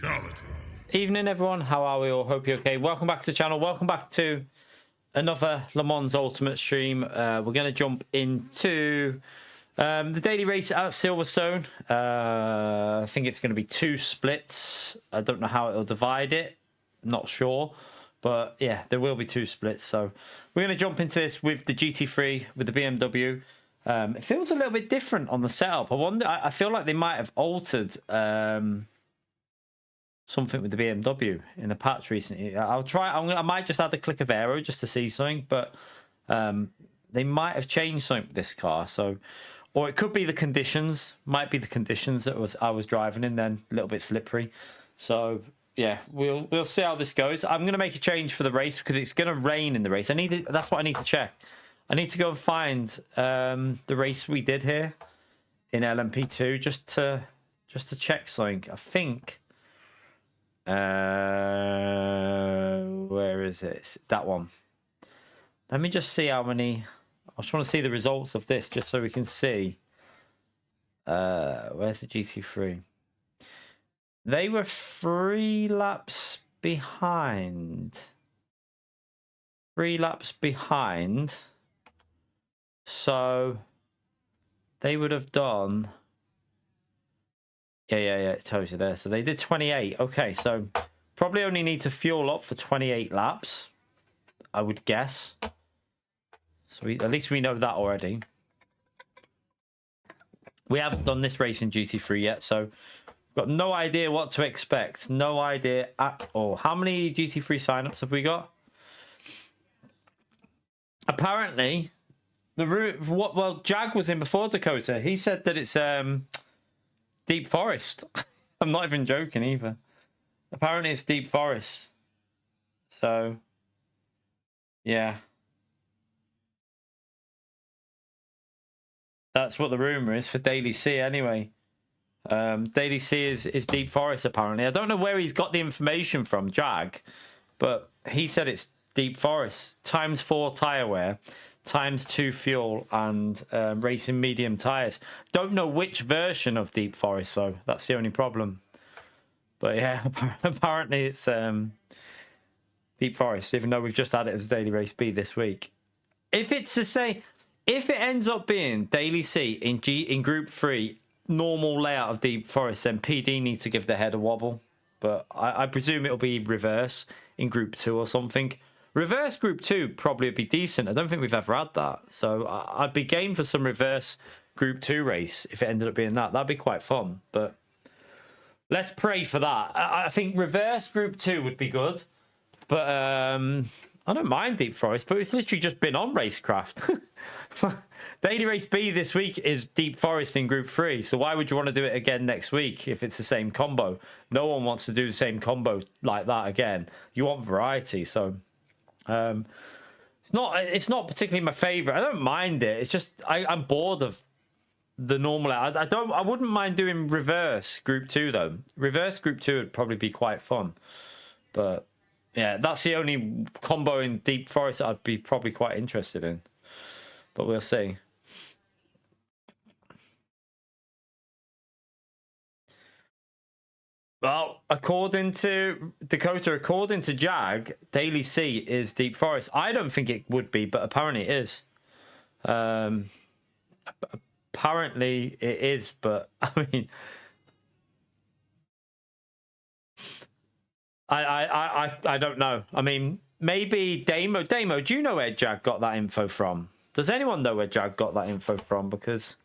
Fatality. Evening, everyone. How are we all? Hope you're okay. Welcome back to the channel. Welcome back to another Le Mans Ultimate stream. We're going to jump into the daily race at Silverstone. I think it's going to be 2 splits. I don't know how it'll divide it. Not sure. But yeah, there will be 2 splits. So we're going to jump into this with the GT3, with the BMW. It feels a little bit different on the setup. I feel like they might have altered something with the BMW in a patch recently. I'll try. I might just add a click of aero just to see something, but they might have changed something with this car. So, or it could be the conditions. Might be the conditions that I was driving in, then a little bit slippery. So yeah, we'll see how this goes. I'm gonna make a change for the race because it's gonna rain in the race. That's what I need to check. I need to go and find the race we did here in LMP2 just to check something. I think. Where is it? It's that one. Let me just see how many. I just want to see the results of this just so we can see. Where's the GT3? They were 3 laps behind. 3 laps behind. So they would have done. Yeah, it tells you there. So they did 28. Okay, so probably only need to fuel up for 28 laps, I would guess. So at least we know that already. We haven't done this race in GT3 yet, so got no idea what to expect. No idea at all. How many GT3 signups have we got? Apparently, well, Jag was in before Dakota. He said that it's Deep Forest. I'm not even joking either. Apparently it's Deep Forest. So, yeah. That's what the rumor is for Daily C anyway. Daily C is Deep Forest apparently. I don't know where he's got the information from, Jag, but he said it's Deep Forest. ×4 tyre wear, ×2 fuel, and racing medium tyres. Don't know which version of Deep Forest though. That's the only problem. But yeah, apparently it's Deep Forest, even though we've just had it as Daily Race B this week. If it's to say, if it ends up being Daily C in Group 3, normal layout of Deep Forest, then PD needs to give their head a wobble. But I presume it'll be reverse in Group 2 or something. Reverse Group 2 probably would be decent. I don't think we've ever had that. So I'd be game for some reverse Group 2 race if it ended up being that. That'd be quite fun. But let's pray for that. I think reverse Group 2 would be good. But I don't mind Deep Forest, but it's literally just been on Racecraft. Daily Race B this week is Deep Forest in Group 3. So why would you want to do it again next week if it's the same combo? No one wants to do the same combo like that again. You want variety. So it's not particularly my favorite. I don't mind it. It's just I'm bored of the normal. I wouldn't mind doing reverse Group 2 though. Reverse Group 2 would probably be quite fun. But yeah, that's the only combo in Deep Forest that I'd be probably quite interested in. But we'll see. Well, according to Dakota, according to Jag, Daily C is Deep Forest. I don't think it would be, but apparently it is. Apparently it is, but I mean, I don't know. I mean, maybe Damo, do you know where Jag got that info from? Does anyone know where Jag got that info from? Because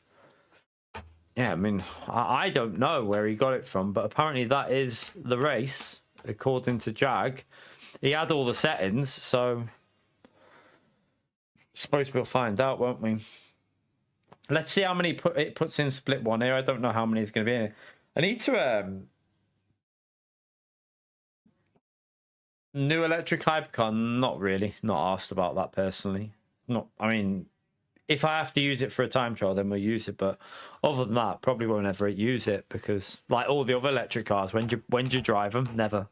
yeah, I mean, I don't know where he got it from, but apparently that is the race, according to Jag. He had all the settings, so I suppose we'll find out, won't we? Let's see how many it puts in split 1 here. I don't know how many is going to be in it. I need to new electric hypercar. Not really. Not asked about that personally. Not. I mean, if I have to use it for a time trial, then we'll use it. But other than that, probably won't ever use it because, like all the other electric cars, when do you drive them? Never.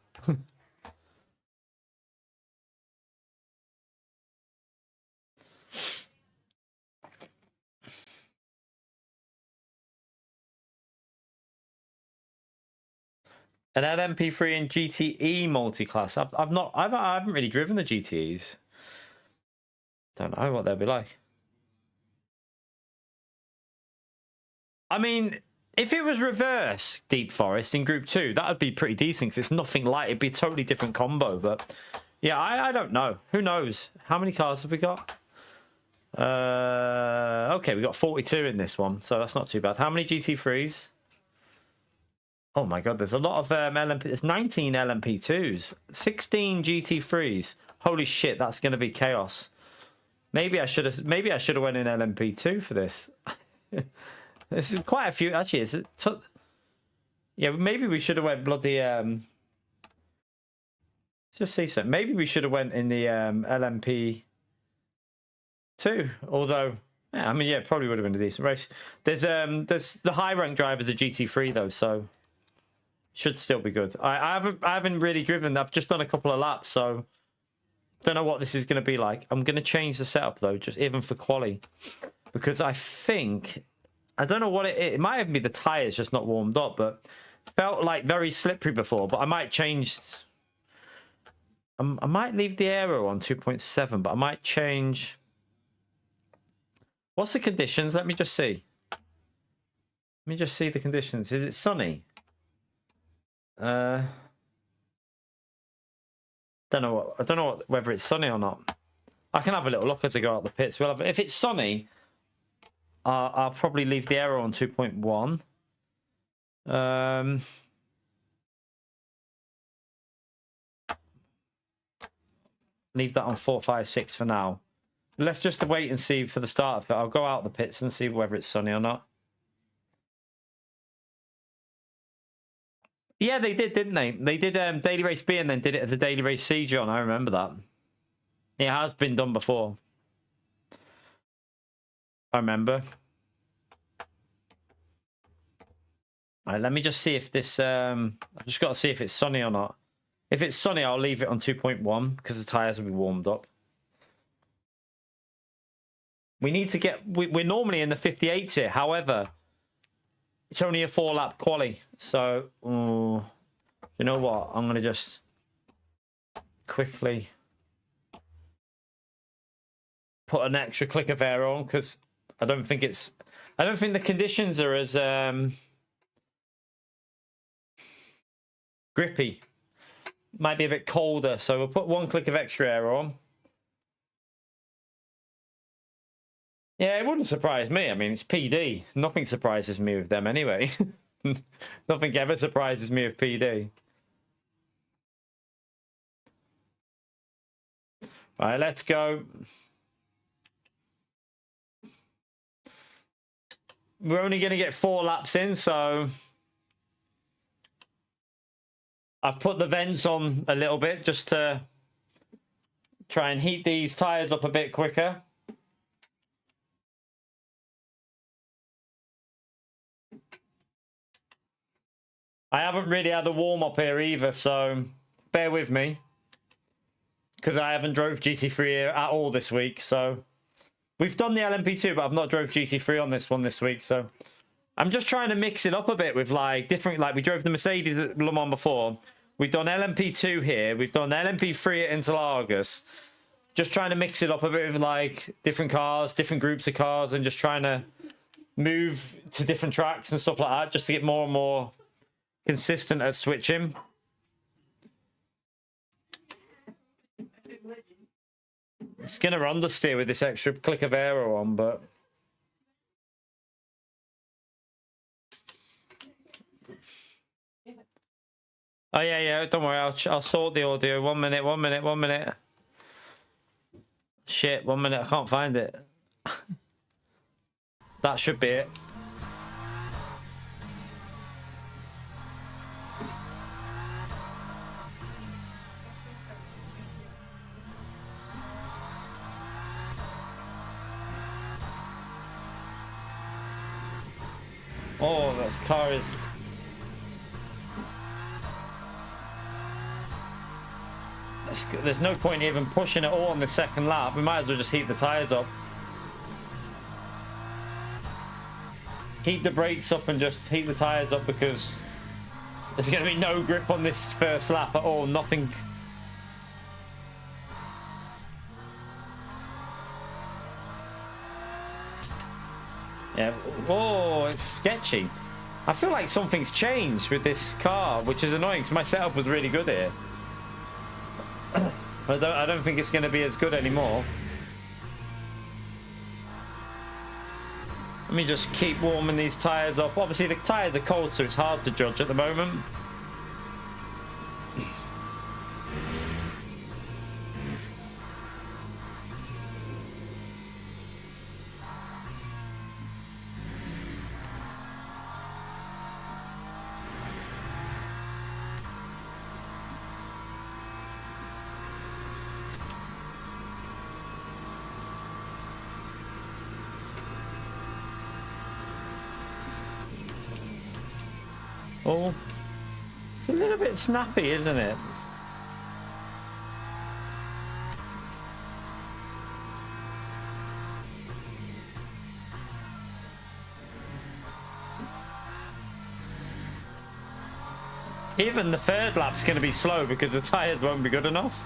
An LMP3 and GTE multi-class. I haven't really driven the GTEs. Don't know what they'll be like. I mean, if it was reverse Deep Forest in Group 2, that would be pretty decent because it's nothing like it'd be a totally different combo. But yeah, I don't know. Who knows? How many cars have we got? Okay, we got 42 in this one, so that's not too bad. How many GT3s? Oh my god, there's a lot of LMP. There's 19 LMP2s, 16 GT3s. Holy shit, that's going to be chaos. Maybe I should have went in LMP2 for this. This is quite a few actually. Yeah, maybe we should have went bloody let's just see something. Maybe we should have went in the LMP2. Although yeah, I mean yeah, probably would have been a decent race. There's the high rank drivers of GT3 though, so should still be good. I haven't really driven. I've just done a couple of laps, so don't know what this is going to be like. I'm going to change the setup though, just even for quali, because I think I don't know what it is. It might even be the tires just not warmed up, but felt like very slippery before. But I might change. I might leave the aero on 2.7, but I might change. What's the conditions? Let me just see. Let me just see the conditions. Is it sunny? Don't know whether it's sunny or not. I can have a little look as I go out the pits. If it's sunny, I'll probably leave the aero on 2.1. Leave that on 456 for now. Let's just wait and see for the start of it. I'll go out the pits and see whether it's sunny or not. Yeah, they did, didn't they? They did Daily Race B and then did it as a Daily Race C, John. I remember that. It has been done before. I remember. All right, let me just see if this... I've just got to see if it's sunny or not. If it's sunny, I'll leave it on 2.1 because the tyres will be warmed up. We need to get... We're normally in the 58s here. However, it's only a 4-lap quali. So, you know what? I'm going to just quickly put an extra click of air on because I don't think the conditions are as grippy. Might be a bit colder, so we'll put one click of extra air on. Yeah, it wouldn't surprise me. I mean, it's PD. Nothing surprises me with them anyway. Nothing ever surprises me with PD. All right, let's go. We're only going to get 4 laps in, so I've put the vents on a little bit just to try and heat these tyres up a bit quicker. I haven't really had a warm-up here either, so bear with me. Because I haven't drove GT3 here at all this week, so... We've done the LMP2, but I've not drove GT3 on this one this week, so... I'm just trying to mix it up a bit with, like, different... Like, we drove the Mercedes at Le Mans before. We've done LMP2 here. We've done LMP3 at Interlagos. Just trying to mix it up a bit with, like, different cars, different groups of cars, and just trying to move to different tracks and stuff like that, just to get more and more consistent at switching. It's going to understeer with this extra click of aero on, but... Oh, yeah, don't worry. I'll sort the audio. 1 minute, 1 minute, 1 minute. Shit, 1 minute. I can't find it. That should be it. Oh, this car is... There's no point even pushing it all on the second lap. We might as well just heat the tyres up. Heat the brakes up and just heat the tyres up because There's going to be no grip on this first lap at all. Nothing. Yeah. Oh, it's sketchy. I feel like something's changed with this car, which is annoying because my setup was really good here. I don't think it's going to be as good anymore. Let me just keep warming these tyres up. Obviously, the tyres are cold, so it's hard to judge at the moment. Oh, it's a little bit snappy, isn't it? Even the third lap's going to be slow because the tyres won't be good enough.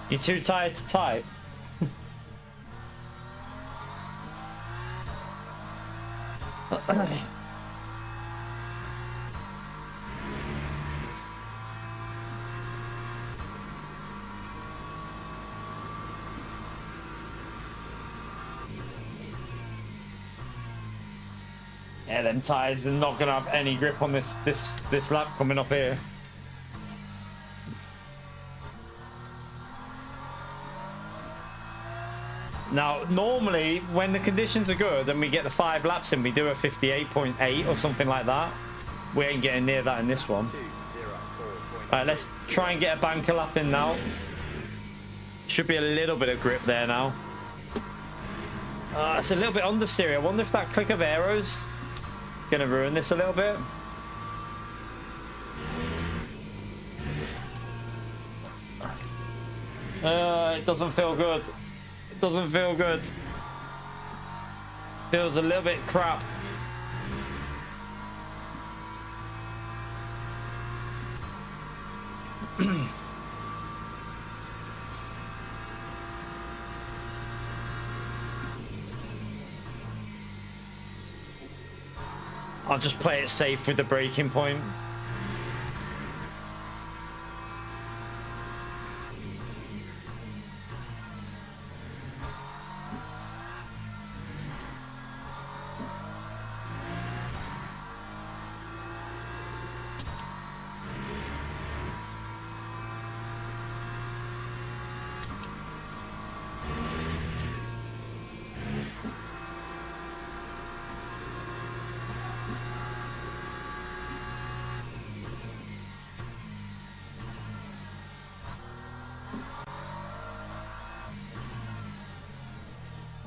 You're too tired to type. Yeah, them tyres are not gonna have any grip on this lap coming up here. Now, normally, when the conditions are good and we get the 5 laps in, we do a 58.8 or something like that. We ain't getting near that in this one. Alright, let's try and get a banker lap in now. Should be a little bit of grip there now. It's a little bit understeery. I wonder if that click of aeros gonna ruin this a little bit. It doesn't feel good. It doesn't feel good. Feels a little bit crap. I'll just play it safe with the braking point.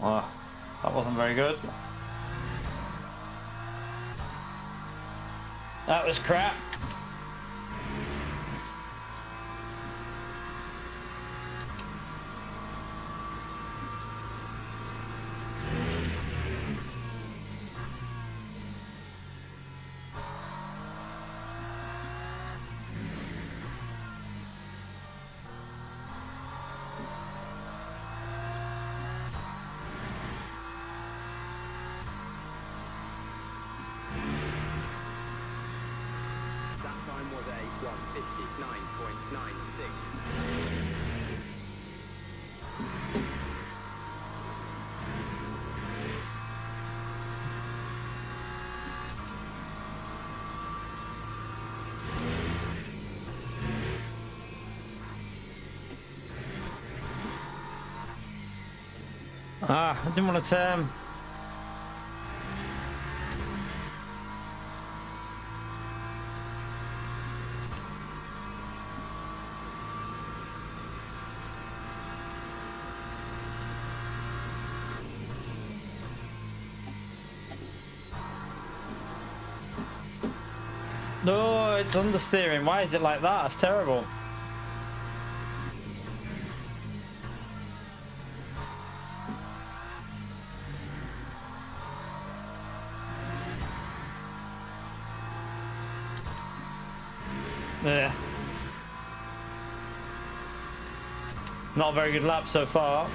Oh, that wasn't very good. That was crap. I didn't want to turn. No, it's understeering. Why is it like that? That's terrible. Yeah. Not a very good lap so far.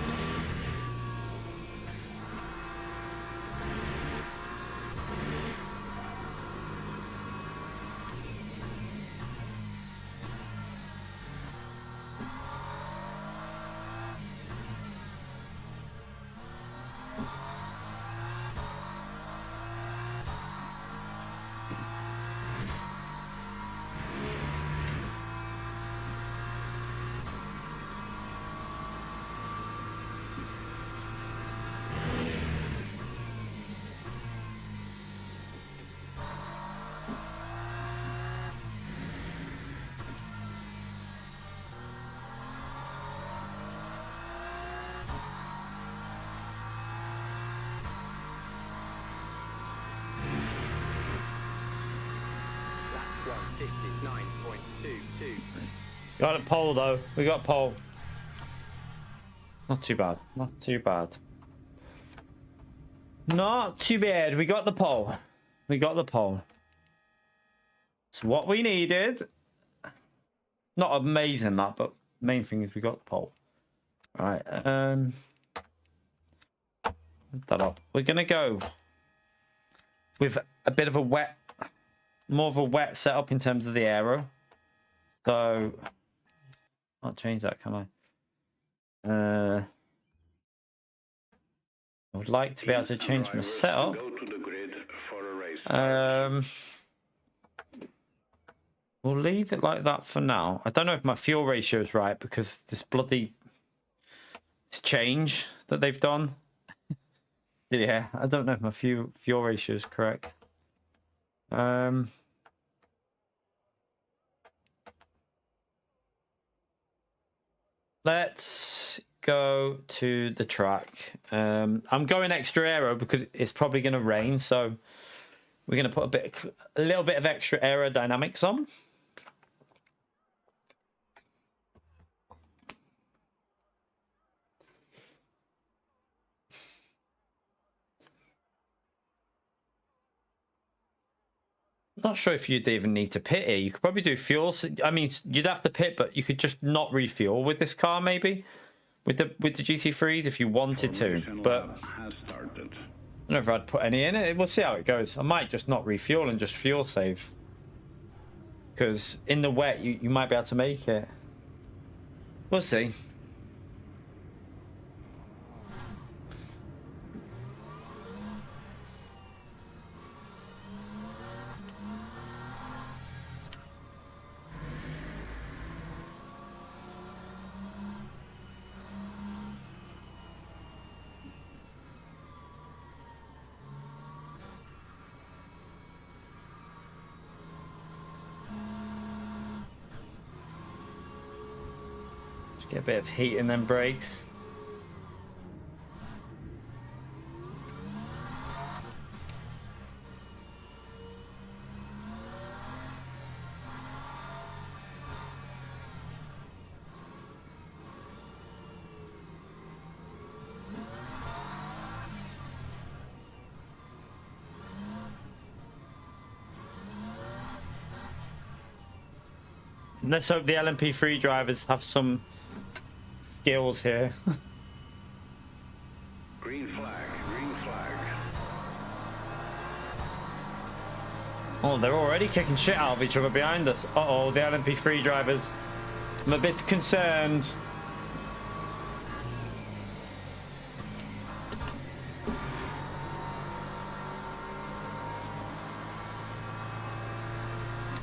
Got a pole though. We got a pole. Not too bad. Not too bad. Not too bad. We got the pole. We got the pole. It's what we needed. Not amazing that, but main thing is we got the pole. All right. That up. We're gonna go with a bit of a wet, more of a wet setup in terms of the aero. So I'll change that, can I? I would like to be able to change my setup. We'll leave it like that for now. I don't know if my fuel ratio is right because this bloody change that they've done. Yeah, I don't know if my fuel ratio is correct. Let's go to the track. I'm going extra aero because it's probably going to rain, so we're going to put a little bit of extra aerodynamics on. Not sure if you'd even need to pit here. You could probably do fuel. I mean, you'd have to pit, but you could just not refuel with this car, maybe with the GT3s if you wanted to. But I don't know if I'd put any in it. We'll see how it goes. I might just not refuel and just fuel save, because in the wet you might be able to make it. We'll see. Get a bit of heat in them brakes. Let's hope the LMP3 drivers have some skills here. Green flag, green flag. Oh, they're already kicking shit out of each other behind us. Uh-oh, the LMP3 drivers. I'm a bit concerned.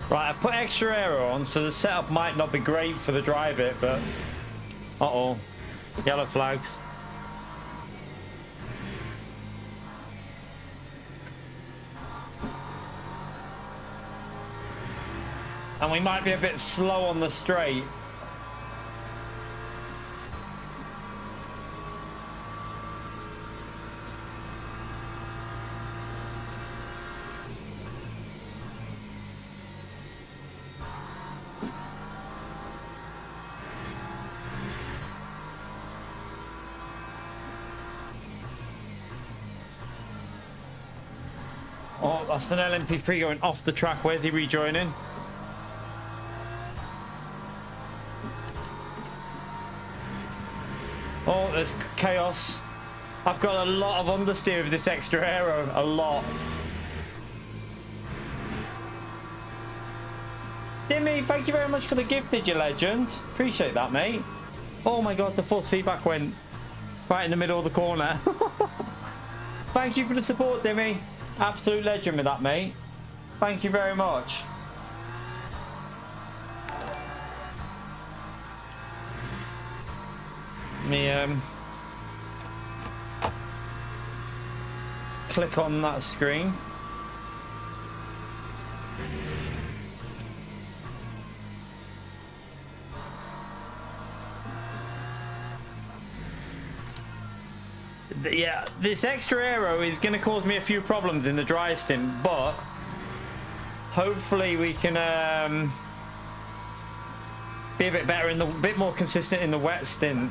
Right, I've put extra aero on, so the setup might not be great for the dry bit, but... Uh-oh. Yellow flags. And we might be a bit slow on the straight. Oh, that's an LMP3 going off the track. Where's he rejoining? Oh, there's chaos. I've got a lot of understeer with this extra aero. A lot. Dimmy, thank you very much for the gift, did you, legend? Appreciate that, mate. Oh my god, the force feedback went right in the middle of the corner. Thank you for the support, Dimmy. Absolute legend with that, mate. Thank you very much. Let me click on that screen. Yeah, this extra aero is going to cause me a few problems in the dry stint, but hopefully we can be a bit better in the bit more consistent in the wet stint.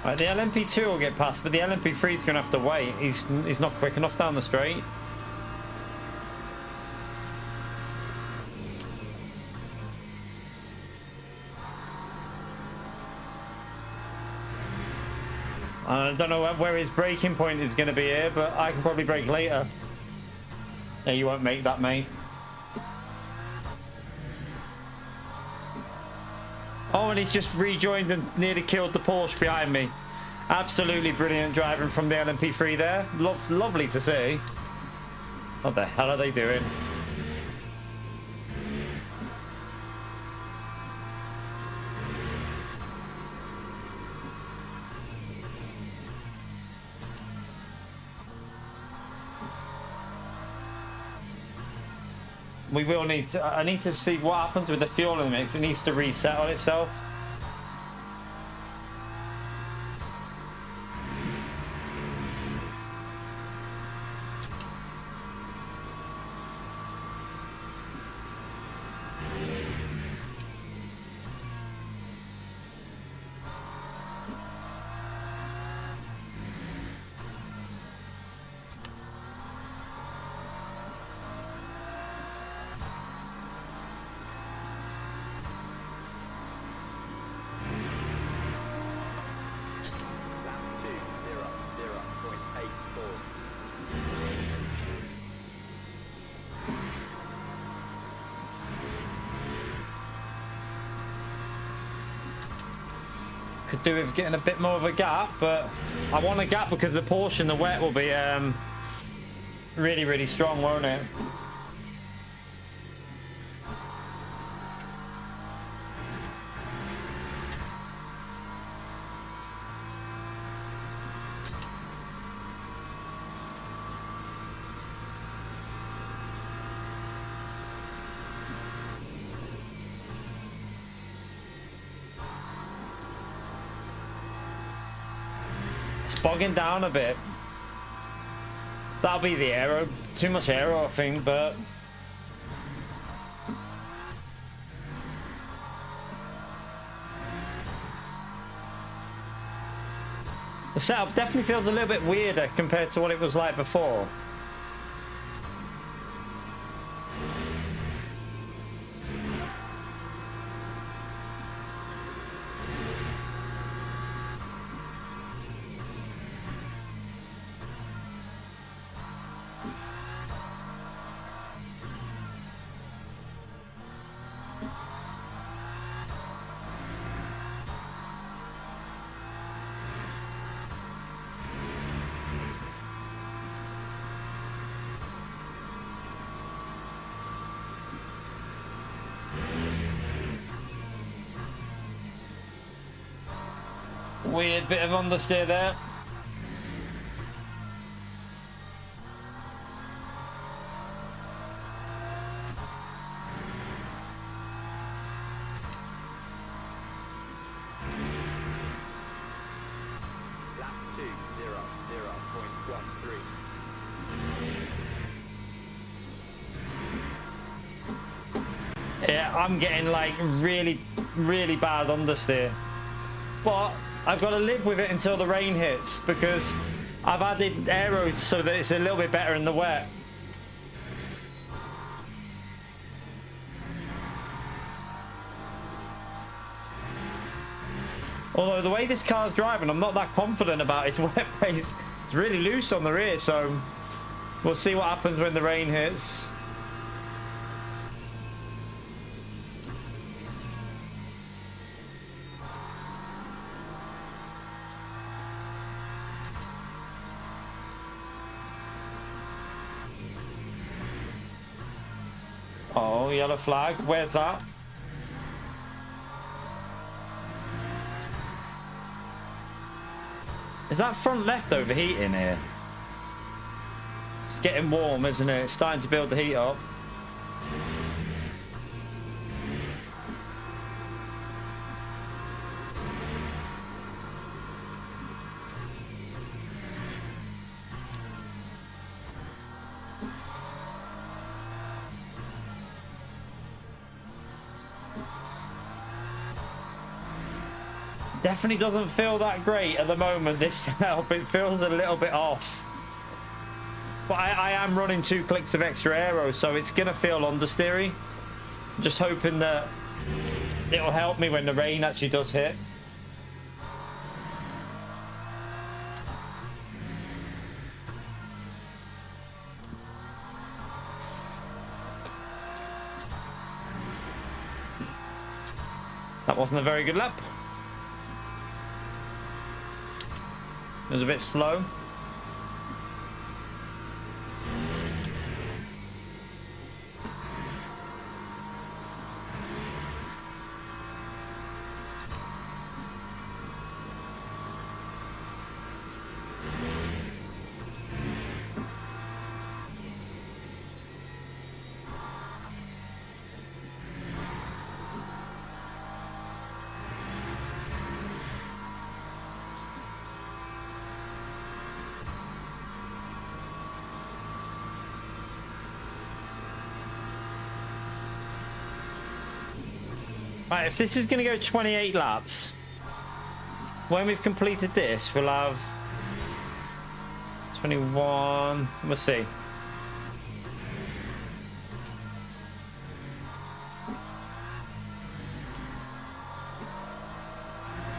Right, the LMP2 will get past, but the LMP3 is going to have to wait. He's not quick enough down the straight. I don't know where his braking point is going to be here, but I can probably brake later. Yeah, you won't make that, mate. Oh, and he's just rejoined and nearly killed the Porsche behind me. Absolutely brilliant driving from the LMP3 there. Lovely to see. What the hell are they doing? We will need to, I need to see what happens with the fuel in the mix. It needs to reset on itself. Could do with getting a bit more of a gap, but I want a gap because the Porsche in the wet will be really, really strong, won't it? Bogging down a bit. That'll be the aero. Too much aero, I think, but the setup definitely feels a little bit weirder compared to what it was like before. Weird bit of understeer there. Yeah, I'm getting like really, really bad understeer. But I've got to live with it until the rain hits because I've added aero so that it's a little bit better in the wet. Although the way this car's driving, I'm not that confident about its wet pace. It's really loose on the rear, so we'll see what happens when the rain hits. Oh, yellow flag. Where's that? Is that front left overheating here? It's getting warm, isn't it? It's starting to build the heat up. Definitely doesn't feel that great at the moment, this setup. It feels a little bit off. But I am running 2 clicks of extra aero, so it's going to feel understeery. I'm just hoping that it'll help me when the rain actually does hit. That wasn't a very good lap. It was a bit slow. Right, if this is going to go 28 laps, when we've completed this, we'll have 21. We'll see.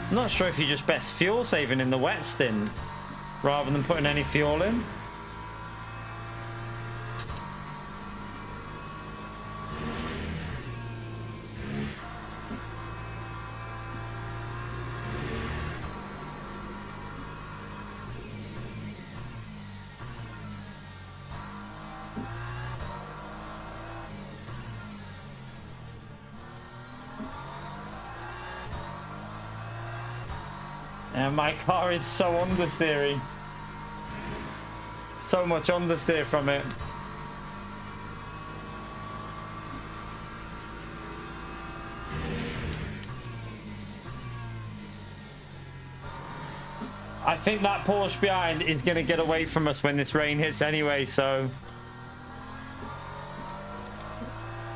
I'm not sure if you just best fuel saving in the wet stint rather than putting any fuel in. And my car is so understeering. So much understeer from it. I think that Porsche behind is going to get away from us when this rain hits anyway, so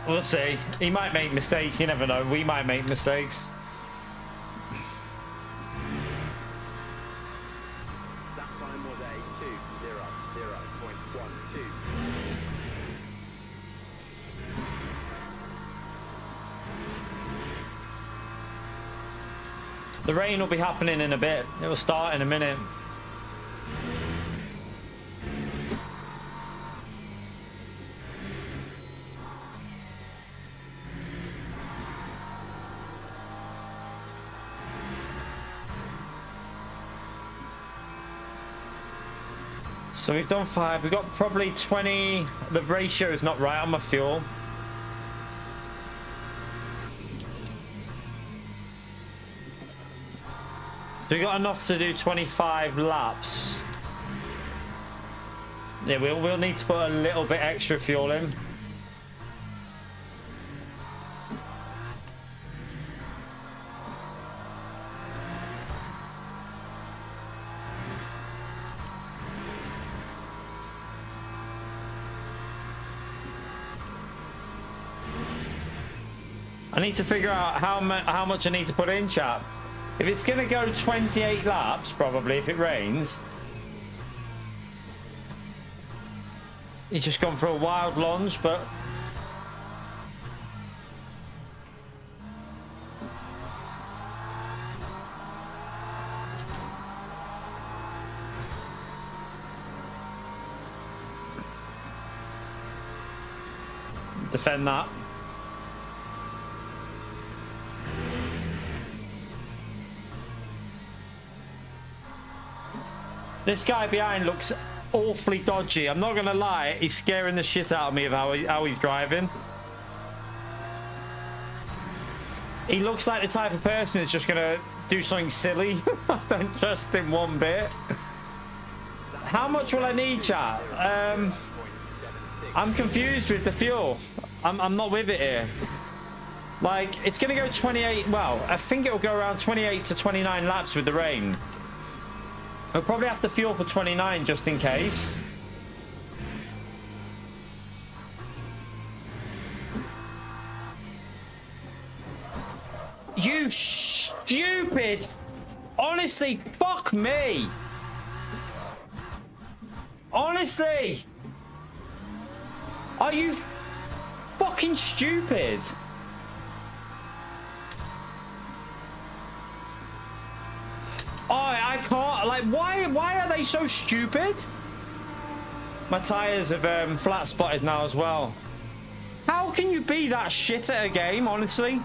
we'll see. He might make mistakes, you never know. We might make mistakes. The rain will be happening in a bit. It will start in a minute. So we've done 5. We've got probably 20. The ratio is not right on my fuel. So we got enough to do 25 laps. Yeah, we'll need to put a little bit extra fuel in. I need to figure out how much I need to put in, chap. If it's going to go 28 laps, probably, if it rains. He's just gone for a wild lunge, but... defend that. This guy behind looks awfully dodgy. I'm not gonna lie, he's scaring the shit out of me of how he's driving. He looks like the type of person that's just gonna do something silly. I don't trust him one bit. How much will I need, chat? I'm confused with the fuel. I'm not with it here. Like, it's gonna go 28. Well, I think it'll go around 28 to 29 laps with the rain. I'll probably have to fuel for 29 just in case. You stupid! Honestly, fuck me! Honestly! Are you fucking stupid? Oh, I can't. Like, why are they so stupid? My tires have flat spotted now as well. How can you be that shit at a game, honestly?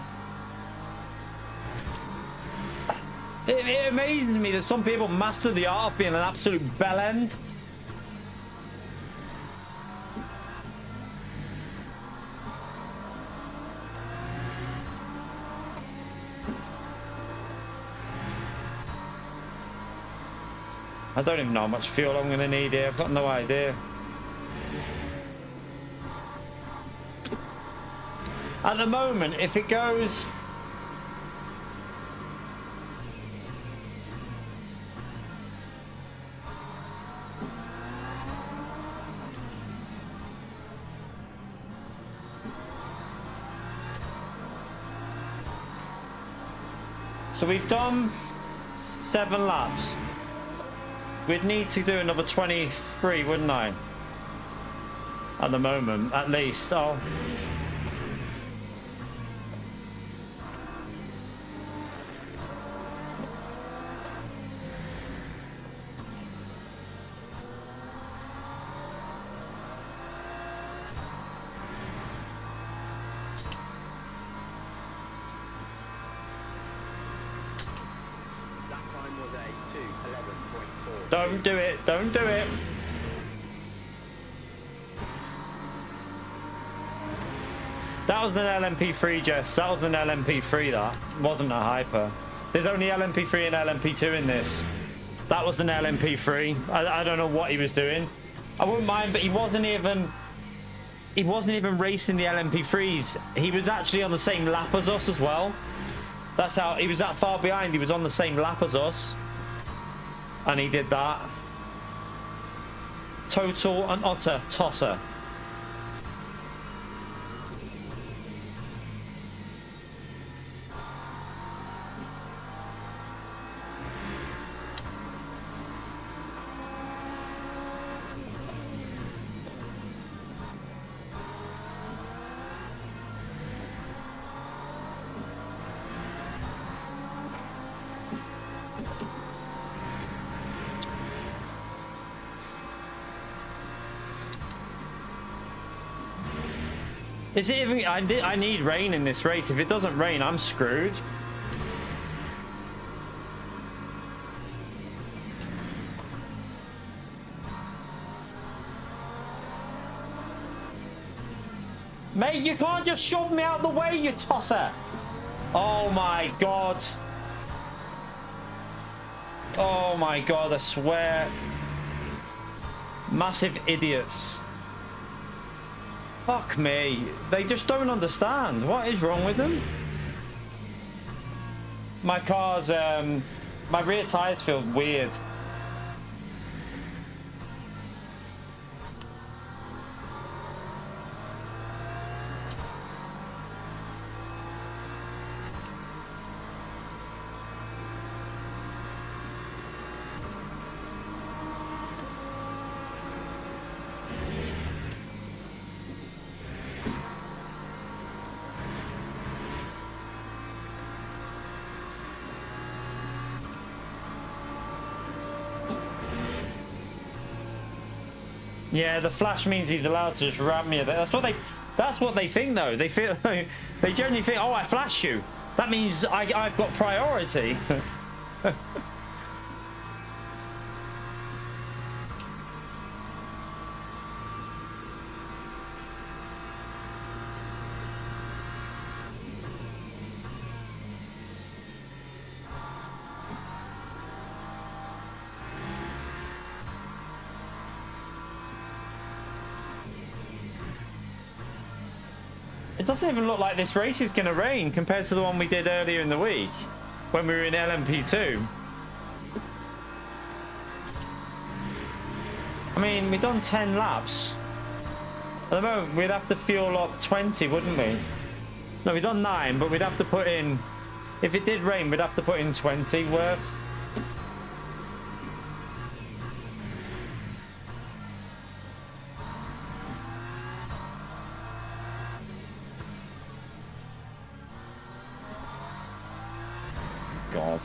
It amazes me that some people master the art of being an absolute bellend. I don't even know how much fuel I'm going to need here. I've got no idea. At the moment, if it goes... So we've done 7 laps. We'd need to do another 23, wouldn't I? At the moment, at least. Oh. Don't do it. Don't do it. That was an LMP3, Jess. That was an LMP3, that. Wasn't a hyper. There's only LMP3 and LMP2 in this. That was an LMP3. I don't know what he was doing. I wouldn't mind, but he wasn't even racing the LMP3s. He was actually on the same lap as us as well. That's how he was that far behind. He was on the same lap as us. And he did that. Total and utter tosser. Is it even... I need rain in this race. If it doesn't rain, I'm screwed. Mate, you can't just shove me out the way, you tosser. Oh my god. Oh my god, I swear. Massive idiots. Fuck me. They just don't understand. What is wrong with them? My car's, my rear tires feel weird. Yeah, the flash means he's allowed to just ram me. That's what they think though. They feel they generally think, oh, I flashed you. That means I've got priority. It doesn't even look like this race is going to rain compared to the one we did earlier in the week when we were in LMP2. I mean, we've done 10 laps. At the moment, we'd have to fuel up 20, wouldn't we? No, we've done 9, but we'd have to put in... If it did rain, we'd have to put in 20 worth. God.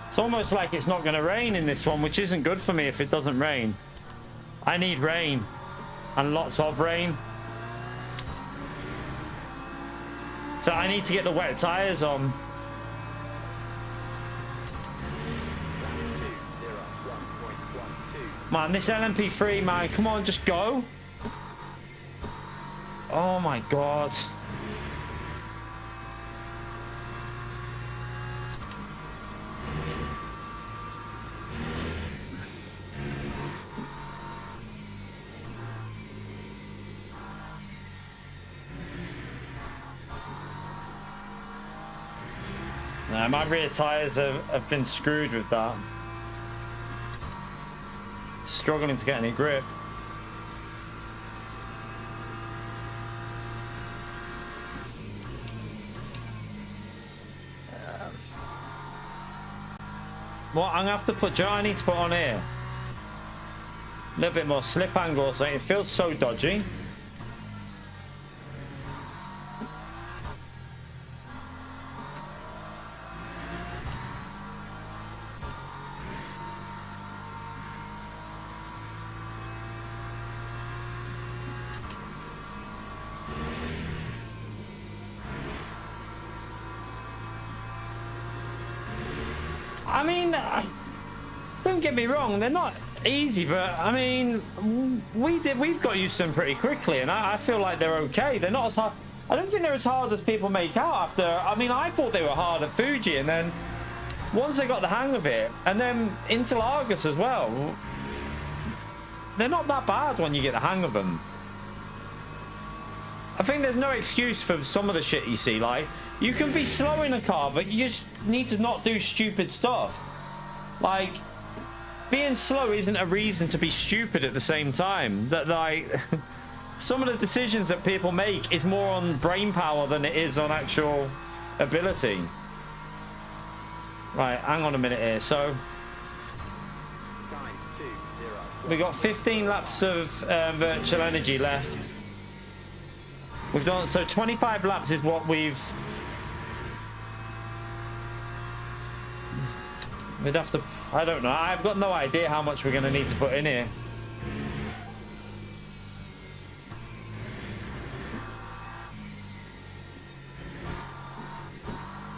It's almost like it's not going to rain in this one, which isn't good for me if it doesn't rain. I need rain, and lots of rain. So I need to get the wet tires on. Man, this LMP3, man, come on, just go. Oh my God. No, my rear tires have been screwed with that. Struggling to get any grip. What I'm gonna have to put, I need to put on here a little bit more slip angle, so it feels so dodgy. I mean, don't get me wrong, they're not easy, but I mean, we've got used to them pretty quickly, and I feel like they're okay. They're not as hard. I don't think they're as hard as people make out after. I mean, I thought they were hard at Fuji, and then once I got the hang of it, and then into Argus as well, they're not that bad when you get the hang of them. I think there's no excuse for some of the shit you see. Like, you can be slow in a car, but you just need to not do stupid stuff. Like, being slow isn't a reason to be stupid at the same time. That, like, some of the decisions that people make is more on brain power than it is on actual ability. Right, hang on a minute here. So we got 15 laps of virtual energy left. We've done, so 25 laps is what we'd have to, I don't know, I've got no idea how much we're going to need to put in here.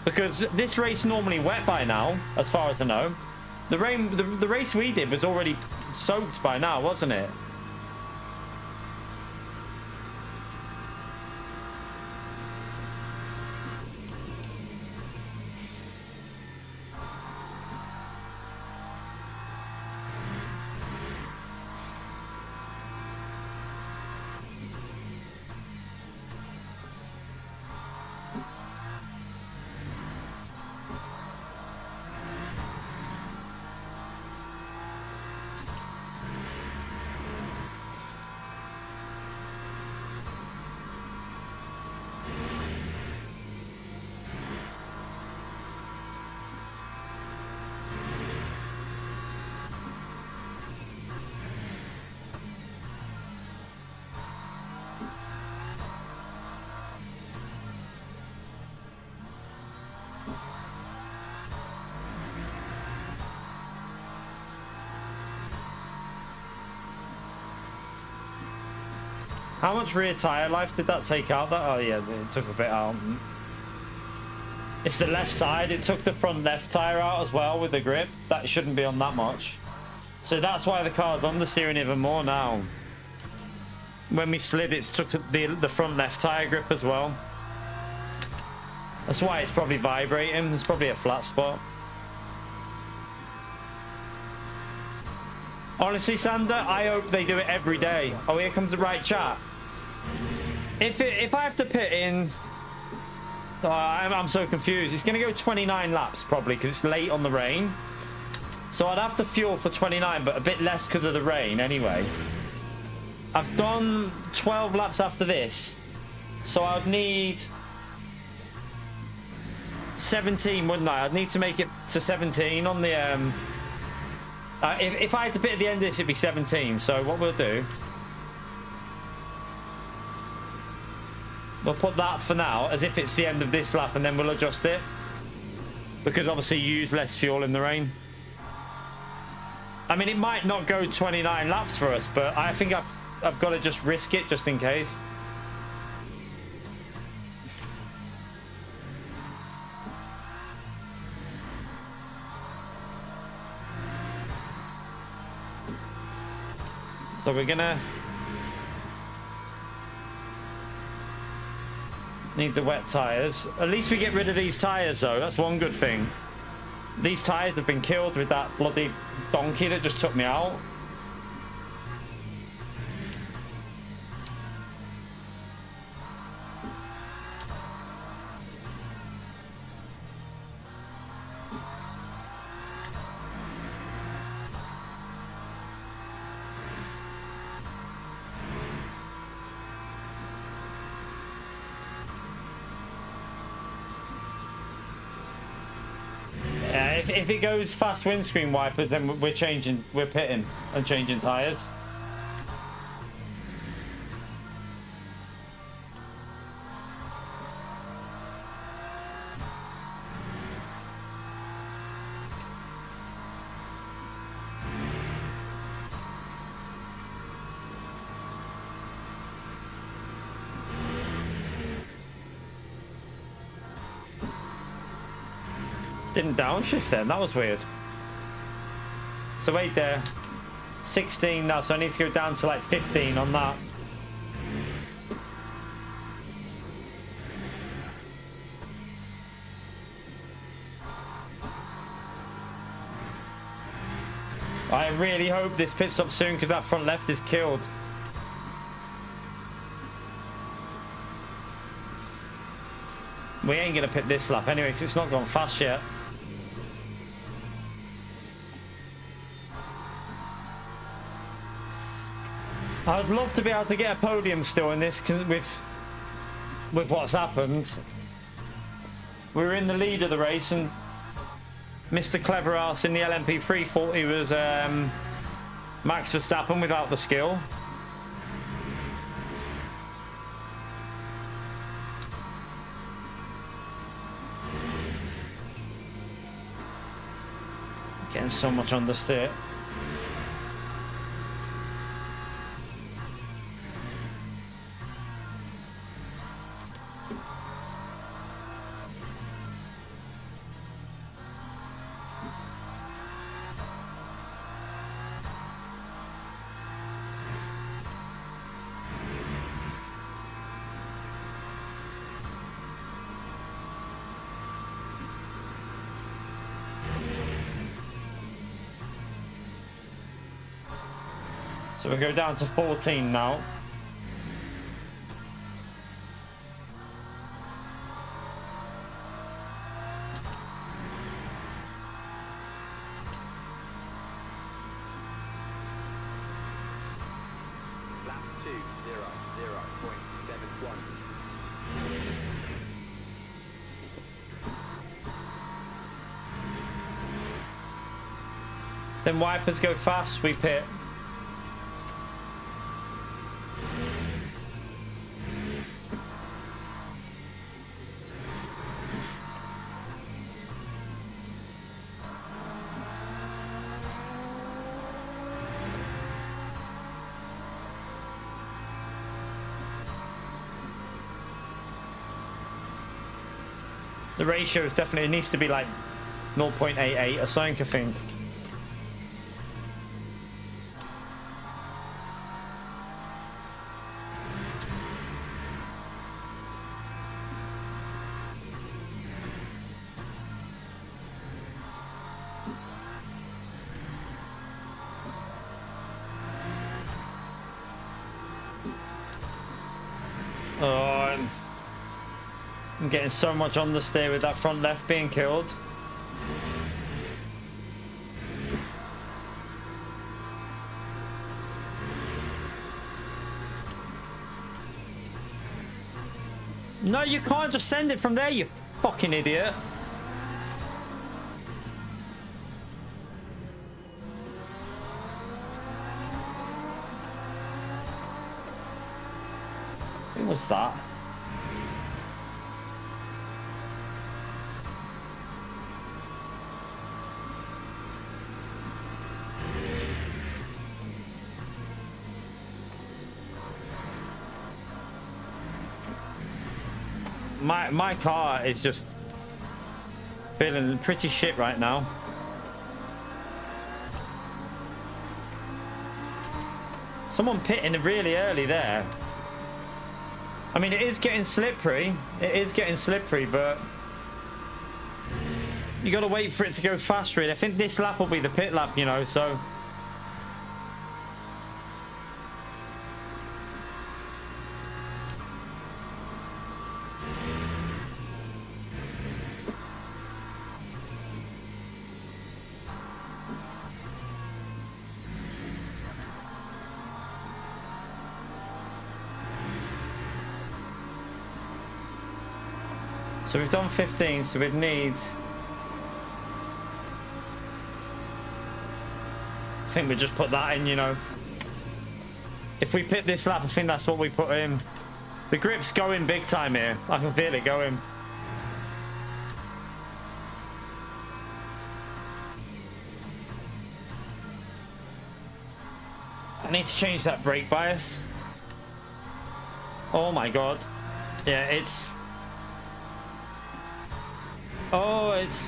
Because this race normally wet by now, as far as I know. The race we did was already soaked by now, wasn't it? How much rear tyre life did that take out? Oh yeah, it took a bit out. It's the left side. It took the front left tyre out as well with the grip. That shouldn't be on that much. So that's why the car's understeering even more now. When we slid, it took the front left tyre grip as well. That's why it's probably vibrating. There's probably a flat spot. Honestly, Sander, I hope they do it every day. Oh, here comes the right chat. If I have to pit in... Oh, I'm so confused. It's going to go 29 laps probably because it's late on the rain. So I'd have to fuel for 29, but a bit less because of the rain anyway. I've done 12 laps after this. So I'd need 17, wouldn't I? I'd need to make it to 17 on the... if I had to pit at the end of this, it'd be 17. So what we'll do... We'll put that for now as if it's the end of this lap and then we'll adjust it. Because obviously you use less fuel in the rain. I mean, it might not go 29 laps for us, but I think I've got to just risk it just in case. So we're gonna need the wet tires. At least we get rid of these tires though. That's one good thing. These tires have been killed with that bloody donkey that just took me out. If it goes fast windscreen wipers, then we're pitting and changing tires. Didn't downshift then, that was weird. So wait there, 16 now, so I need to go down to like 15 on that. I really hope this pit stops soon because that front left is killed. We ain't gonna pit this lap anyway because it's not gone fast yet. I'd love to be able to get a podium still in this because with what's happened. We were in the lead of the race and Mr. Clever Ass in the LMP3 thought he was Max Verstappen without the skill. Getting so much understeer. So we go down to 14 now. Lap 2:00.71. Then wipers go fast, we pit. The ratio is definitely, it needs to be like 0.88 or something, I think. Oh, I'm getting so much understeer with that front left being killed. No, you can't just send it from there, you fucking idiot. Who was that? My car is just feeling pretty shit right now. Someone pitting really early there. I mean, it is getting slippery. It is getting slippery, but you got to wait for it to go fast, really. I think this lap will be the pit lap, you know, so. So we've done 15, so we'd need... I think we just put that in, you know. If we pit this lap, I think that's what we put in. The grip's going big time here. I can feel it going. I need to change that brake bias. Oh my god. Yeah, it's... Oh, it's...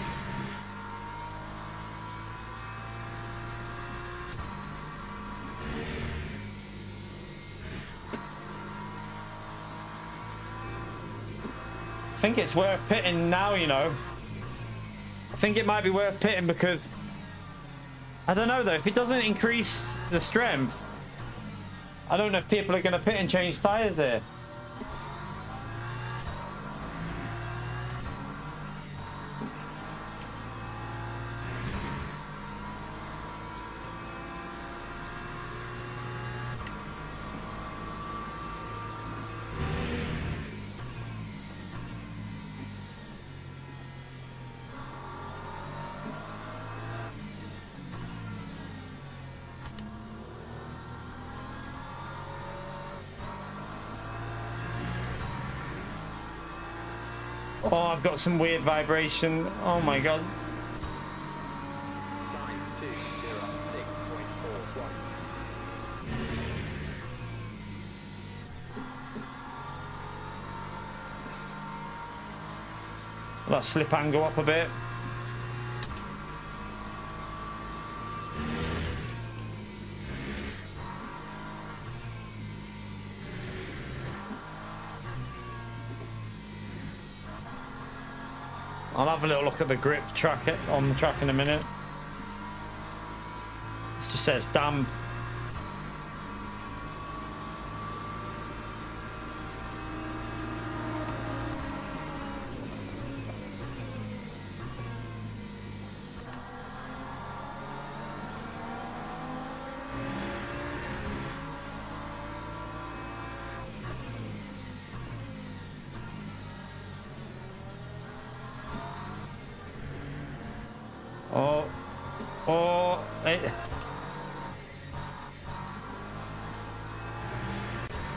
I think it's worth pitting now, you know. I think it might be worth pitting because... I don't know though, if it doesn't increase the strength, I don't know if people are going to pit and change tyres here. Oh, I've got some weird vibration. Oh my god. That slip angle up a bit. I'll have a little look at the grip track on the track in a minute. It just says damp.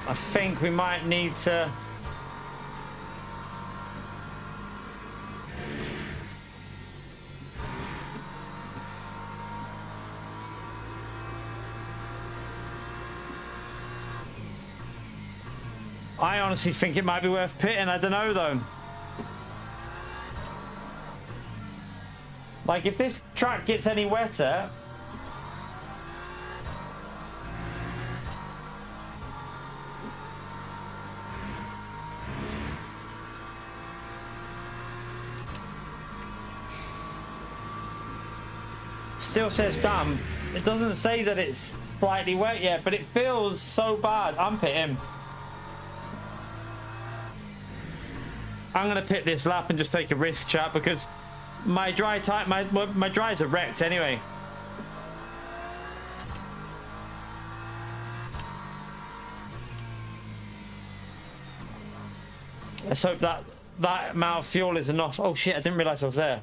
I think we might need to... I honestly think it might be worth pitting. I don't know though. Like, if this track gets any wetter... Still says damp. It doesn't say that it's slightly wet yet, but it feels so bad. I'm pitting. I'm gonna pit this lap and just take a risk, chat, because my dry type, my dries are wrecked anyway. Let's hope that amount of fuel is enough. Oh shit! I didn't realize I was there.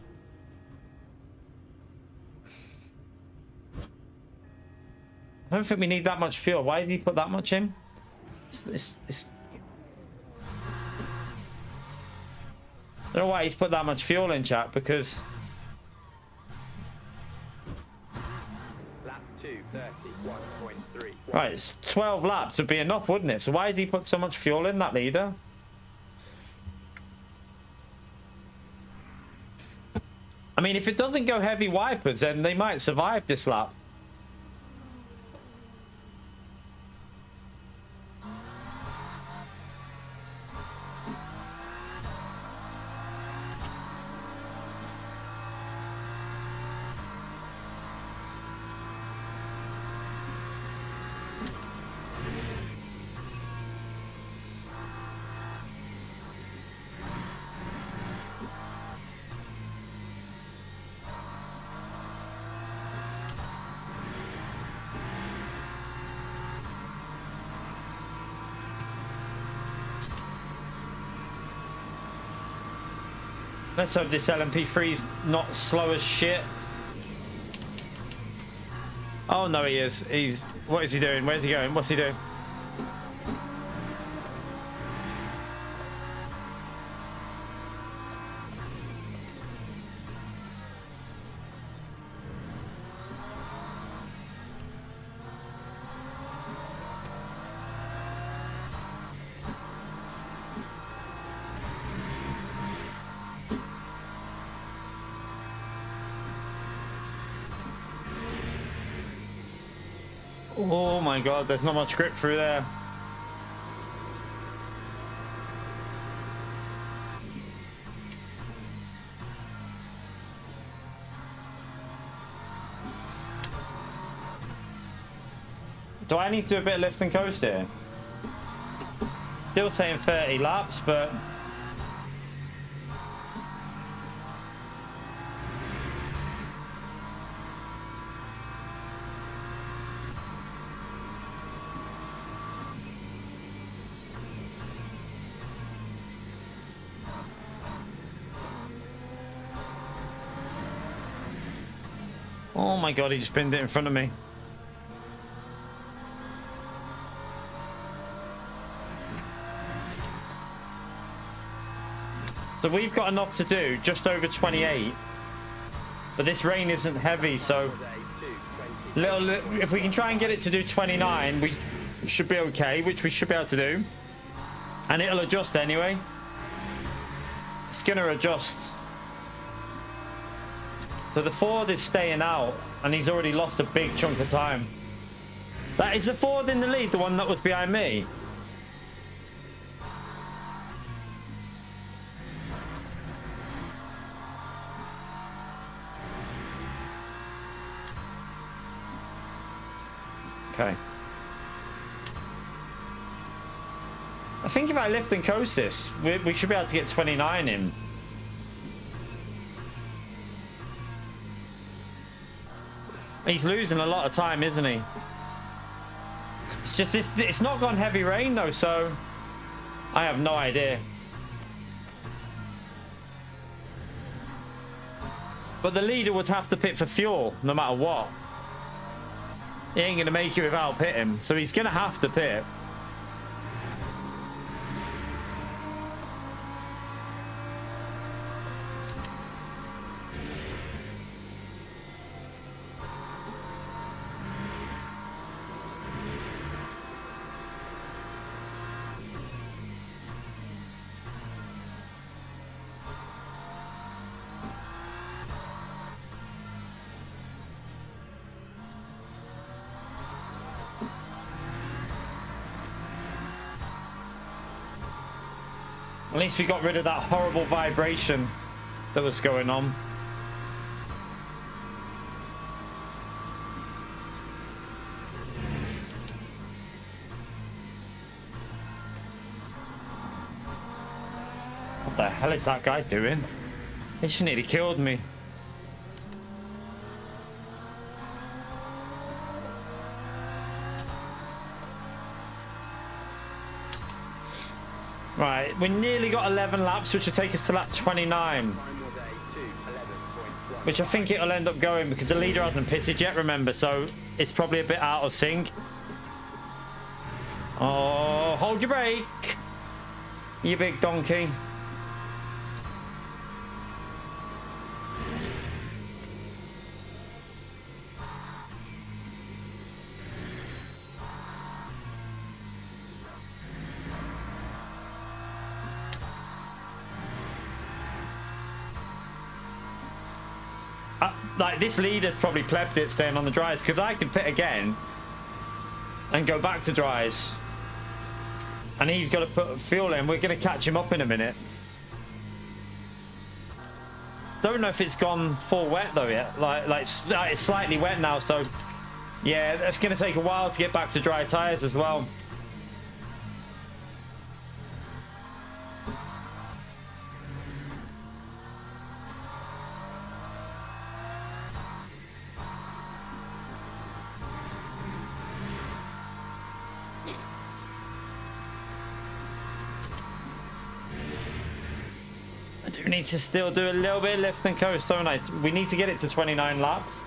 I don't think we need that much fuel. Why did he put that much in? It's... I don't know why he's put that much fuel in, chat, because... Lap 2, 31.3. Right, it's 12 laps would be enough, wouldn't it? So why did he put so much fuel in, that leader? I mean, if it doesn't go heavy wipers, then they might survive this lap. Let's hope this LMP3's not slow as shit. Oh no, he is. What is he doing? Where's he going? What's he doing? Oh my god, there's not much grip through there. Do I need to do a bit of lift and coast here? Still saying 30 laps, but... Oh my god, he just pinned it in front of me. So we've got enough to do, just over 28. But this rain isn't heavy, so... if we can try and get it to do 29, we should be okay, which we should be able to do. And it'll adjust anyway. It's gonna adjust. So the Ford is staying out, and he's already lost a big chunk of time. That is the Ford in the lead, the one that was behind me. Okay. I think if I lift and coast this, we should be able to get 29 in. He's losing a lot of time, isn't he? It's just, it's not gone heavy rain though, so I have no idea. But the leader would have to pit for fuel no matter what. He ain't gonna make it without pitting, so he's gonna have to pit. At least we got rid of that horrible vibration that was going on. What the hell is that guy doing? He just nearly killed me. Right, we nearly got 11 laps, which will take us to lap 29. Which I think it'll end up going because the leader hasn't pitted yet, remember, so it's probably a bit out of sync. Oh, hold your brake, you big donkey. Like, this leader's probably plebbed it staying on the dries, because I can pit again and go back to dries. And he's got to put fuel in. We're going to catch him up in a minute. Don't know if it's gone full wet, though, yet. Like it's slightly wet now, so... Yeah, that's going to take a while to get back to dry tyres as well. We need to still do a little bit of lift and coast, don't I? We need to get it to 29 laps.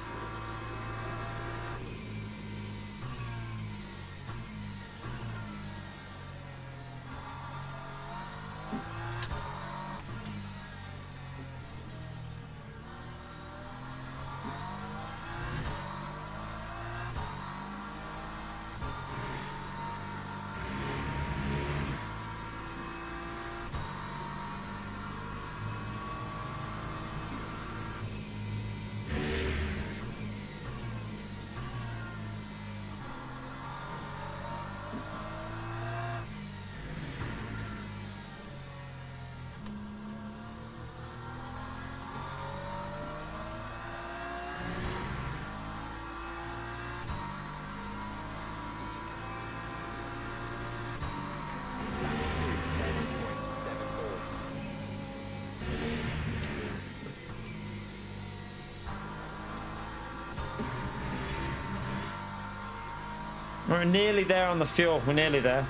We're nearly there on the fuel. We're nearly there.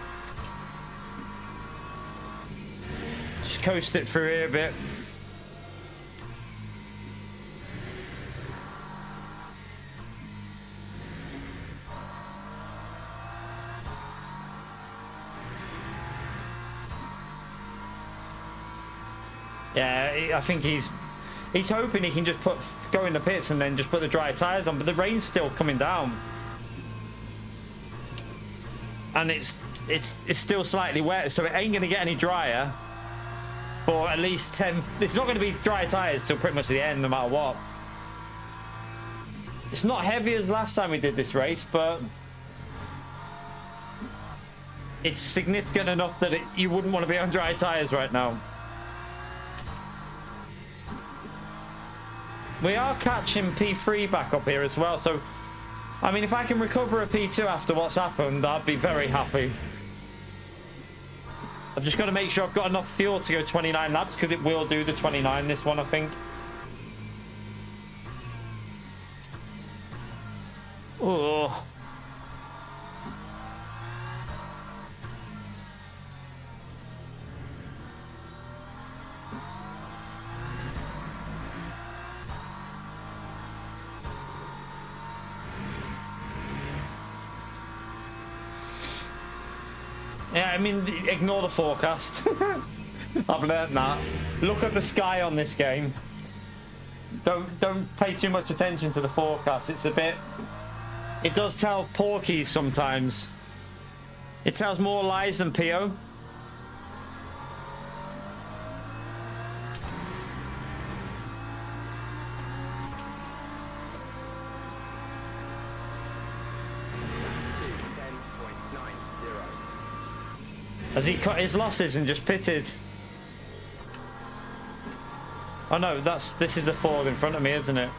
Just coast it through here a bit. Yeah, I think he's hoping he can just go in the pits and then just put the dry tyres on, but the rain's still coming down. And it's still slightly wet, so it ain't going to get any drier for at least 10... It's not going to be dry tyres till pretty much the end, no matter what. It's not heavy as last time we did this race, but it's significant enough that you wouldn't want to be on dry tyres right now. We are catching P3 back up here as well, so... I mean, if I can recover a P2 after what's happened, I'd be very happy. I've just got to make sure I've got enough fuel to go 29 laps, because it will do the 29, this one, I think. Oh. Yeah, I mean, ignore the forecast. I've learned that. Look at the sky on this game. Don't pay too much attention to the forecast. It's a bit... It does tell porkies sometimes. It tells more lies than PO. Has he cut his losses and just pitted? Oh no, this is the Ford in front of me, isn't it?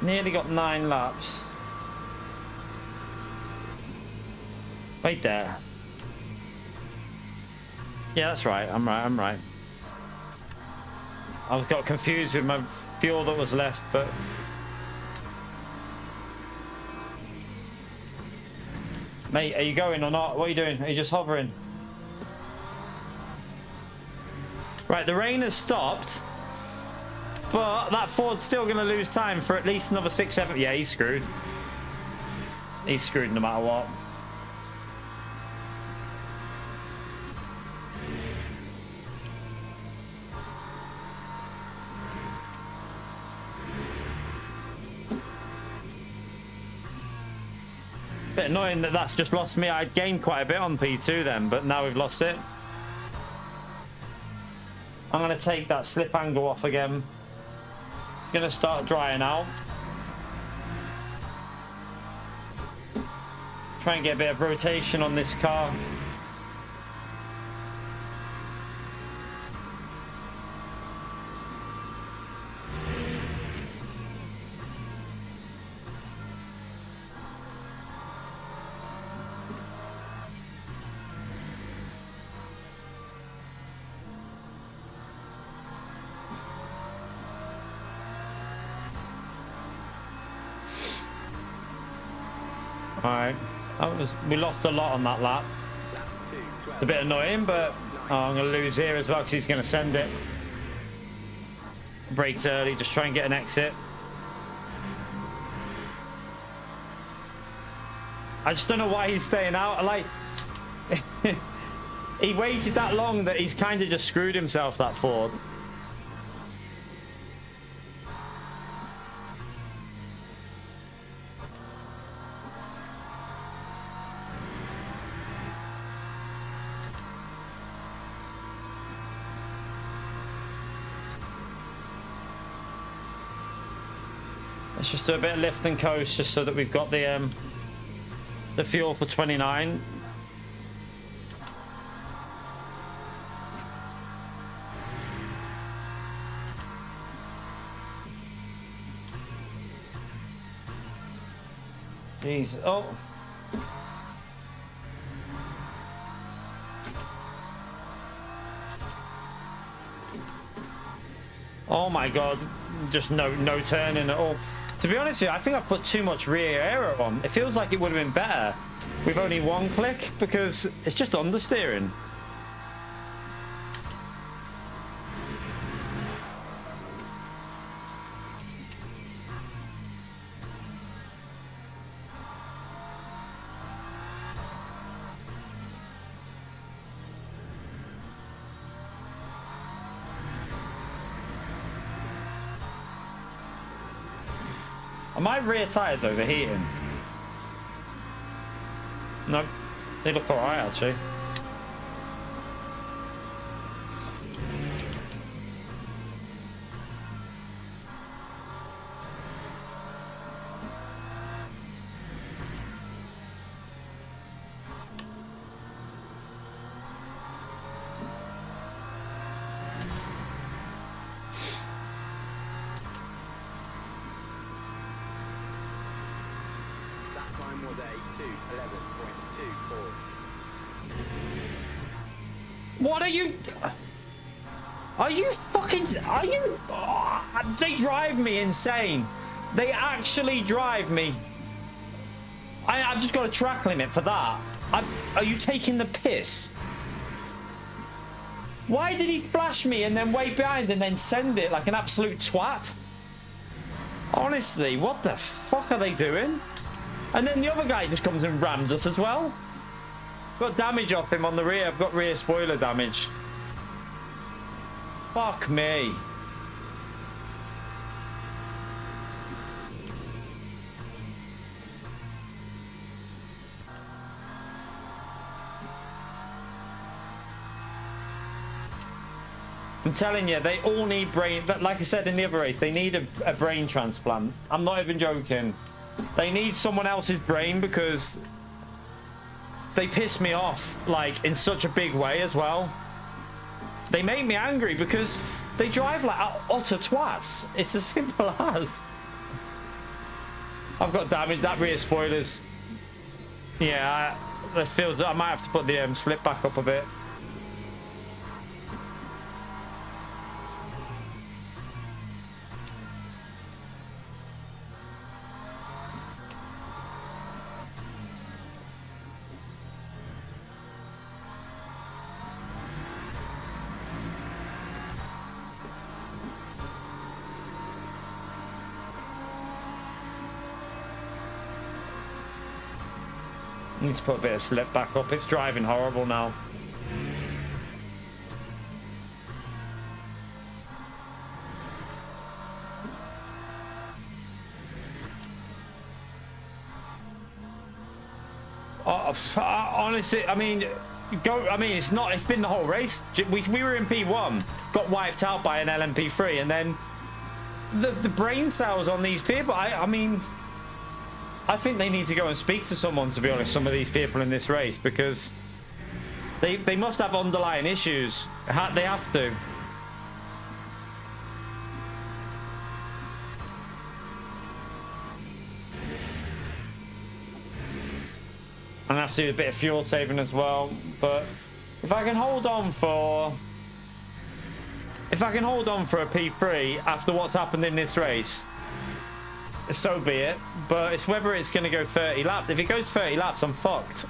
Nearly got 9 laps. Wait there. Yeah, that's right. I'm right. I got confused with my fuel that was left, but... Mate, are you going or not? What are you doing? Are you just hovering? Right, the rain has stopped. But that Ford's still going to lose time for at least another 6, 7... Yeah, he's screwed. He's screwed no matter what. Bit annoying that that's just lost me. I'd gained quite a bit on P2 then, but now we've lost it. I'm going to take that slip angle off again. It's going to start drying out. Try and get a bit of rotation on this car. Alright, we lost a lot on that lap. It's a bit annoying, but I'm going to lose here as well because he's going to send it. Brakes early, just try and get an exit. I just don't know why he's staying out. Like, he waited that long that he's kind of just screwed himself, that Ford. Let's just do a bit of lift and coast just so that we've got the fuel for 29. Jeez. Oh. Oh my God. Just no turning at all. To be honest with you, I think I've put too much rear aero on. It feels like it would have been better with only 1 click because it's just understeering. Are my rear tyres overheating? No, they look alright actually. What are you? Are you fucking? Are you? Oh, they drive me insane. They actually drive me. I've just got a track limit for that. Are you taking the piss? Why did he flash me and then wait behind and then send it like an absolute twat? Honestly, what the fuck are they doing? And then the other guy just comes and rams us as well. Got damage off him on the rear. I've got rear spoiler damage. Fuck me. I'm telling you, they all need brain. Like I said in the other race, they need a brain transplant. I'm not even joking. They need someone else's brain because they piss me off, like, in such a big way as well. They make me angry because they drive like utter twats. It's as simple as. I've got damage. That rear spoilers. Yeah, I feel I might have to put the slip back up a bit. Need to put a bit of slip back up. It's driving horrible now. Honestly, I mean, it's not. It's been the whole race. We were in P1, got wiped out by an LMP3, and then the brain cells on these people. I mean. I think they need to go and speak to someone, to be honest, some of these people in this race, because they must have underlying issues. They have to. And I have to do a bit of fuel saving as well. But if I can hold on for a P3 after what's happened in this race, so be it. But it's whether it's going to go 30 laps. If it goes 30 laps, I'm fucked.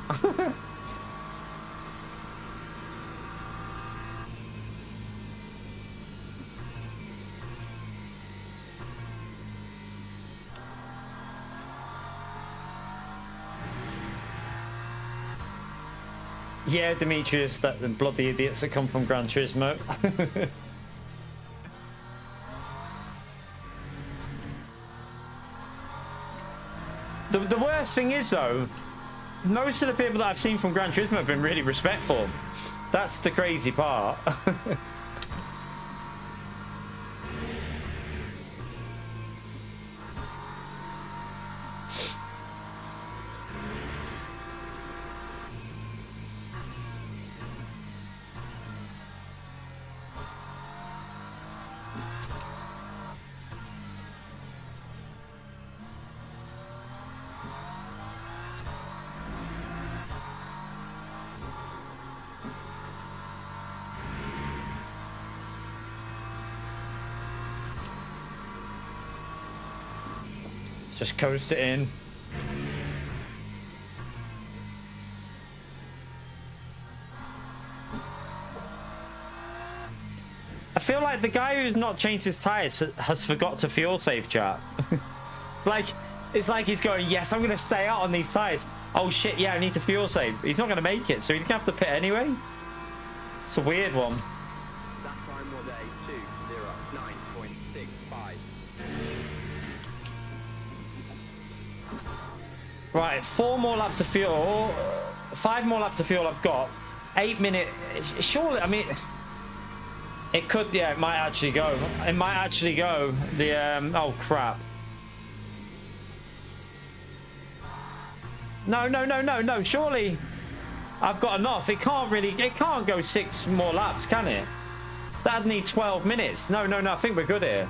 Yeah, Demetrius, that the bloody idiots that come from Gran Turismo. The worst thing is, though, most of the people that I've seen from Gran Turismo have been really respectful. That's the crazy part. Just coast it in. I feel like the guy who's not changed his tires has forgot to fuel save, chat. Like, it's like he's going, yes, I'm going to stay out on these tires. Oh shit, yeah, I need to fuel save. He's not going to make it, so he's going to have to pit anyway. It's a weird one. That time was a 2:09.65. Right, 4 more laps of fuel, 5 more laps of fuel I've got. 8 minutes, surely, I mean, it could, yeah, it might actually go. It might actually go. The, oh crap. No, surely I've got enough. It can't go 6 more laps, can it? That'd need 12 minutes. No, I think we're good here.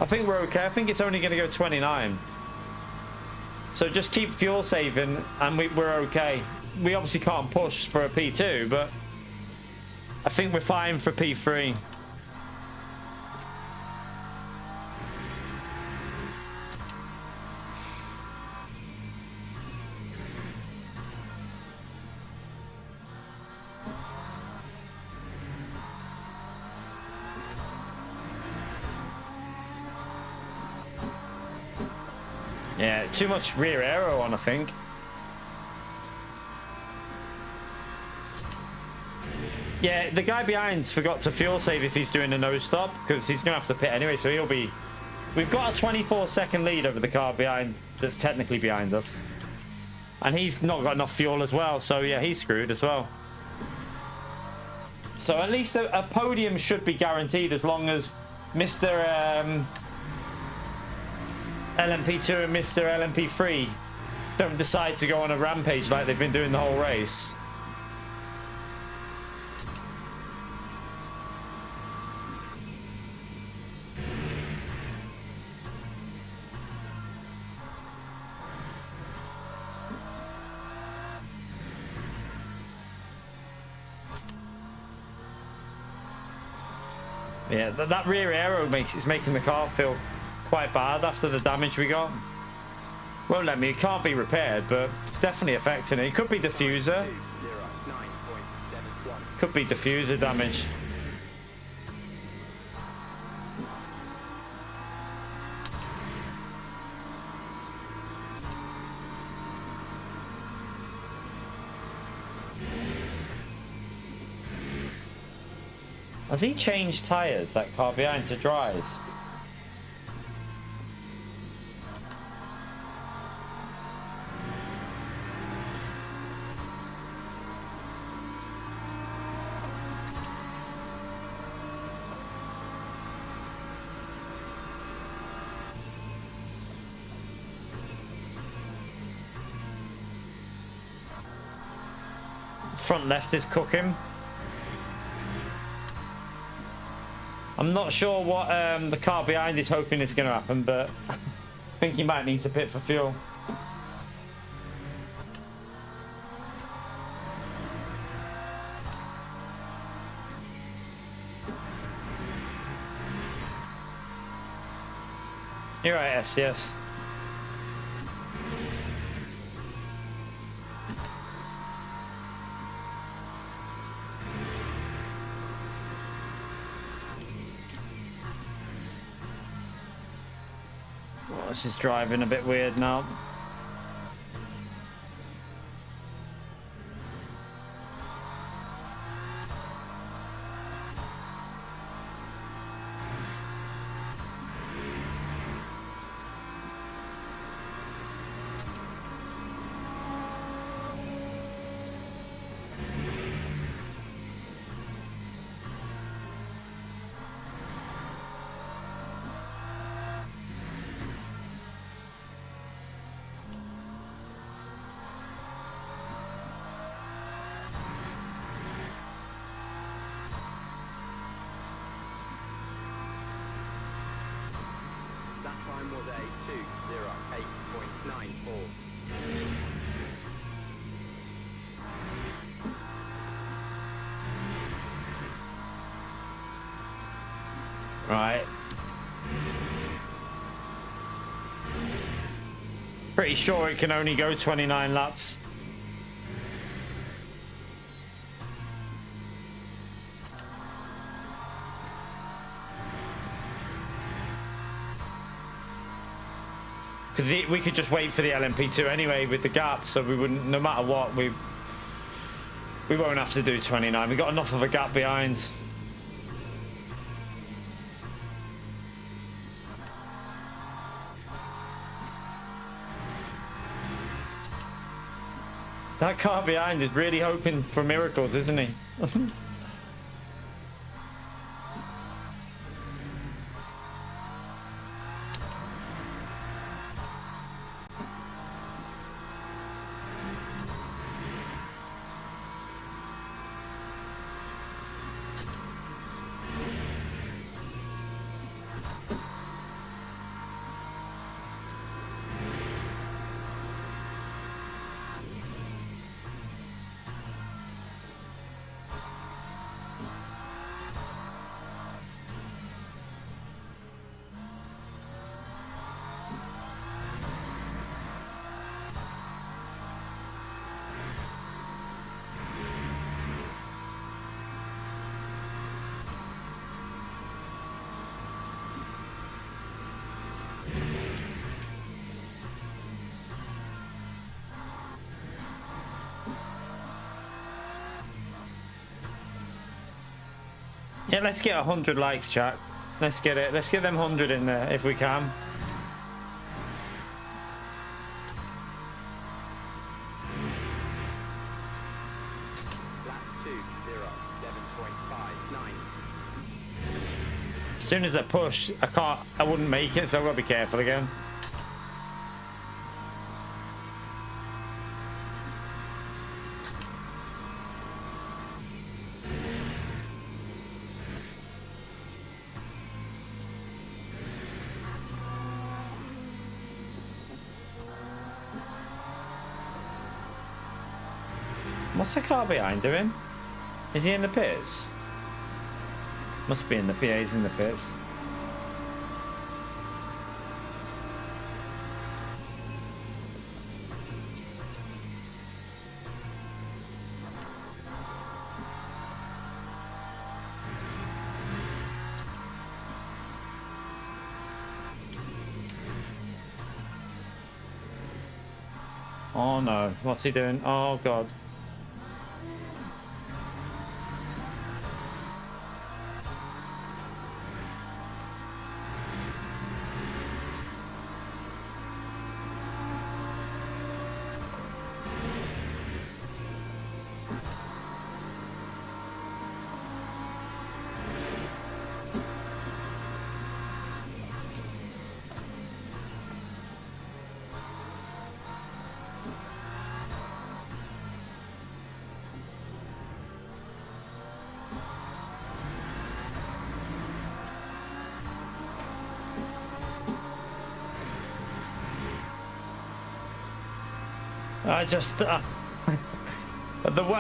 I think we're okay. I think it's only going to go 29. So just keep fuel saving and we're okay. We obviously can't push for a P2, but I think we're fine for P3. Yeah, too much rear aero on, I think. Yeah, the guy behind's forgot to fuel save if he's doing a nose stop, because he's going to have to pit anyway, so he'll be... We've got a 24-second lead over the car behind, that's technically behind us. And he's not got enough fuel as well, so yeah, he's screwed as well. So at least a podium should be guaranteed as long as Mr. LMP2 and Mr. LMP3 don't decide to go on a rampage like they've been doing the whole race. Yeah, that rear aero is making the car feel quite bad after the damage we got. Won't let me, it can't be repaired, but it's definitely affecting it. It could be diffuser. Could be diffuser damage. Has he changed tyres, that car behind, to dries? Front left is cooking. I'm not sure what the car behind is hoping is going to happen, but I think he might need to pit for fuel. You're right, SCS. This is driving a bit weird now. Time was a 2:08.94. Right. Pretty sure it can only go 29 laps. Because we could just wait for the LMP2 anyway with the gap, so we wouldn't, no matter what, we won't have to do 29. We got enough of a gap behind. That car behind is really hoping for miracles, isn't he? Yeah, let's get 100 likes, chat. Let's get it. Let's get them 100 in there if we can. Lap 2:06.94. As soon as I push, I wouldn't make it, so I've got to be careful again. What's the car behind doing? Is he in the pits? Must be in the PA, he's in the pits. Oh no, what's he doing? Oh god.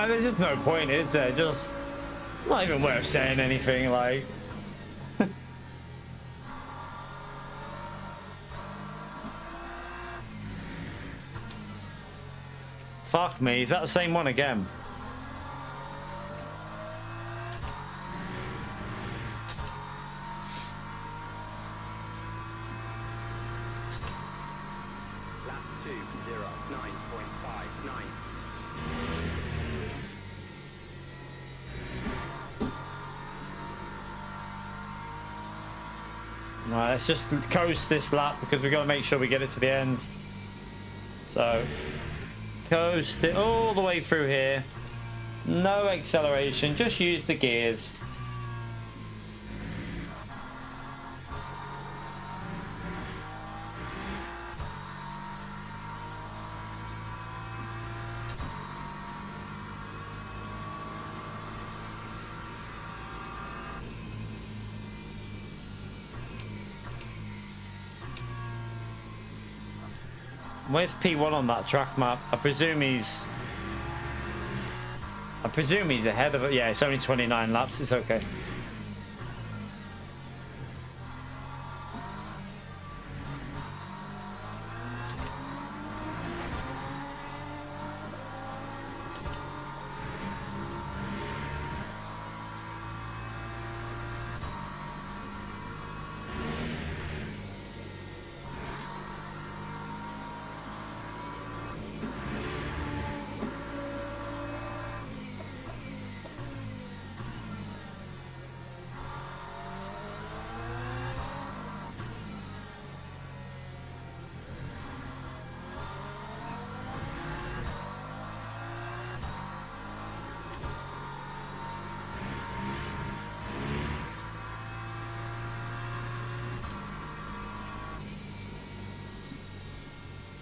There's just no point, is there? Just not even worth saying anything, like. Fuck me, is that the same one again? Right, let's just coast this lap because we've got to make sure we get it to the end. So, coast it all the way through here. No acceleration, just use the gears. Where's P1 on that track map? I presume he's ahead of it. Yeah, it's only 29 laps. It's okay.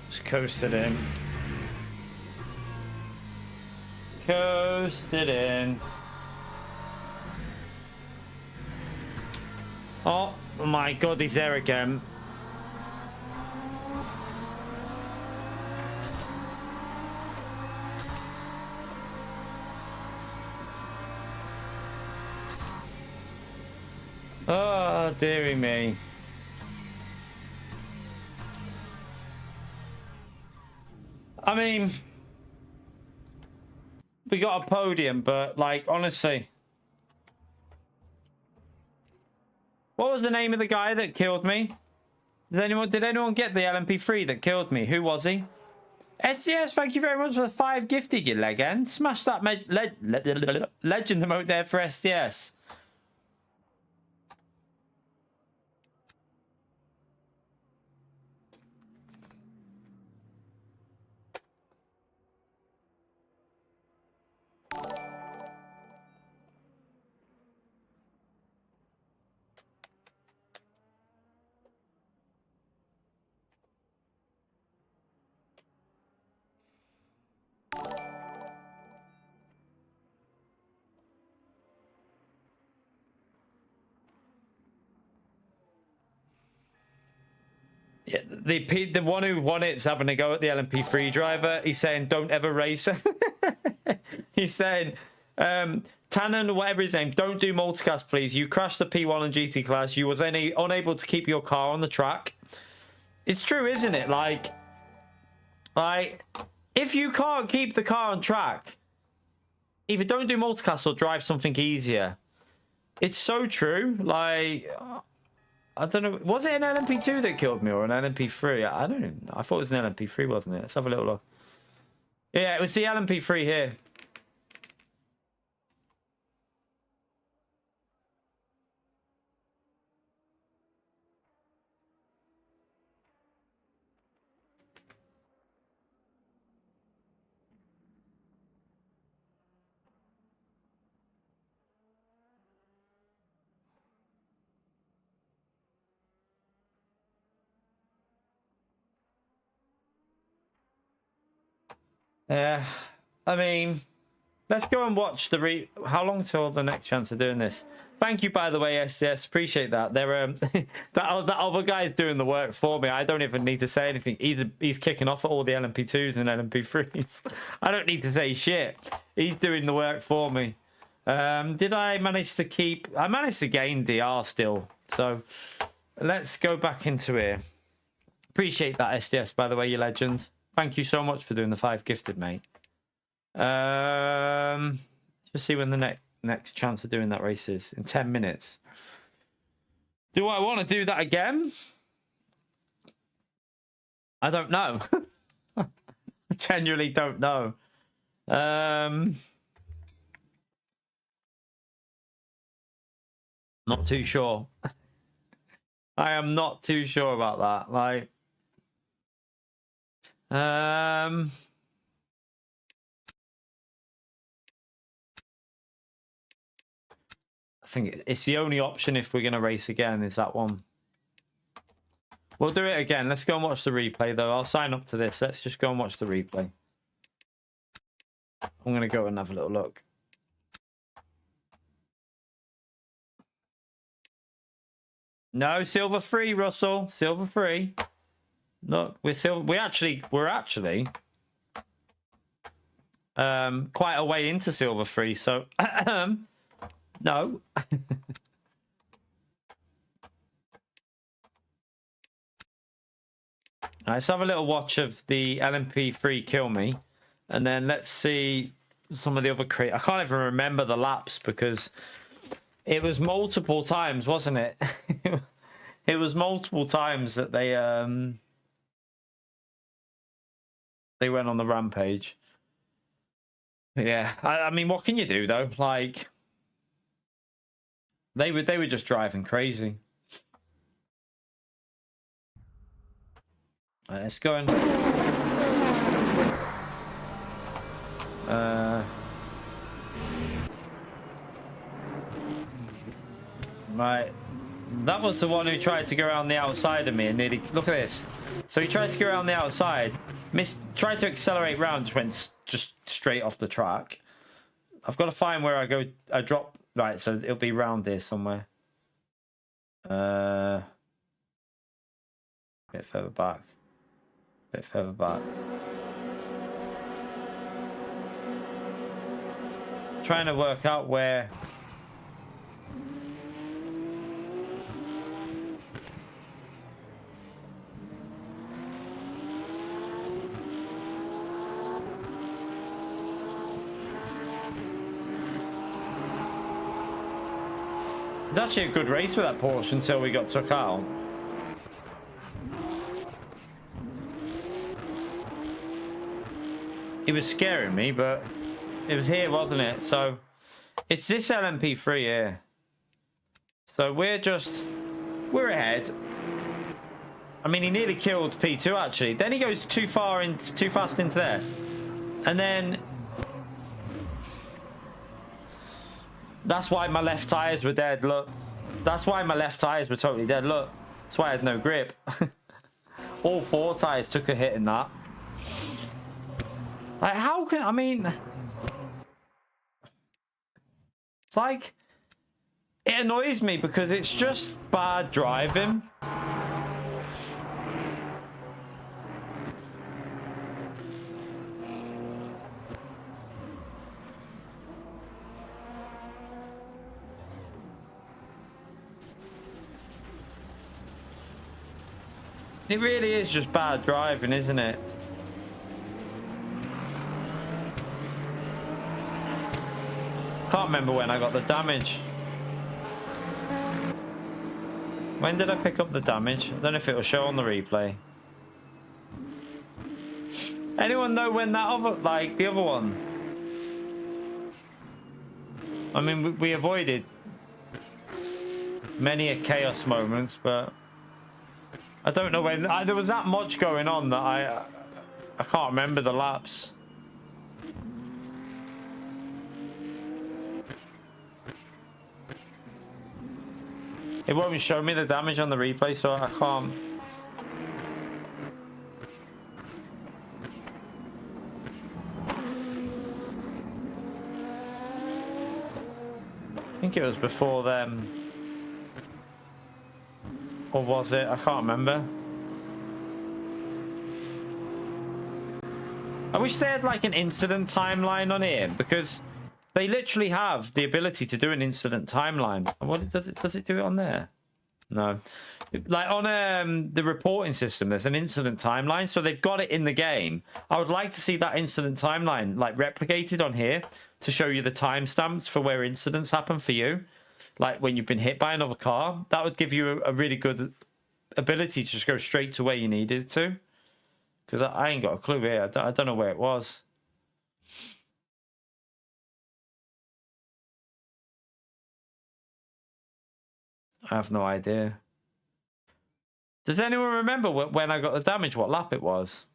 Just coasted in. Coasted in. Oh my god, he's there again. Oh, dearie me. I mean, we got a podium, but like, honestly, what was the name of the guy that killed me? Did anyone get the LMP3 that killed me? Who was he? SCS, thank you very much for the 5 gifted, you legend. Smash that legend emote there for SCS. Yeah, the one who won it's having a go at the LMP3 driver. He's saying don't ever race. He's saying Tannen, whatever his name, don't do multiclass, please. You crashed the P1 and GT class. You was unable to keep your car on the track. It's true, isn't it? Like, if you can't keep the car on track, either don't do multiclass or drive something easier. It's so true. Like, I don't know. Was it an LMP2 that killed me or an LMP3? I don't know. I thought it was an LMP3, wasn't it? Let's have a little look. Yeah, it was the LMP3 here. Yeah, I mean, let's go and watch the How long till the next chance of doing this? Thank you, by the way, SCS. Appreciate that. They're that other guy's doing the work for me. I don't even need to say anything. He's kicking off at all the LMP2s and LMP3s. I don't need to say shit. He's doing the work for me. Did I manage to keep? I managed to gain DR still. So let's go back into here. Appreciate that, SDS. By the way, you legend. Thank you so much for doing the 5 gifted, mate. Just see when the next chance of doing that race is. In 10 minutes. Do I want to do that again? I don't know. I genuinely don't know. Not too sure. I am not too sure about that. Like, I think it's the only option if we're going to race again is that one. We'll do it again. Let's go and watch the replay, though. I'll sign up to this. Let's just go and watch the replay. I'm going to go and have a little look. No, silver free, Russell. Silver free. Look, we're actually quite a way into silver free, so no. Let's have a little watch of the LMP3 kill me, and then let's see some of the other I can't even remember the laps because it was multiple times, wasn't it? It was multiple times that they went on the rampage. Yeah, I mean, what can you do though? Like, they were just driving crazy. All right, let's go and right. That was the one who tried to go around the outside of me and nearly... Look at this. So he tried to go around the outside, tried to accelerate round, just went just straight off the track. I've got to find where I drop... Right, so it'll be round there somewhere. Bit further back. Bit further back. Trying to work out where... It's actually a good race with that Porsche until we got took out. It was scaring me, but it was here, wasn't it? So it's this LMP3 here. So we're ahead. I mean, he nearly killed P2 actually. Then he goes too fast into there. And then that's why my left tires were dead. Look, that's why my left tires were totally dead. Look, that's why I had no grip. All 4 tires took a hit in that. Like, how can I mean? It's like it annoys me because it's just bad driving. It really is just bad driving, isn't it? Can't remember when I got the damage. When did I pick up the damage? I don't know if it will show on the replay. Anyone know when that other, like the other one? I mean, we avoided many a chaos moments, but I don't know when. There was that much going on that I can't remember the laps. It won't show me the damage on the replay, so I can't. I think it was before them. Or was it? I can't remember. I wish they had like an incident timeline on here, because they literally have the ability to do an incident timeline. What does it do it on there? No. Like on the reporting system, there's an incident timeline, so they've got it in the game. I would like to see that incident timeline like replicated on here to show you the timestamps for where incidents happen for you. Like when you've been hit by another car, that would give you a really good ability to just go straight to where you needed to. Because I ain't got a clue here. I don't know where it was. I have no idea. Does anyone remember when I got the damage, what lap it was?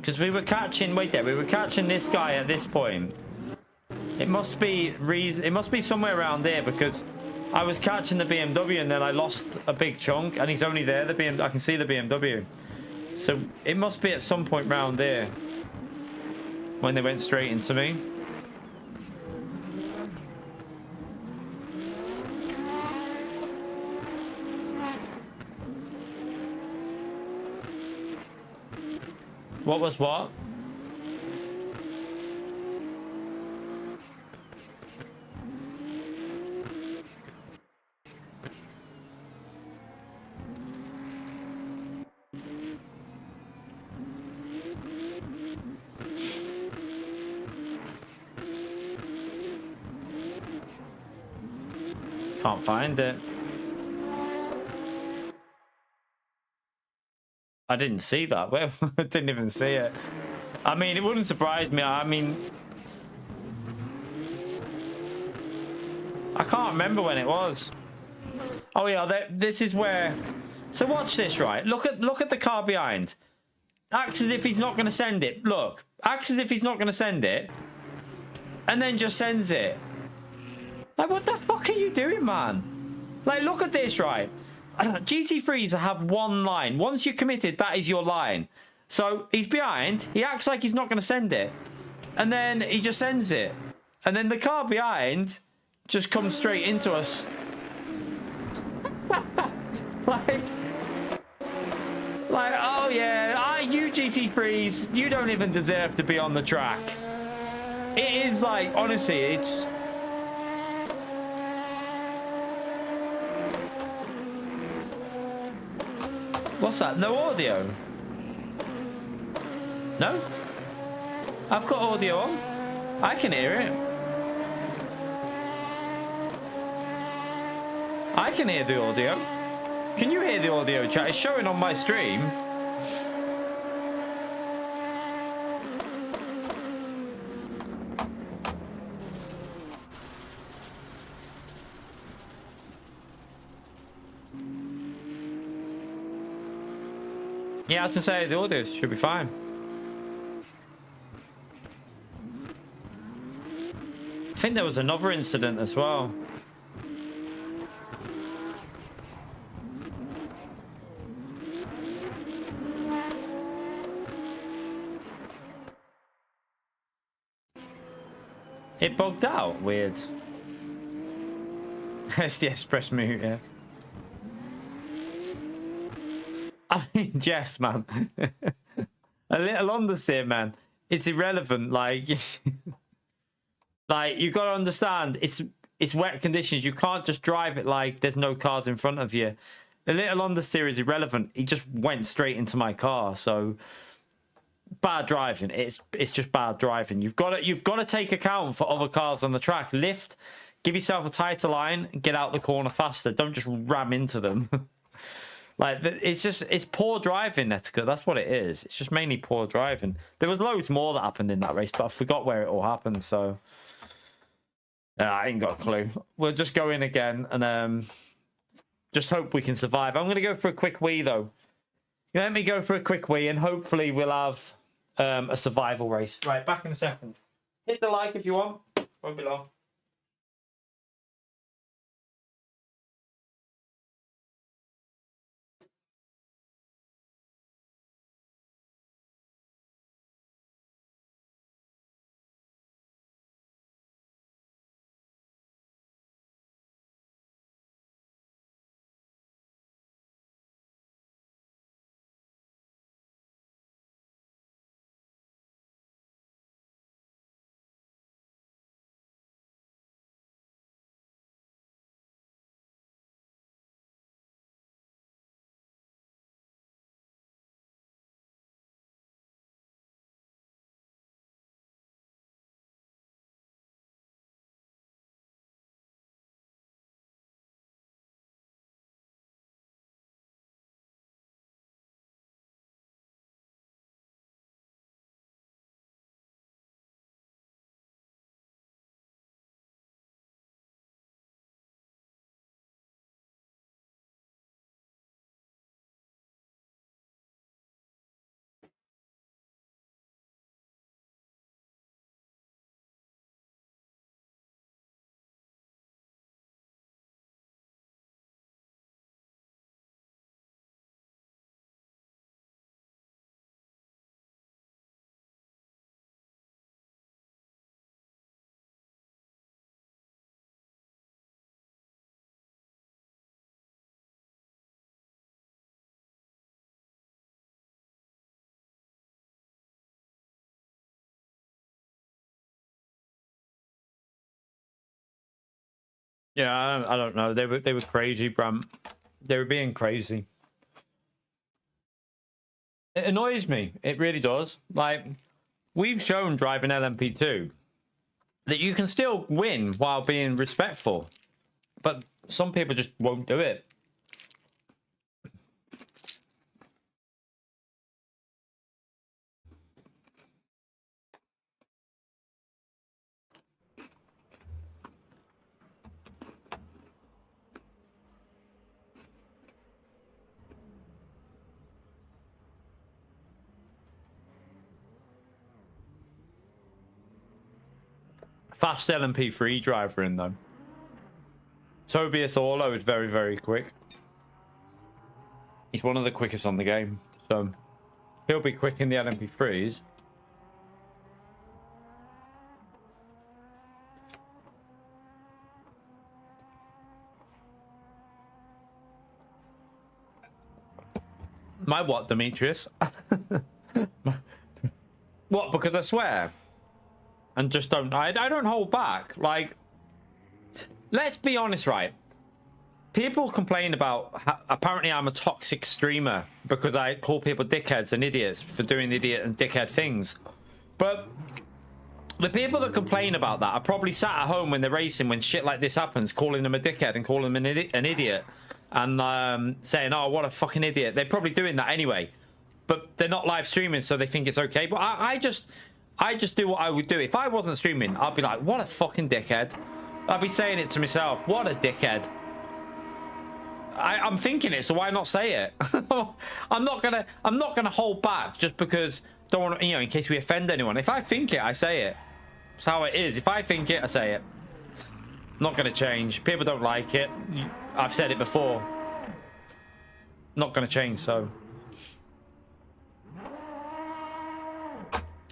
Because we were catching, wait there, we were catching this guy at this point. It must be somewhere around there, because I was catching the BMW and then I lost a big chunk and he's only there, I can see the BMW. So it must be at some point round there when they went straight into me. What was what? Can't find it. I didn't see that. Well, I didn't even see it. I mean, it wouldn't surprise me. I mean, I can't remember when it was. Oh yeah, this is where. So watch this, right? Look at the car behind. Acts as if he's not going to send it. Look, acts as if he's not going to send it, and then just sends it. Like, what the fuck are you doing, man? Like, look at this, right? GT3s have one line. Once you're committed, that is your line. So he's behind. He acts like he's not going to send it, and then he just sends it, and then the car behind just comes straight into us. like, oh yeah, you GT3s, you don't even deserve to be on the track. It is like, honestly, it's. What's that? No audio? No? I've got audio on. I can hear it. I can hear the audio. Can you hear the audio, chat? It's showing on my stream. Yeah, I was gonna say the audio should be fine. I think there was another incident as well. It bugged out. Weird. SDS press mute, yeah. I mean, yes, man. A little understeer, man. It's irrelevant. Like, like you got to understand, it's wet conditions. You can't just drive it like there's no cars in front of you. A little understeer is irrelevant. He just went straight into my car. So bad driving. It's just bad driving. You've got to take account for other cars on the track. Lift. Give yourself a tighter line and get out the corner faster. Don't just ram into them. Like, it's poor driving, Netica. That's what it is. It's just mainly poor driving. There was loads more that happened in that race, but I forgot where it all happened, so I ain't got a clue. We'll just go in again and just hope we can survive. I'm going to go for a quick wee, though. Let me go for a quick wee, and hopefully we'll have a survival race. Right, back in a second. Hit the like if you want. Won't be long. Yeah, I don't know. They were crazy, Bram. They were being crazy. It annoys me. It really does. Like, we've shown driving LMP2 that you can still win while being respectful, but some people just won't do it. Fast LMP3 driver in though. Tobias Orlo is very, very quick. He's one of the quickest on the game, so he'll be quick in the LMP3s. My what, Demetrius? What, because I swear? And just don't, I don't hold back. Like, let's be honest, right? People complain about how, apparently I'm a toxic streamer because I call people dickheads and idiots for doing idiot and dickhead things. But the people that complain about that are probably sat at home when they're racing, when shit like this happens, calling them a dickhead and calling them an idiot and saying, oh, what a fucking idiot. They're probably doing that anyway. But they're not live streaming, so they think it's okay. But I just do what I would do. If I wasn't streaming, I'd be like, what a fucking dickhead. I'd be saying it to myself, what a dickhead. I'm thinking it, so why not say it? I'm not gonna hold back just because don't want to, you know, in case we offend anyone. If I think it, I say it. It's how it is. If I think it, I say it. Not gonna change. People don't like it. I've said it before. Not gonna change, so.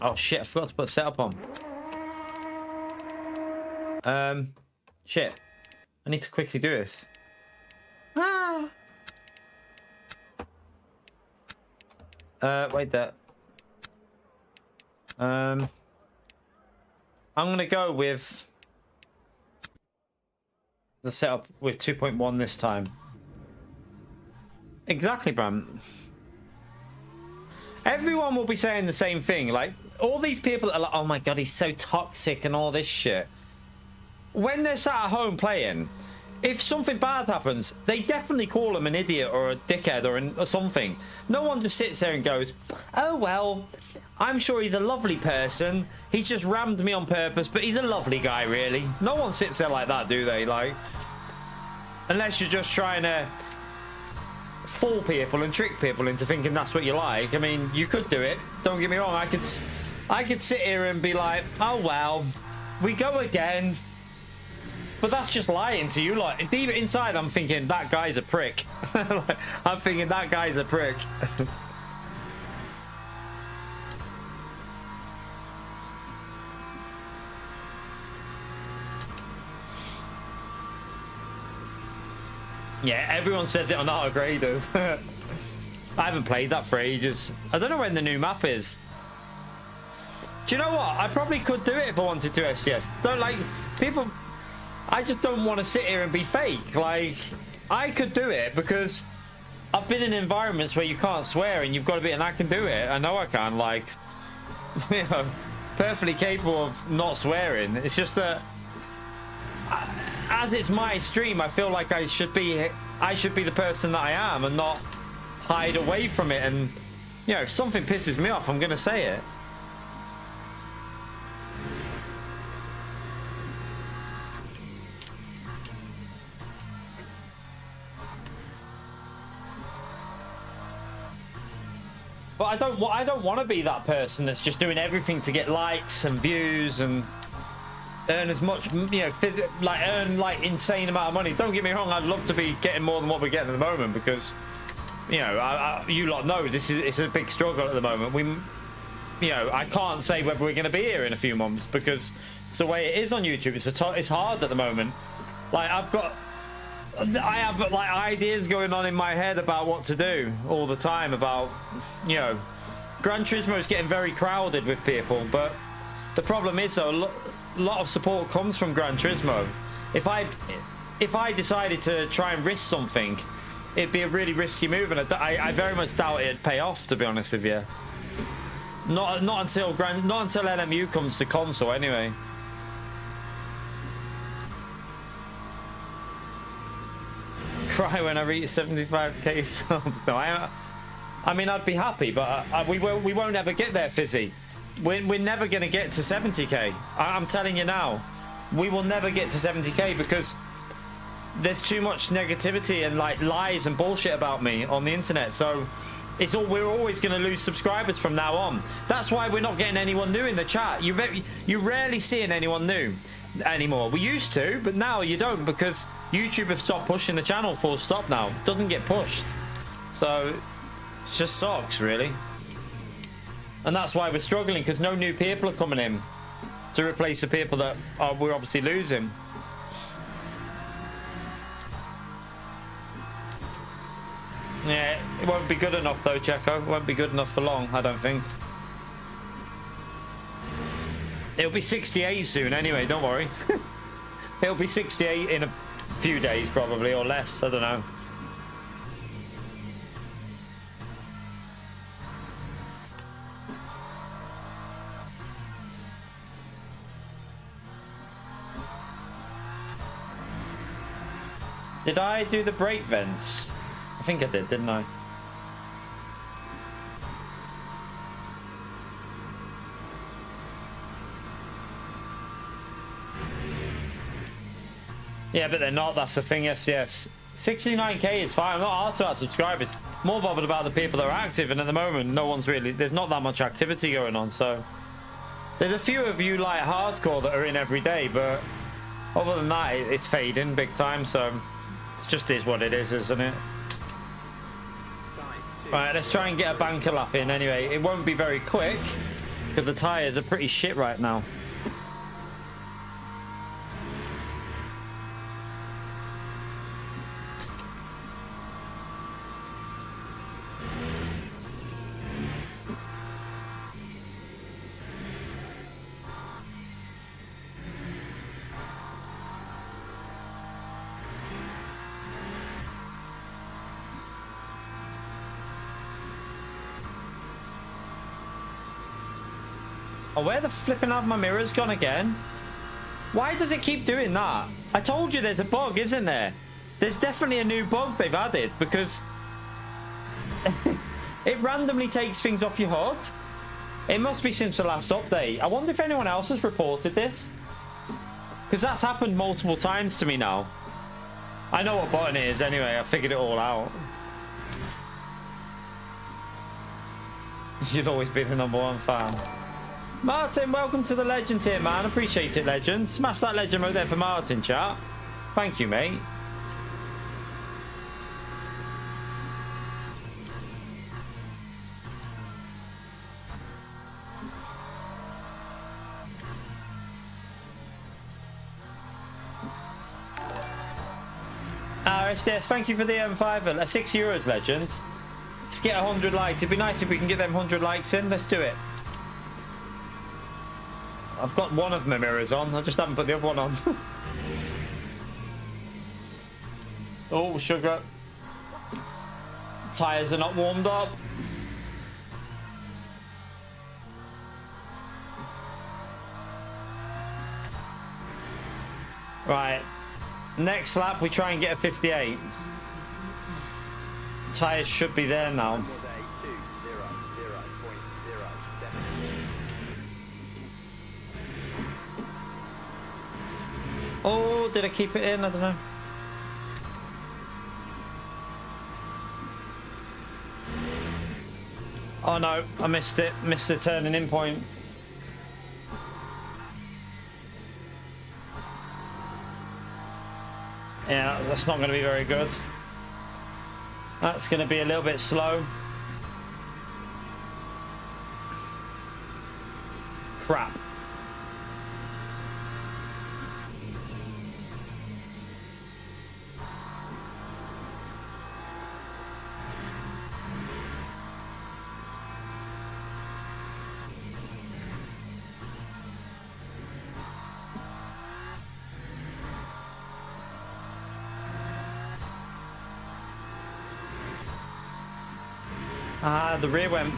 Oh shit, I forgot to put setup on. Shit. I need to quickly do this. Ah. Wait there. I'm gonna go with the setup with 2.1 this time. Exactly, Bram. Everyone will be saying the same thing. Like, all these people that are like, oh my god, he's so toxic and all this shit. When they're sat at home playing, if something bad happens, they definitely call him an idiot or a dickhead or something. No one just sits there and goes, oh well, I'm sure he's a lovely person. He's just rammed me on purpose, but he's a lovely guy, really. No one sits there like that, do they? Like, unless you're just trying to fool people and trick people into thinking that's what you like. I mean, you could do it. Don't get me wrong. I could sit here and be like, oh well, we go again. But that's just lying to you. Like, deep inside, I'm thinking that guy's a prick. I'm thinking that guy's a prick. Yeah, everyone says it on our graders. I haven't played that for ages. I don't know when the new map is. Do you know what? I probably could do it if I wanted to, SGS. Don't like people. I just don't want to sit here and be fake. Like, I could do it because I've been in environments where you can't swear and you've got to be, and I can do it. I know I can. Like, you know, perfectly capable of not swearing. It's just that, as it's my stream, I feel like I should be the person that I am and not hide away from it. And, you know, if something pisses me off, I'm going to say it. But I don't want to be that person that's just doing everything to get likes and views and earn as much, you know, earn like insane amount of money. Don't get me wrong, I'd love to be getting more than what we're getting at the moment because, you know, you lot know it's a big struggle at the moment. You know, I can't say whether we're going to be here in a few months because it's the way it is on YouTube. It's hard at the moment. Like, I have like ideas going on in my head about what to do all the time about, you know, Gran Turismo is getting very crowded with people, but the problem is though, a lot of support comes from Gran Turismo. If I decided to try and risk something, it'd be a really risky move, and I very much doubt it'd pay off, to be honest with you. Not until LMU comes to console anyway. Cry when I reach 75k subs. No, I mean, I'd be happy, but we won't ever get there, Fizzy. We're never going to get to 70k. I'm telling you now, we will never get to 70k because there's too much negativity and like lies and bullshit about me on the internet. So we're always going to lose subscribers from now on. That's why we're not getting anyone new in the chat. You're rarely seeing anyone new anymore. We used to, but now you don't because YouTube have stopped pushing the channel full stop now. It doesn't get pushed. So it just sucks, really. And that's why we're struggling, because no new people are coming in to replace the people that we're obviously losing. Yeah, it won't be good enough though, Checo. It won't be good enough for long, I don't think. It'll be 68 soon anyway, don't worry. It'll be 68 in a few days probably, or less, I don't know. Did I do the brake vents? I think I did, didn't I? Yeah, but they're not. That's the thing. Yes. 69k is fine. I'm not asked about subscribers. More bothered about the people that are active. And at the moment, no one's really. There's not that much activity going on. So there's a few of you like hardcore that are in every day, but other than that, it's fading big time. So it just is what it is, isn't it? Right, let's try and get a banker lap in anyway. It won't be very quick because the tyres are pretty shit right now. Oh, where the flipping have my mirrors gone again? Why does it keep doing that? I told you there's a bug, isn't there? There's definitely a new bug they've added because it randomly takes things off your HUD. It must be since the last update. I wonder if anyone else has reported this. Because that's happened multiple times to me now. I know what button it is anyway. I figured it all out. You've always been the #1 fan. Martin, welcome to the legend here, man. Appreciate it, legend. Smash that legend mode there for Martin, chat. Thank you, mate. RSS, thank you for the M5, €6, legend. Let's get 100 likes. It'd be nice if we can get them 100 likes in. Let's do it. I've got one of my mirrors on. I just haven't put the other one on. Oh, sugar. Tyres are not warmed up. Right. Next lap, we try and get a 58. Tyres should be there now. Oh, did I keep it in? I don't know. Oh no, I missed it. Missed the turning in point. Yeah, that's not going to be very good. That's going to be a little bit slow. Crap. Ah, the rear went.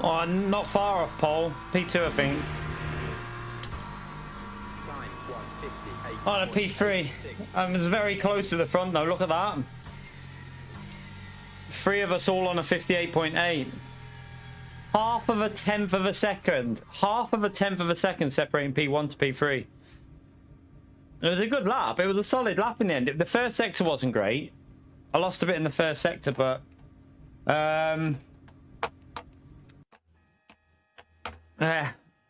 Oh, not far off pole. P2, I think. Oh, the P3. I was very close to the front, though. Look at that. 3 of us all on a 58.8. Half of a tenth of a second. Half of a tenth of a second separating P1 to P3. It was a good lap. It was a solid lap in the end. The first sector wasn't great. I lost a bit in the first sector, but...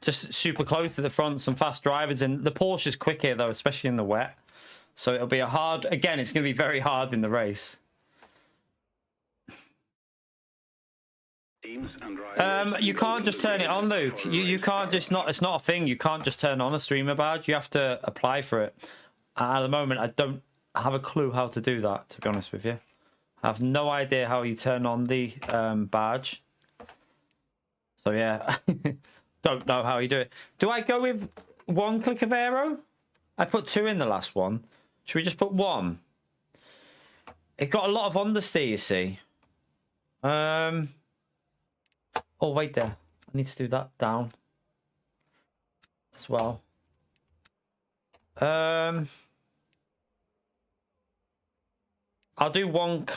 just super close to the front, some fast drivers, and the Porsche's quick here though, especially in the wet. So it'll be a hard, again, it's going to be very hard in the race. You can't just turn it on, Luke. You can't just not, it's not a thing. You can't just turn on a streamer badge. You have to apply for it. At the moment, I don't have a clue how to do that, to be honest with you. I have no idea how you turn on the badge. So yeah. Don't know how you do it. Do I go with 1 click of aero? I put 2 in the last one. Should we just put 1? It got a lot of understeer, you see. Oh, wait there. I need to do that down as well. I'll do 1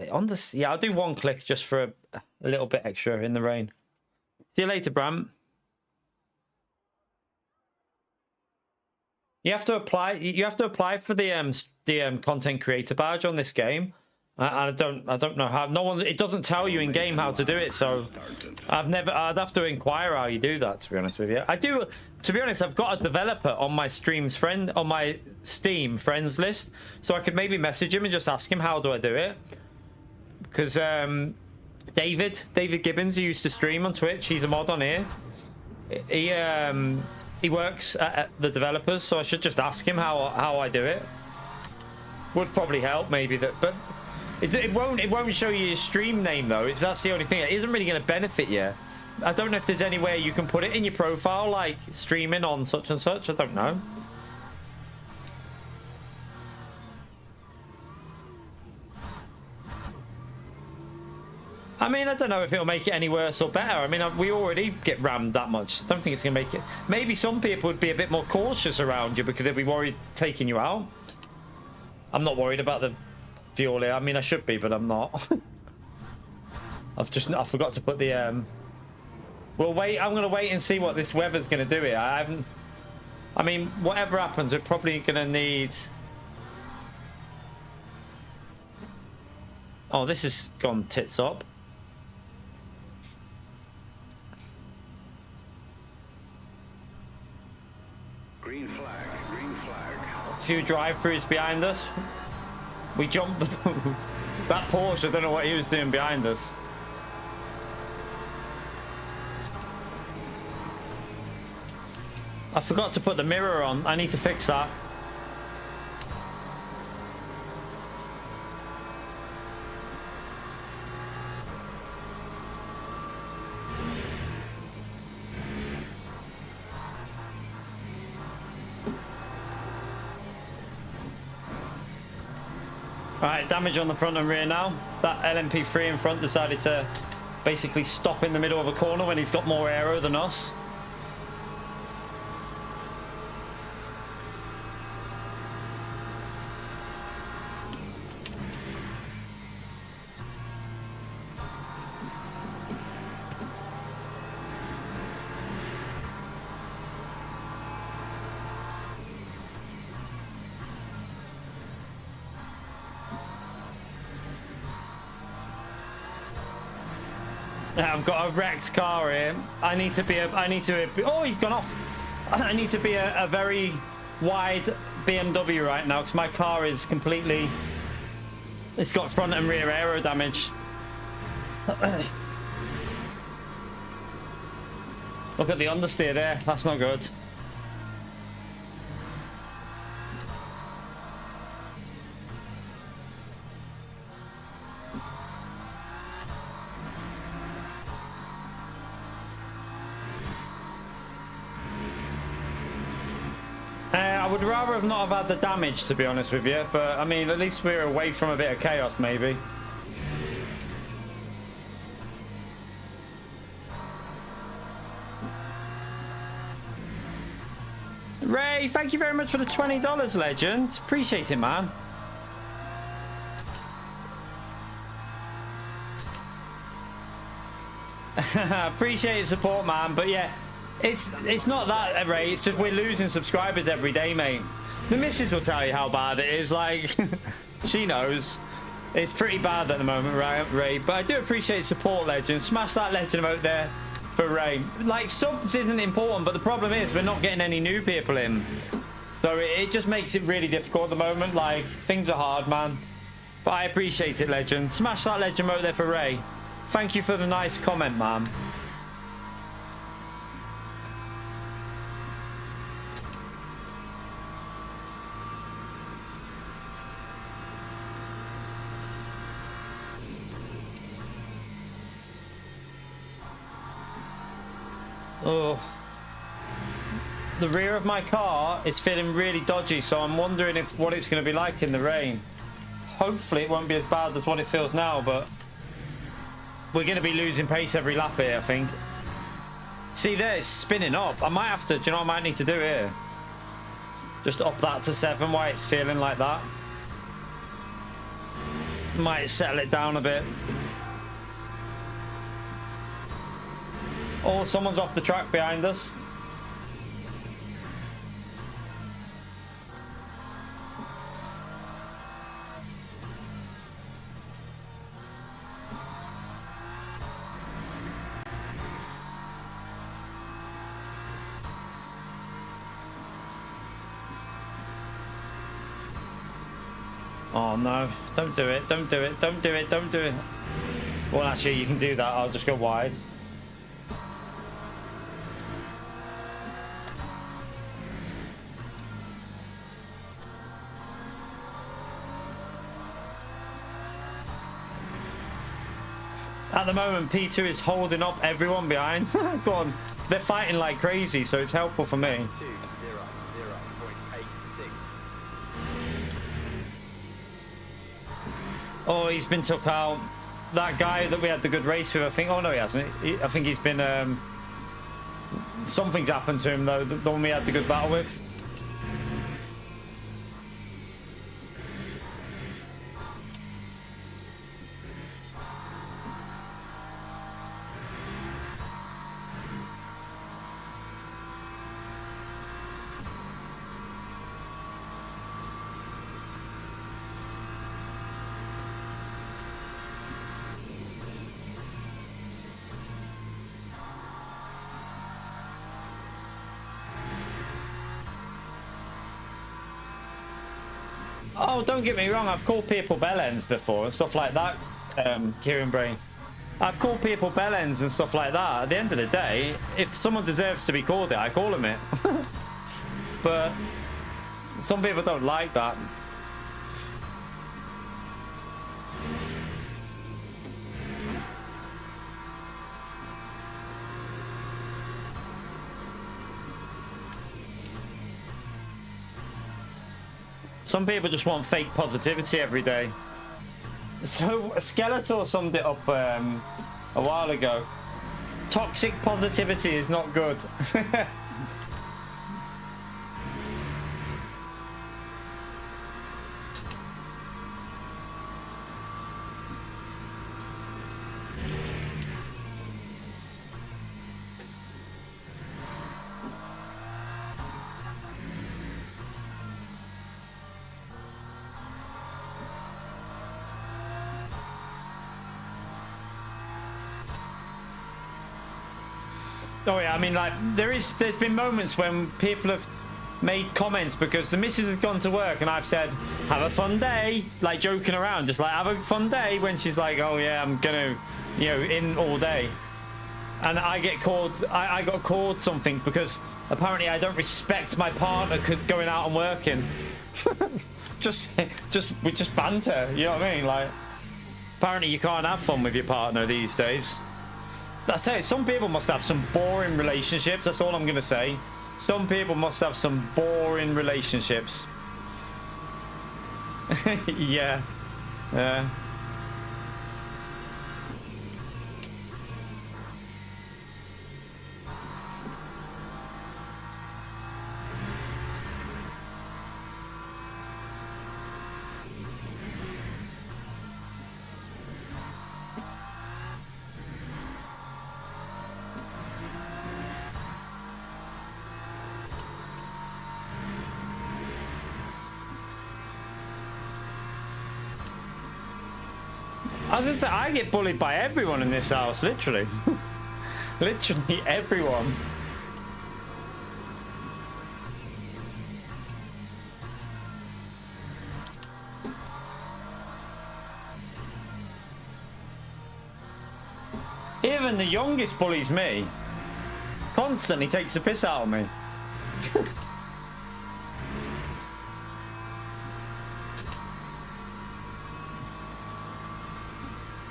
on this. Yeah, I'll do 1 click just for a little bit extra in the rain. See you later, Bram. You have to apply. You have to apply for the content creator badge on this game. I don't know how. No one. It doesn't tell you in game how to do it, so I'd have to inquire how you do that. To be honest with you, I do. To be honest, I've got a developer on my on my Steam friends list, so I could maybe message him and just ask him how do I do it. Because David Gibbons, who used to stream on Twitch, he's a mod on here. He works at the developers, so I should just ask him how I do it. Would probably help, maybe that, but. It won't show you your stream name though. That's the only thing. It isn't really going to benefit you. I don't know if there's any way you can put it in your profile, like streaming on such and such. I don't know. I mean, I don't know if it'll make it any worse or better. I mean, we already get rammed that much. I don't think it's going to make it. Maybe some people would be a bit more cautious around you because they'd be worried taking you out. I'm not worried about the fuel here. I mean, I should be, but I'm not. I forgot to put the well, wait, I'm gonna wait and see what this weather's gonna do here. I mean, whatever happens, we're probably gonna need. Oh, this has gone tits up. Green flag, green flag. A few drive-throughs behind us. We jumped that Porsche. I don't know what he was doing behind us. I forgot to put the mirror on. I need to fix that. Alright, damage on the front and rear now. That LMP3 in front decided to basically stop in the middle of a corner when he's got more aero than us. I've got a wrecked car here. I need to be oh, he's gone off. I need to be a very wide BMW right now because my car is completely. It's got front and rear aero damage. Look at the understeer there. That's not good. I would rather have not have had the damage, to be honest with you, but I mean, at least we're away from a bit of chaos, maybe. Ray, thank you very much for the $20, legend. Appreciate it, man. Appreciate your support, man, but yeah. It's not that, Ray. It's just we're losing subscribers every day, mate. The missus will tell you how bad it is. Like, she knows. It's pretty bad at the moment, right, Ray? But I do appreciate support, legend. Smash that legend out there for Ray. Like, subs isn't important, but the problem is we're not getting any new people in. So it just makes it really difficult at the moment. Like, things are hard, man. But I appreciate it, legend. Smash that legend out there for Ray. Thank you for the nice comment, man. Oh, the rear of my car is feeling really dodgy, so I'm wondering what it's going to be like in the rain. Hopefully it won't be as bad as what it feels now, but we're going to be losing pace every lap here, I think. See there, it's spinning up. I might have to, do you know what I might need to do here? Just up that to 7 while it's feeling like that. Might settle it down a bit. Oh, someone's off the track behind us. Oh no, don't do it, don't do it, don't do it, don't do it. Well, actually, you can do that. I'll just go wide. At the moment, Peter is holding up everyone behind. Go on. They're fighting like crazy, so it's helpful for me. 200.86. Oh, he's been took out. That guy that we had the good race with, I think. Oh, no, he hasn't. I think he's been... something's happened to him, though. The one we had the good battle with. Oh, don't get me wrong. I've called people bellends before and stuff like that, Kieran Brain. I've called people bellends and stuff like that. At the end of the day, if someone deserves to be called it, I call them it. But some people don't like that. Some people just want fake positivity every day. So Skeletor summed it up a while ago. Toxic positivity is not good. Oh yeah, I mean, like there's been moments when people have made comments because the missus has gone to work and I've said have a fun day, like joking around, just like have a fun day, when she's like, oh yeah, I'm gonna, you know, in all day, and I get called, I got called something because apparently I don't respect my partner going out and working. we just banter, you know what I mean? Like apparently you can't have fun with your partner these days. That's it. Some people must have some boring relationships. That's all I'm going to say. Some people must have some boring relationships. Yeah. Yeah. I was gonna say, I get bullied by everyone in this house, literally. Literally everyone. Even the youngest bullies me. Constantly takes the piss out of me.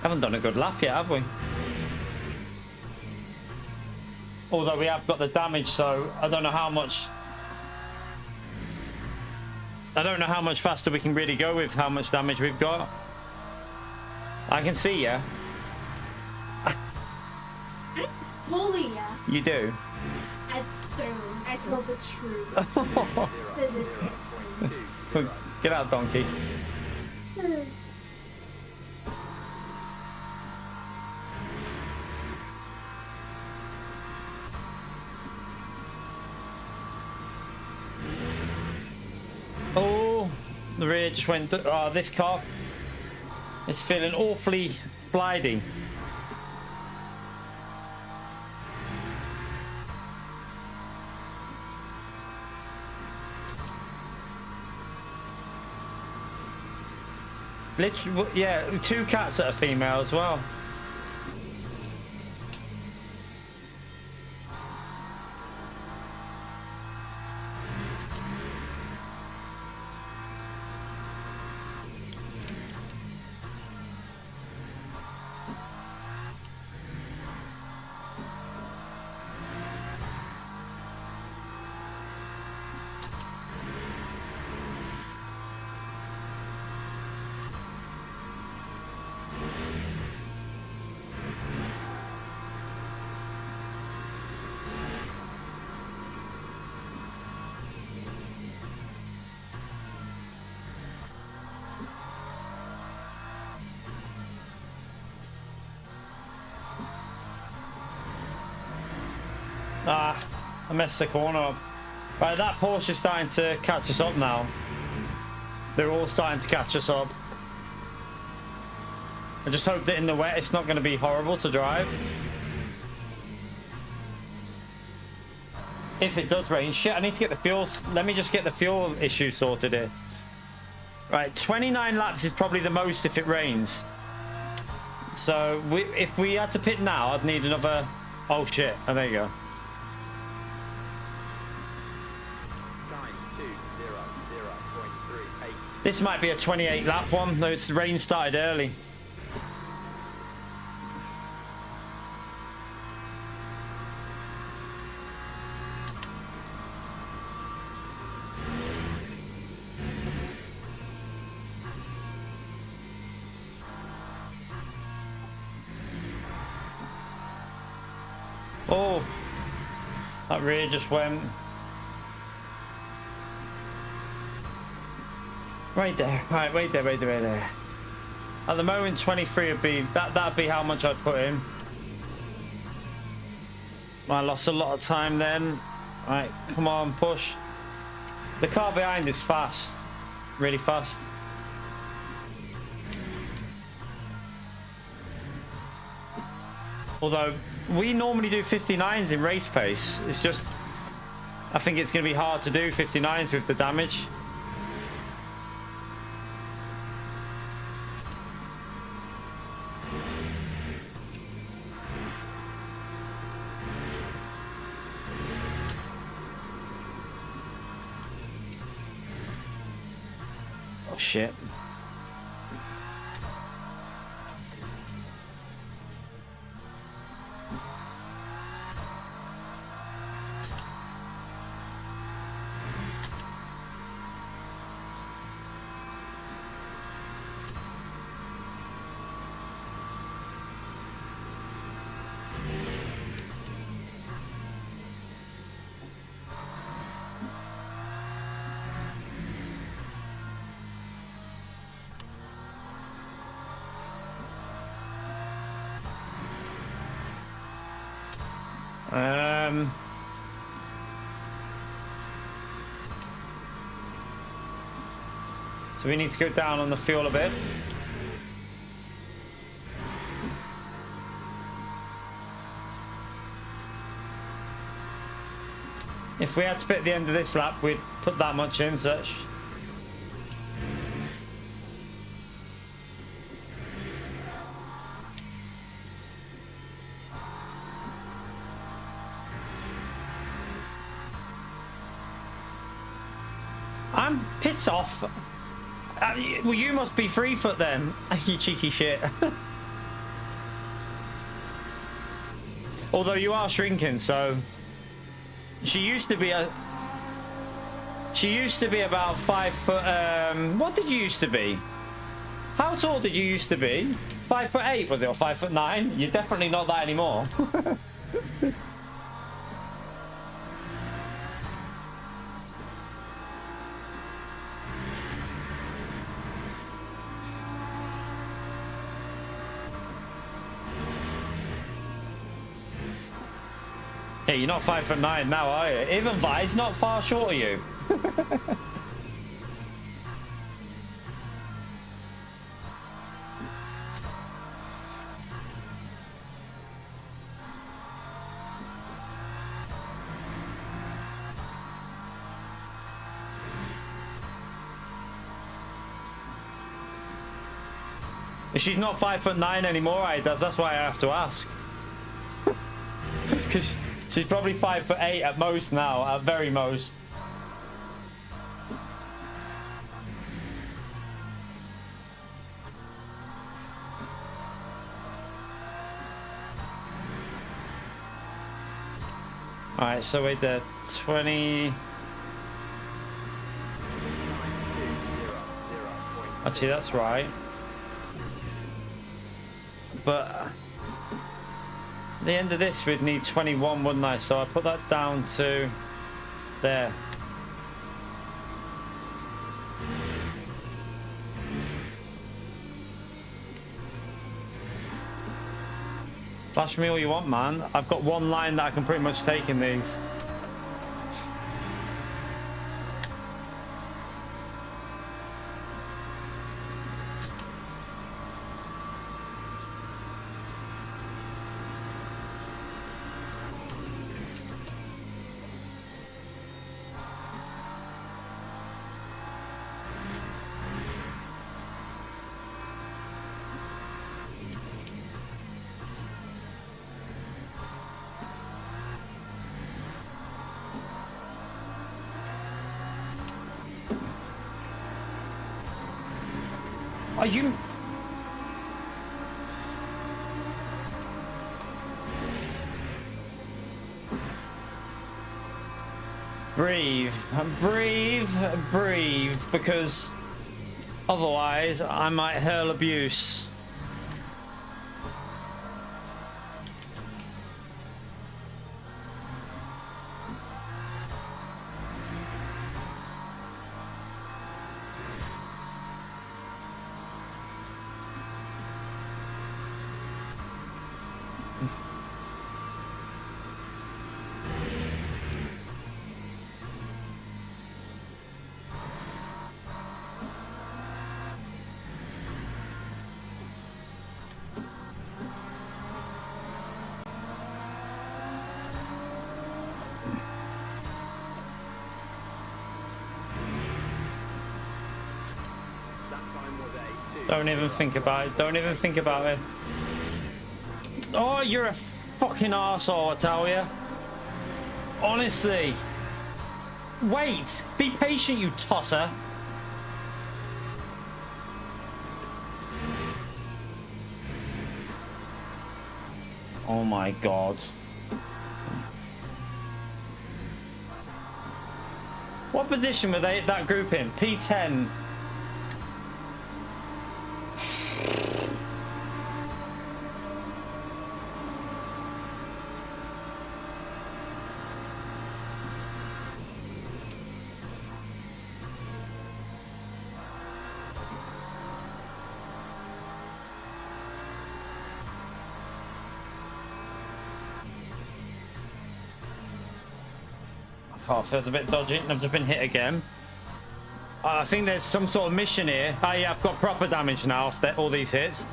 Haven't done a good lap yet, have we? Although we have got the damage, so I don't know how much. I don't know how much faster we can really go with how much damage we've got. I can see ya. I bully ya. You do? I don't. I tell the truth. Get out, donkey. Oh, the rear just went. Oh, this car is feeling awfully slidey. Literally, yeah, 2 cats that are female as well. Ah, I messed the corner up. Right, that Porsche is starting to catch us up now. They're all starting to catch us up. I just hope that in the wet it's not going to be horrible to drive. If it does rain. Shit, I need to get the fuel. Let me just get the fuel issue sorted here. Right, 29 laps is probably the most if it rains. So if we had to pit now, I'd need another... Oh shit, oh, there you go. 920.38. This might be a 28 lap one, though the rain started early. Oh, that rear just went right there. Right, wait there, wait there, wait there. At the moment, 23 would be that'd be how much I'd put in. I lost a lot of time then. Right, come on, push. The car behind is fast, really fast. Although we normally do 59s in race pace. It's just, I think it's going to be hard to do 59s with the damage. Oh shit. So we need to go down on the fuel a bit. If we had to pit at the end of this lap, we'd put that much in, such. I'm pissed off. Well, you must be 3 foot then, you cheeky shit. Although you are shrinking, so she used to be about 5 foot. What did you used to be? How tall did you used to be? 5'8" was it, or 5'9"? You're definitely not that anymore. Hey, you're not 5'9" now, are you? Even Vi's not far short of you. She's not 5'9" anymore, that's why I have to ask. Because she's probably 5'8" at most now, at very most. Alright, so wait there. 20. Actually, that's right. But at the end of this, we'd need 21, wouldn't I? So I put that down to there. Flash me all you want, man. I've got one line that I can pretty much take in these. Are you... Breathe, breathe, breathe, because otherwise I might hurl abuse. Don't even think about it. Don't even think about it. Oh, you're a fucking arsehole, I tell you. Honestly. Wait. Be patient, you tosser. Oh my god. What position were they, that group in? P10. Oh, feels a bit dodgy. I've just been hit again. I think there's some sort of mission here. Oh yeah, I've got proper damage now after all these hits.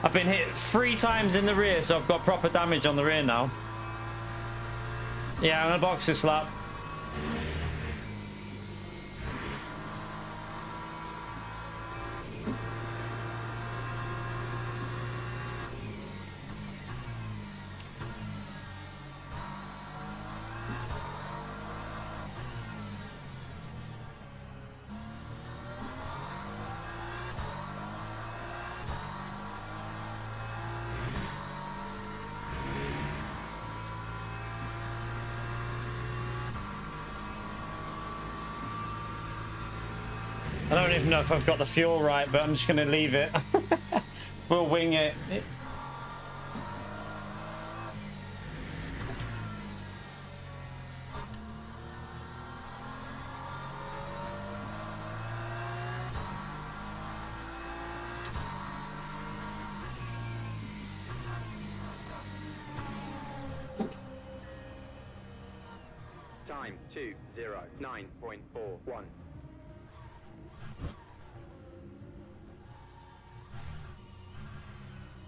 I've been hit 3 times in the rear, so I've got proper damage on the rear now. Yeah, I'm gonna boxer slap. I don't even know if I've got the fuel right, but I'm just going to leave it. We'll wing it. Time 2:09.41.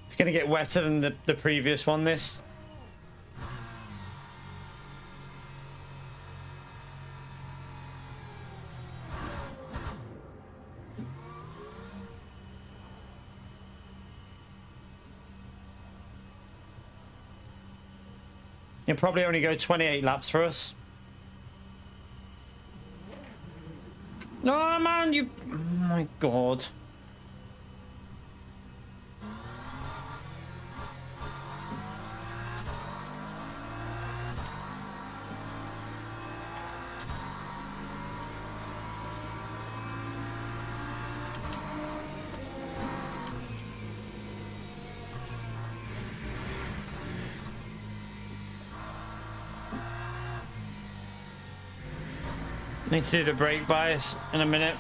It's going to get wetter than the previous one, this. He'll probably only go 28 laps for us. No, man, you... Oh, my God. Need to do the brake bias in a minute.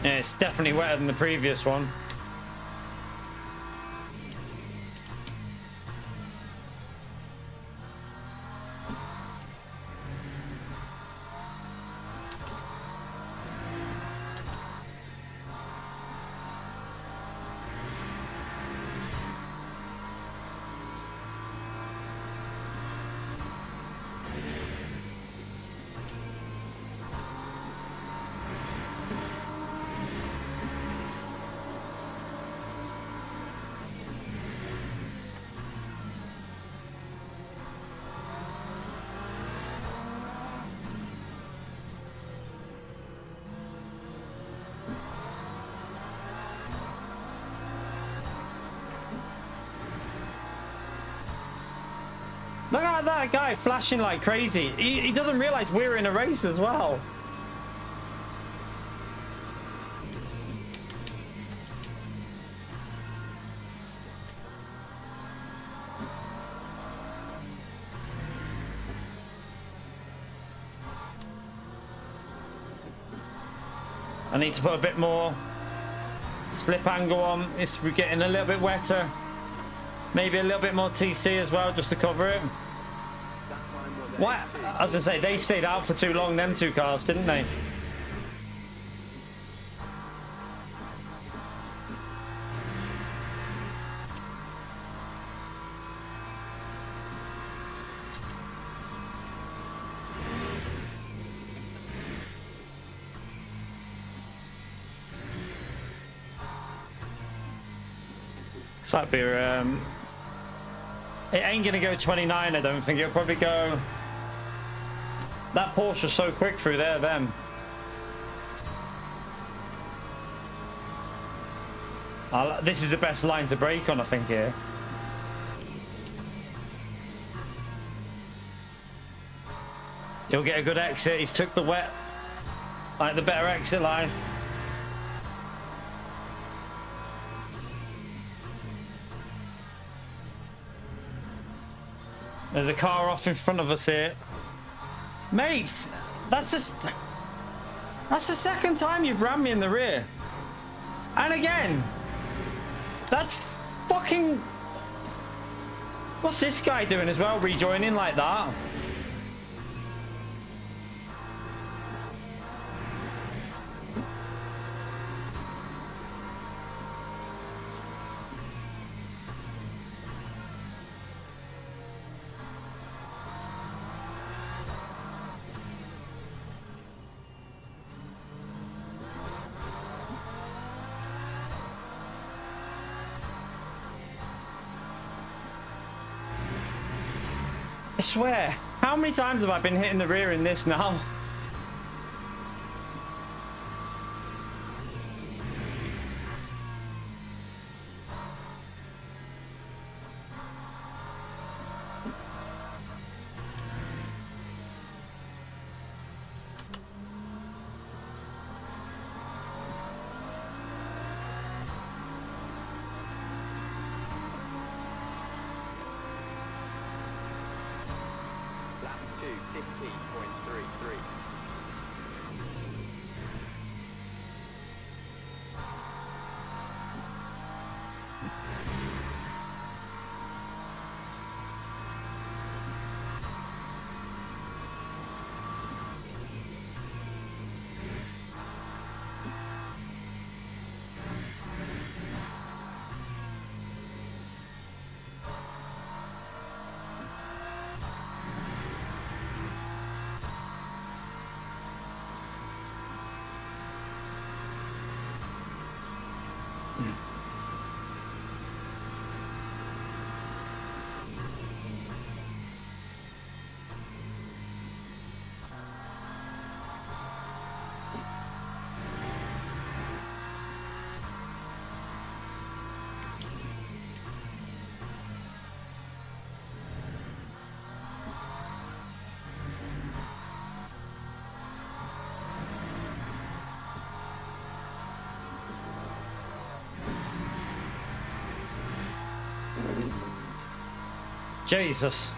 Yeah, it's definitely wetter than the previous one. Look at that guy flashing like crazy. He doesn't realize we're in a race as well. I need to put a bit more slip angle on. It's getting a little bit wetter. Maybe a little bit more TC as well, just to cover it. What? As I say, they stayed out for too long, them two cars, didn't they? Looks like we're it ain't gonna go 29, I don't think. It'll probably go... That Porsche's so quick through there then. This is the best line to brake on, I think, here. He'll get a good exit. He's took the wet, like the better exit line. There's a car off in front of us here. Mate, that's the second time you've rammed me in the rear. And again, that's fucking... What's this guy doing as well, rejoining like that? I swear, how many times have I been hitting the rear in this now? Jesus.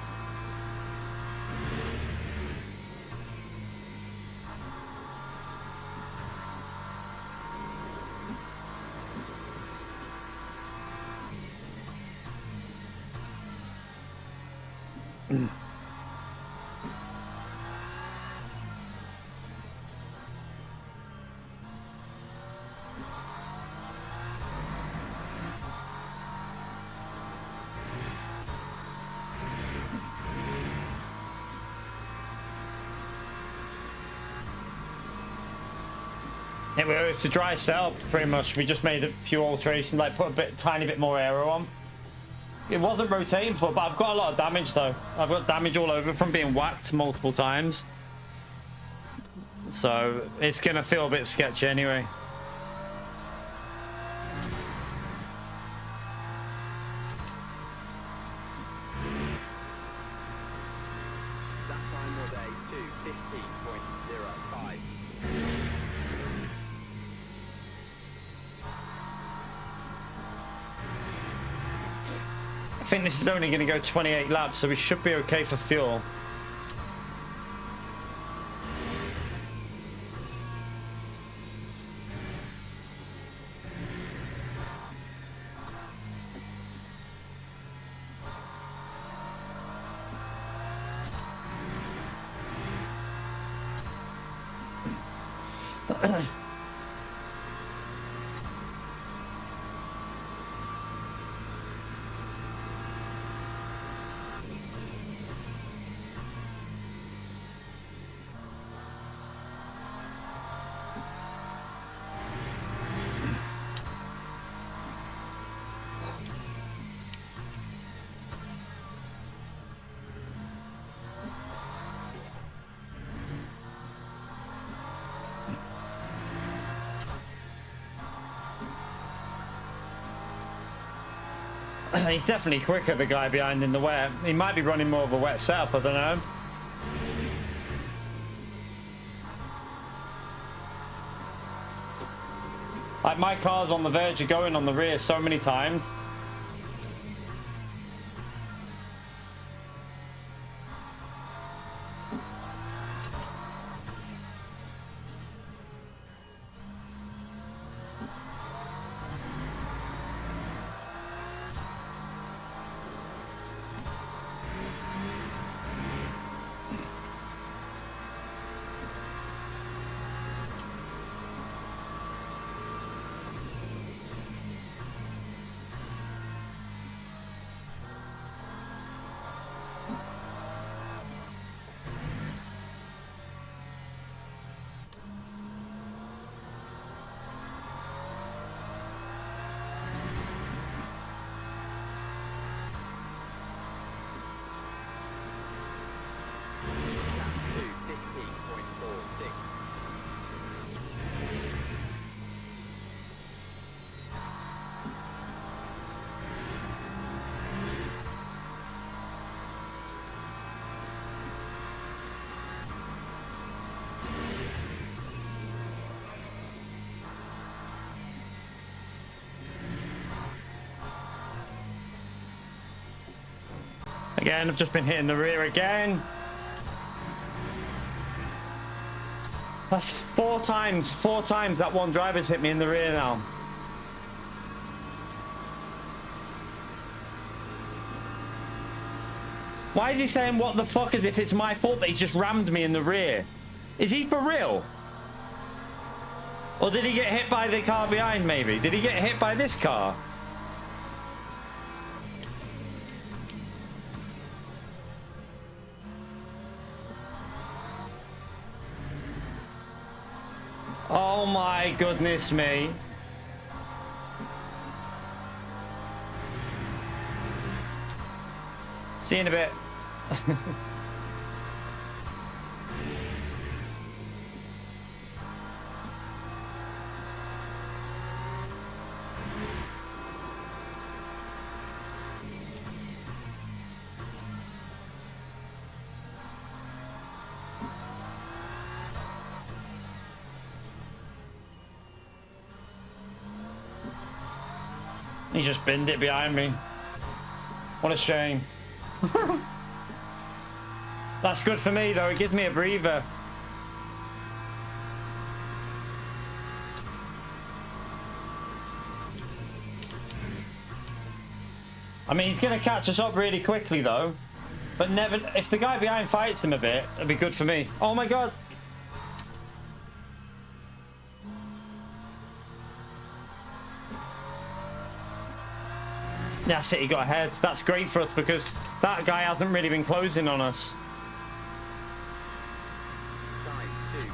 Yeah, it's a dry setup, pretty much. We just made a few alterations, like put a tiny bit more aero on. It wasn't rotating for, but I've got a lot of damage though. I've got damage all over from being whacked multiple times. So it's gonna feel a bit sketchy anyway. That time was a 2:15.05. I think this is only going to go 28 laps, so we should be okay for fuel. He's definitely quicker, the guy behind in the wet. He might be running more of a wet setup, I don't know. Like, my car's on the verge of going on the rear so many times. Again, I've just been hitting the rear again. That's four times that one driver's hit me in the rear now. Why is he saying what the fuck as if it's my fault that he's just rammed me in the rear? Is he for real? Or did he get hit by the car behind maybe? Did he get hit by this car? Oh my goodness me. See you in a bit. He just binned it behind me. What a shame. That's good for me, though. It gives me a breather. I mean, he's going to catch us up really quickly, though. But never... If the guy behind fights him a bit, that'd be good for me. Oh, my God. That's it. He got ahead. That's great for us because that guy hasn't really been closing on us. Time 2, 60.27.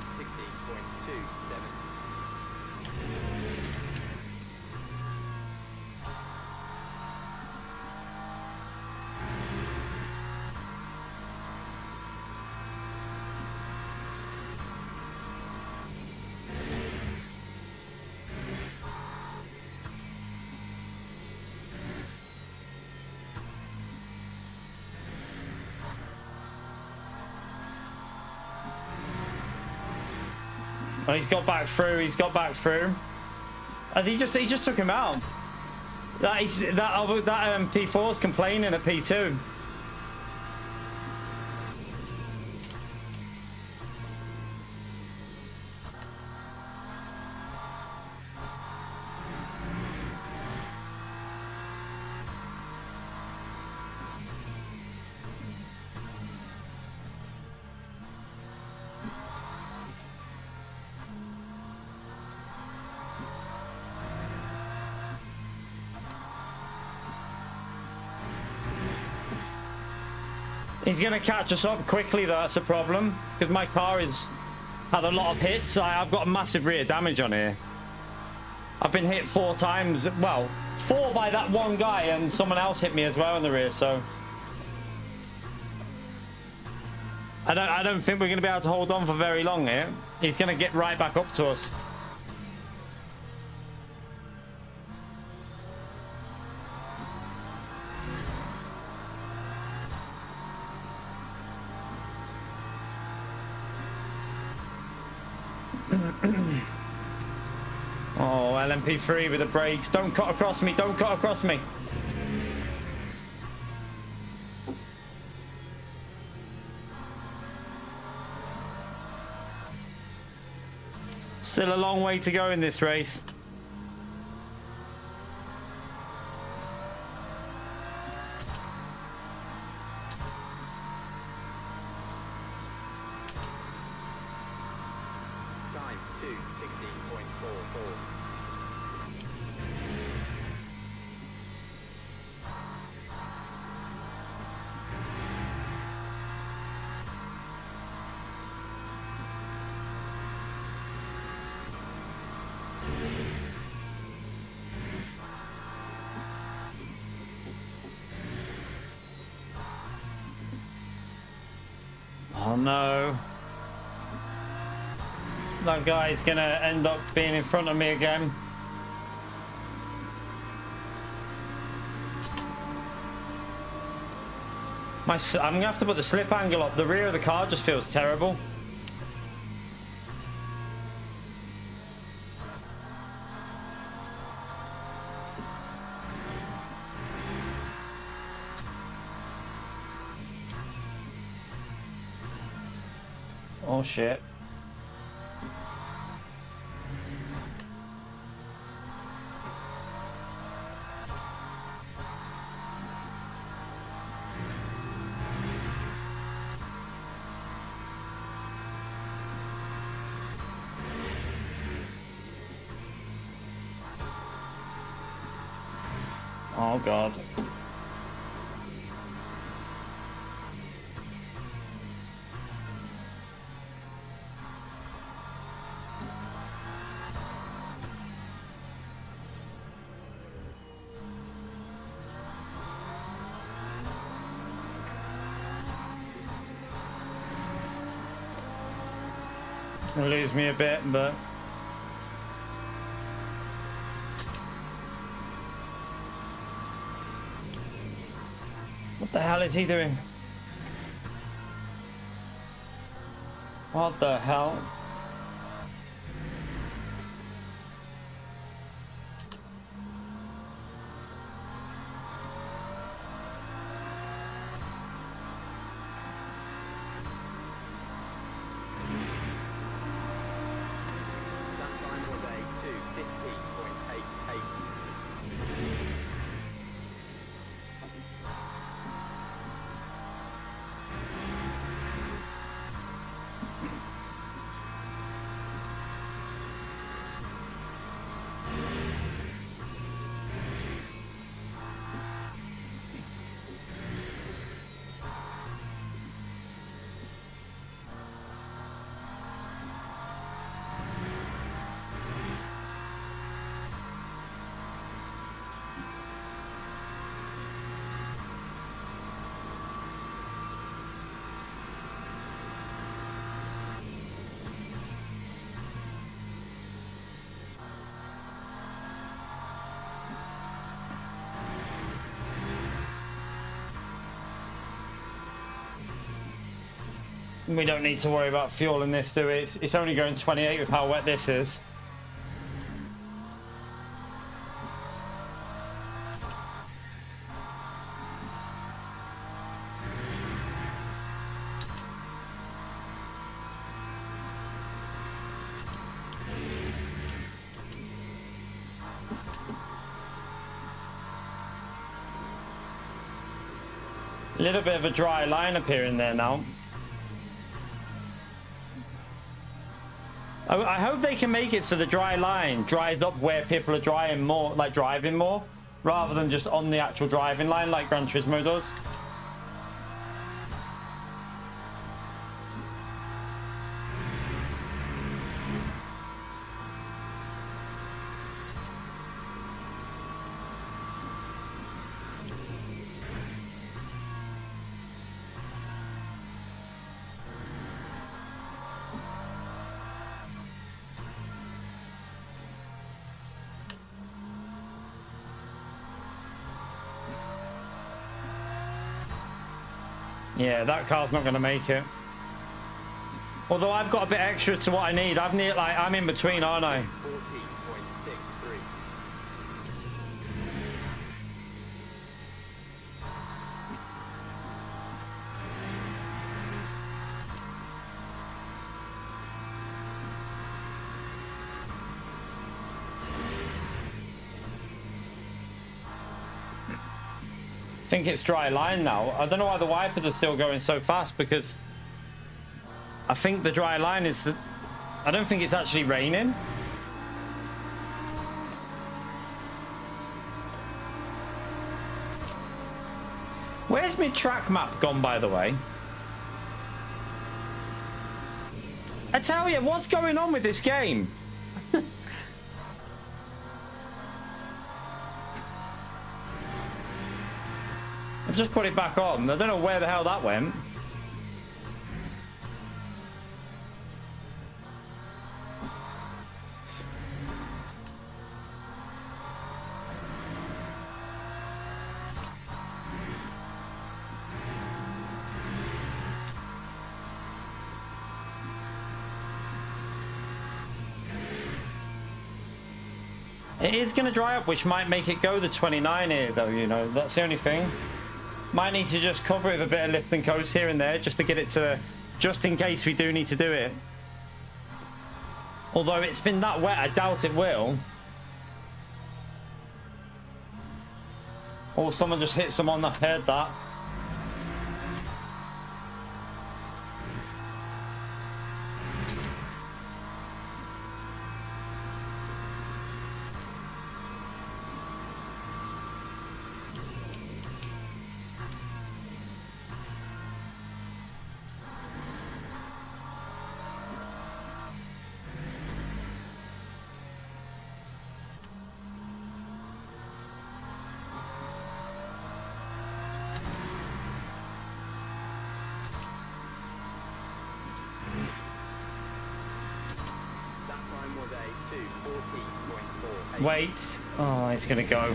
Oh, he's got back through. He's got back through. As he just took him out. That P4 is complaining at P2. He's going to catch us up quickly, though. That's a problem. Because my car has had a lot of hits. I've got massive rear damage on here. I've been hit 4 times. Well, 4 by that one guy, and someone else hit me as well in the rear, so... I don't think we're going to be able to hold on for very long here. He's going to get right back up to us. Oh, LMP3 with the brakes. Don't cut across me. Don't cut across me. Still a long way to go in this race. Time 2, 16.44. Oh no. That guy's gonna end up being in front of me again. I'm gonna have to put the slip angle up. The rear of the car just feels terrible. Oh shit. Oh god. It's gonna lose me a bit, but what the hell is he doing? What the hell? We don't need to worry about fuel in this, do we? It's only going 28 with how wet this is. A little bit of a dry line appearing there now. I hope they can make it so the dry line dries up where people are driving more, rather than just on the actual driving line like Gran Turismo does. Yeah, that car's not going to make it. Although I've got a bit extra to what I need. I'm in between, aren't I? 40.63. I think it's dry line now. I don't know why the wipers are still going so fast, because I think the dry line is... I don't think it's actually raining. Where's my track map gone, by the way? I tell you, what's going on with this game? I've just put it back on. I don't know where the hell that went. It is going to dry up, which might make it go the 29 here, though, you know. That's the only thing. Might need to just cover it with a bit of lift and coast here and there, just to get it to... just in case we do need to do it. Although it's been that wet, I doubt it will. Or someone just hit someone that heard that. Wait. Oh, he's gonna go.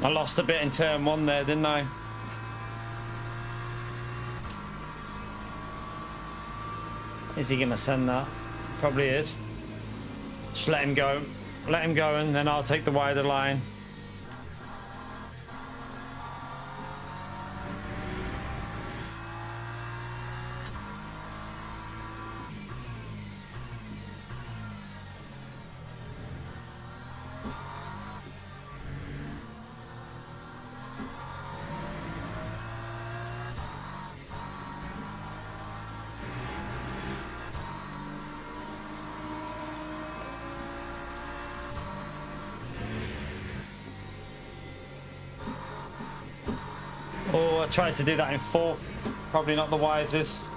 I lost a bit in turn one there, didn't I? Is he gonna send that? Probably is. Just let him go. Let him go, and then I'll take the wider line. Oh, I tried to do that in fourth. Probably not the wisest.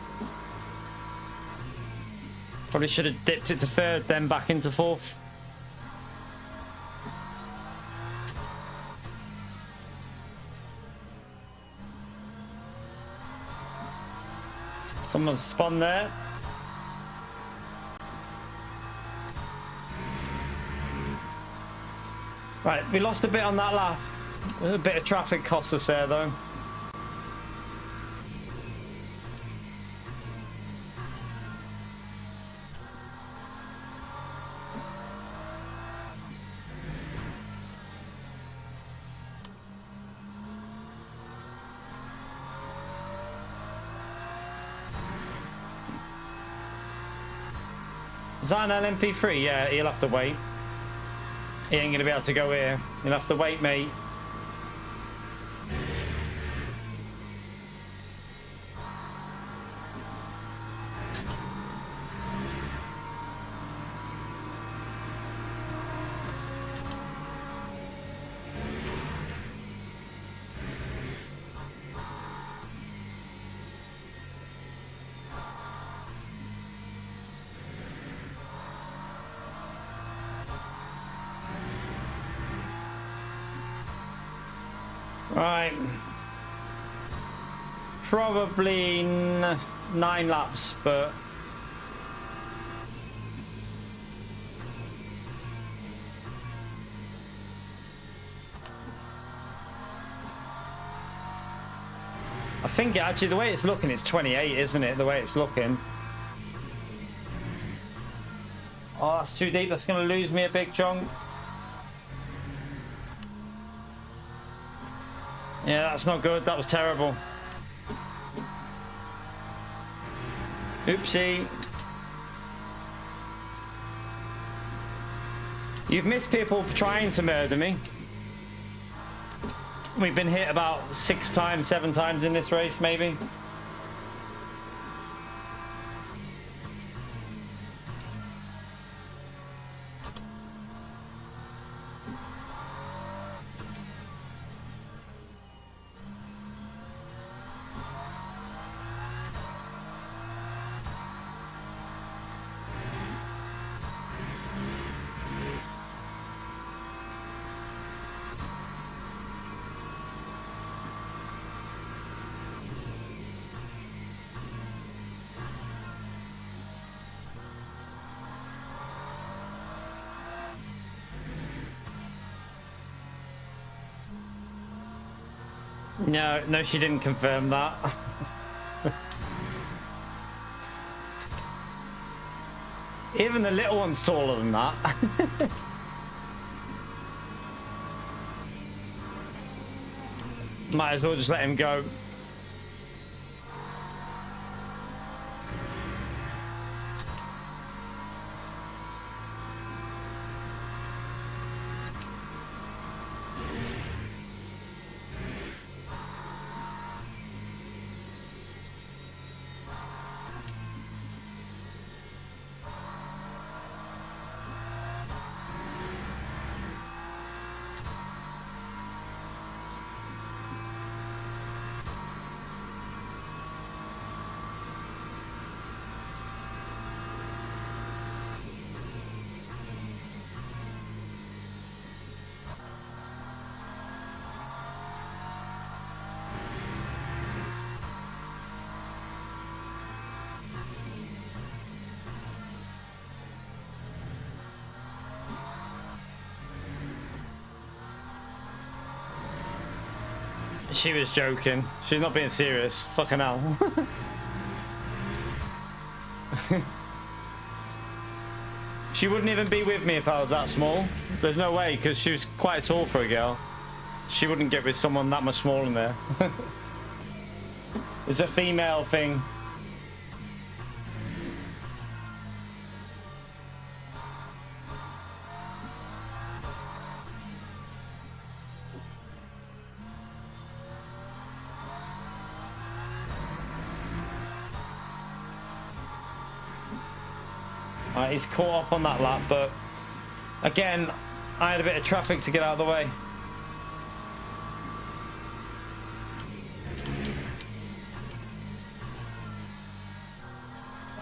Probably should have dipped it to third, then back into fourth. Someone's spun there. Right, we lost a bit on that lap. A bit of traffic cost us there, though. Is that an LMP3? Yeah, he'll have to wait. He ain't gonna be able to go here. You'll have to wait, mate. Right. Probably 9 laps, but I think actually the way it's looking, it's 28, isn't it? The way it's looking. Oh, that's too deep. That's going to lose me a big chunk. Yeah, that's not good. That was terrible. Oopsie. You've missed people trying to murder me. We've been hit about 6 times, 7 times in this race, maybe. No, she didn't confirm that. Even the little one's taller than that. Might as well just let him go. She was joking. She's not being serious. Fucking hell. She wouldn't even be with me if I was that small. There's no way, because she was quite tall for a girl. She wouldn't get with someone that much smaller than there. It's a female thing. He's caught up on that lap, but again, I had a bit of traffic to get out of the way.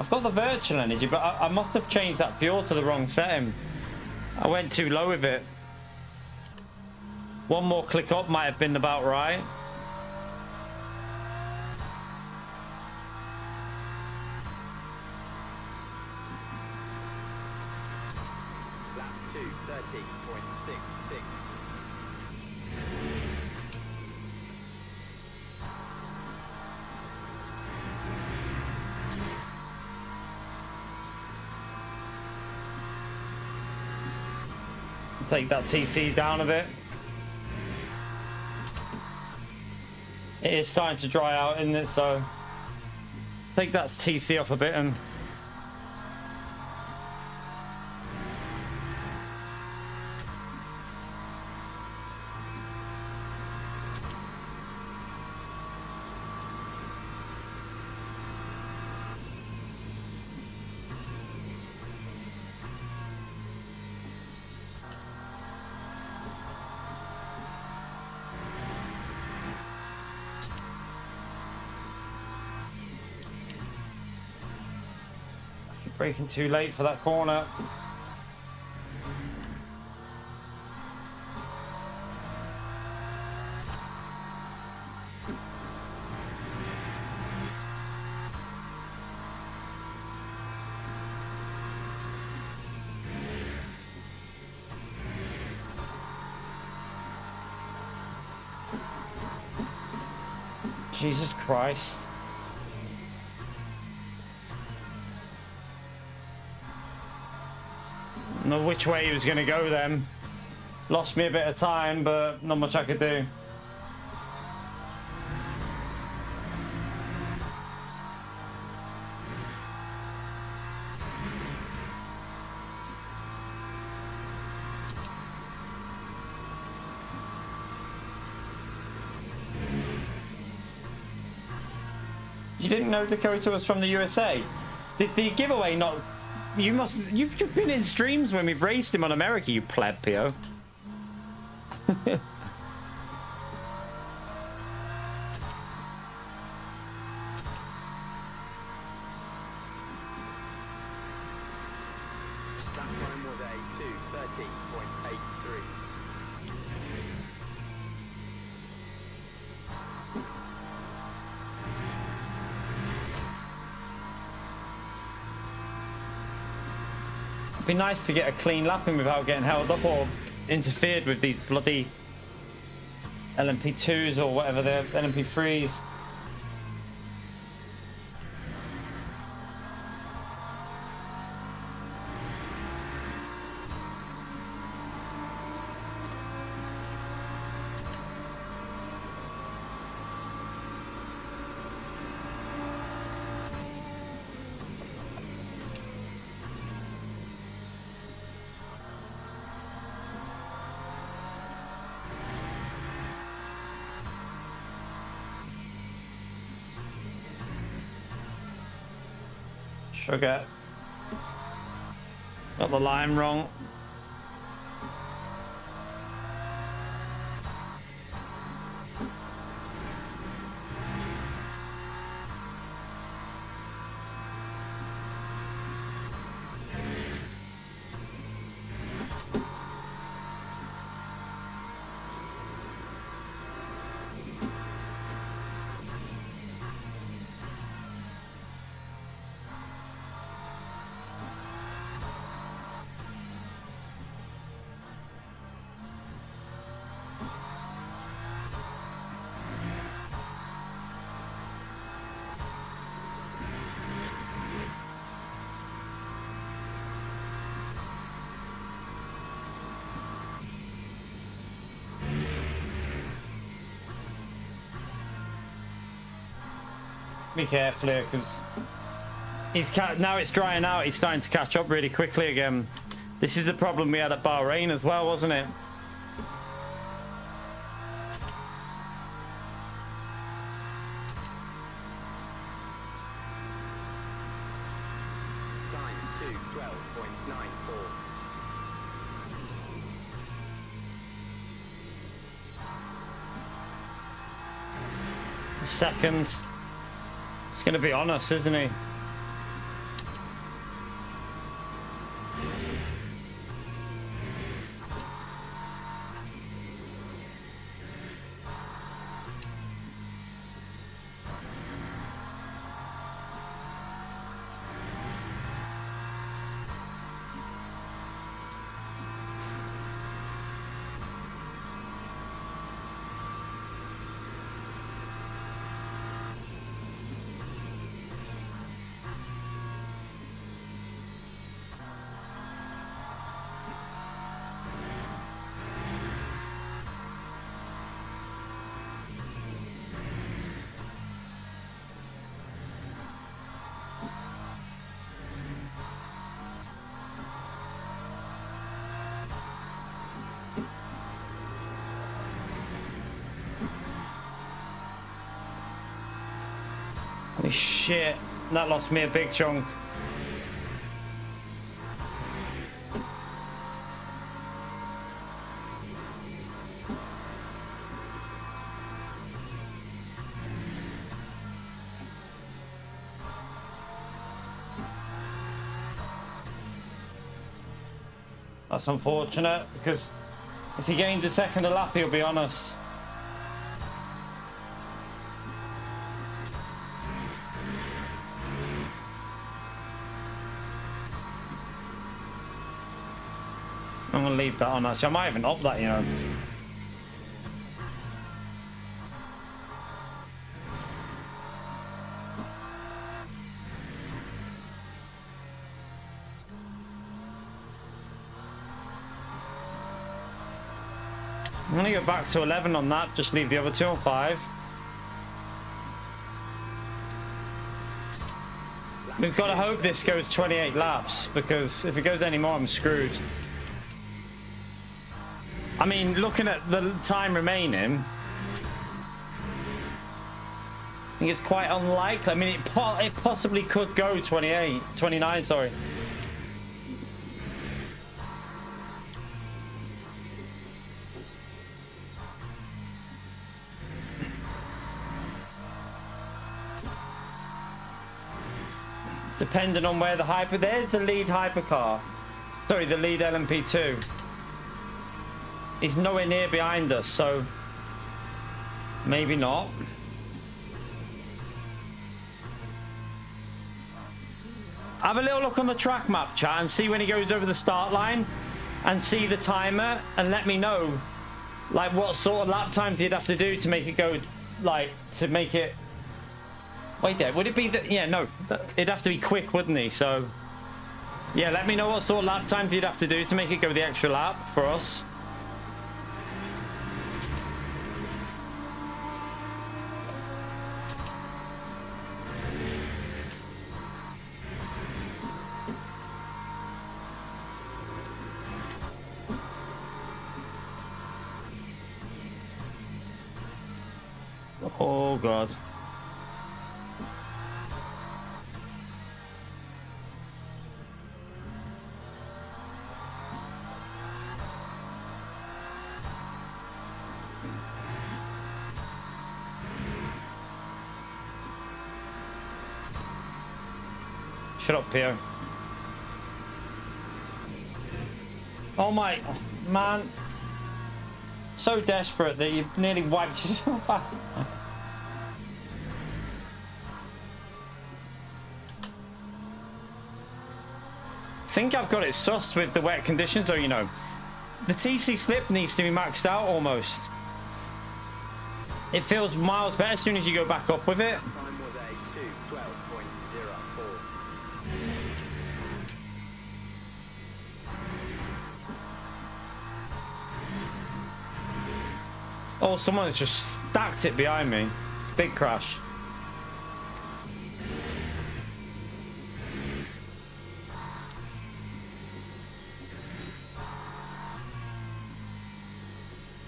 I've got the virtual energy, but I must have changed that fuel to the wrong setting. I went too low with it. One more click up might have been about right. Lap 2, 30.66. Take that TC down a bit. It is starting to dry out, isn't it? So take that TC off a bit and braking too late for that corner. Jesus Christ. Know which way he was going to go then. Lost me a bit of time, but not much I could do. You didn't know Dakota was from the USA? Did the giveaway not... You've been in streams when we've raced him on America, you pleb, Pio. That time was a 2:30.83. It'd be nice to get a clean lap in without getting held up or interfered with these bloody LMP2s or whatever they're, LMP3s. Sugar. Got the line wrong. Be careful here, because now it's drying out. He's starting to catch up really quickly again. This is a problem we had at Bahrain as well, wasn't it? Time 2:12.94. Second. He's going to be on us, isn't he? Holy shit. That lost me a big chunk. That's unfortunate, because if he gains a second a lap, he'll be on us. I'm gonna leave that on. Actually, I might even up that, you know. I'm gonna go back to 11 on that. Just leave the other two on 5. We've got to hope this goes 28 laps, because if it goes any more, I'm screwed. I mean, looking at the time remaining, I think it's quite unlikely. I mean, it possibly could go 29, sorry. Depending on where the hyper... There's the lead hypercar. Sorry, the lead LMP2. He's nowhere near behind us, so... maybe not. Have a little look on the track map, chat, and see when he goes over the start line. And see the timer, and let me know, like, what sort of lap times he'd have to do to make it go... like, to make it... Wait there, would it be that? Yeah, no, it'd have to be quick, wouldn't he? So, yeah, let me know what sort of lap times you'd have to do to make it go the extra lap for us. Oh, God. Shut up, Pio. Oh my, man. So desperate that you nearly wiped yourself out. I think I've got it sussed with the wet conditions, or, you know, the TC slip needs to be maxed out almost. It feels miles better as soon as you go back up with it. Time was a 2:12.04. Oh, someone has just stacked it behind me. Big crash.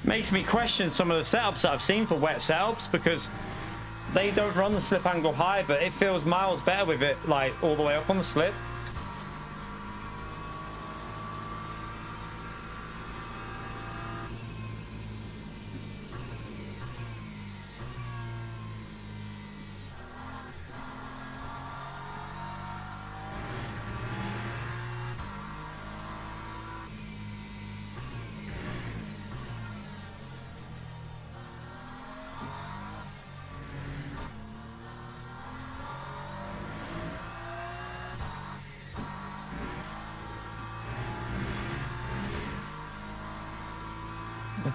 Makes me question some of the setups that I've seen for wet setups, because they don't run the slip angle high, but it feels miles better with it, like, all the way up on the slip.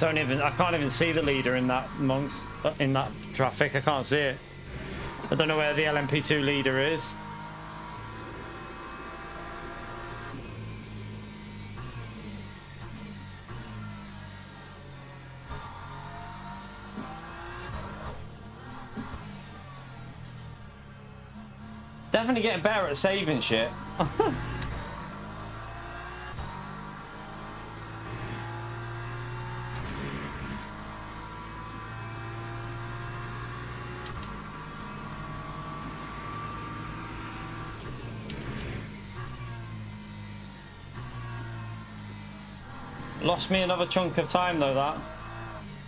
I can't even see the leader in that traffic. I can't see it. I don't know where the LMP2 leader is. Definitely getting better at saving shit. Lost me another chunk of time though, that.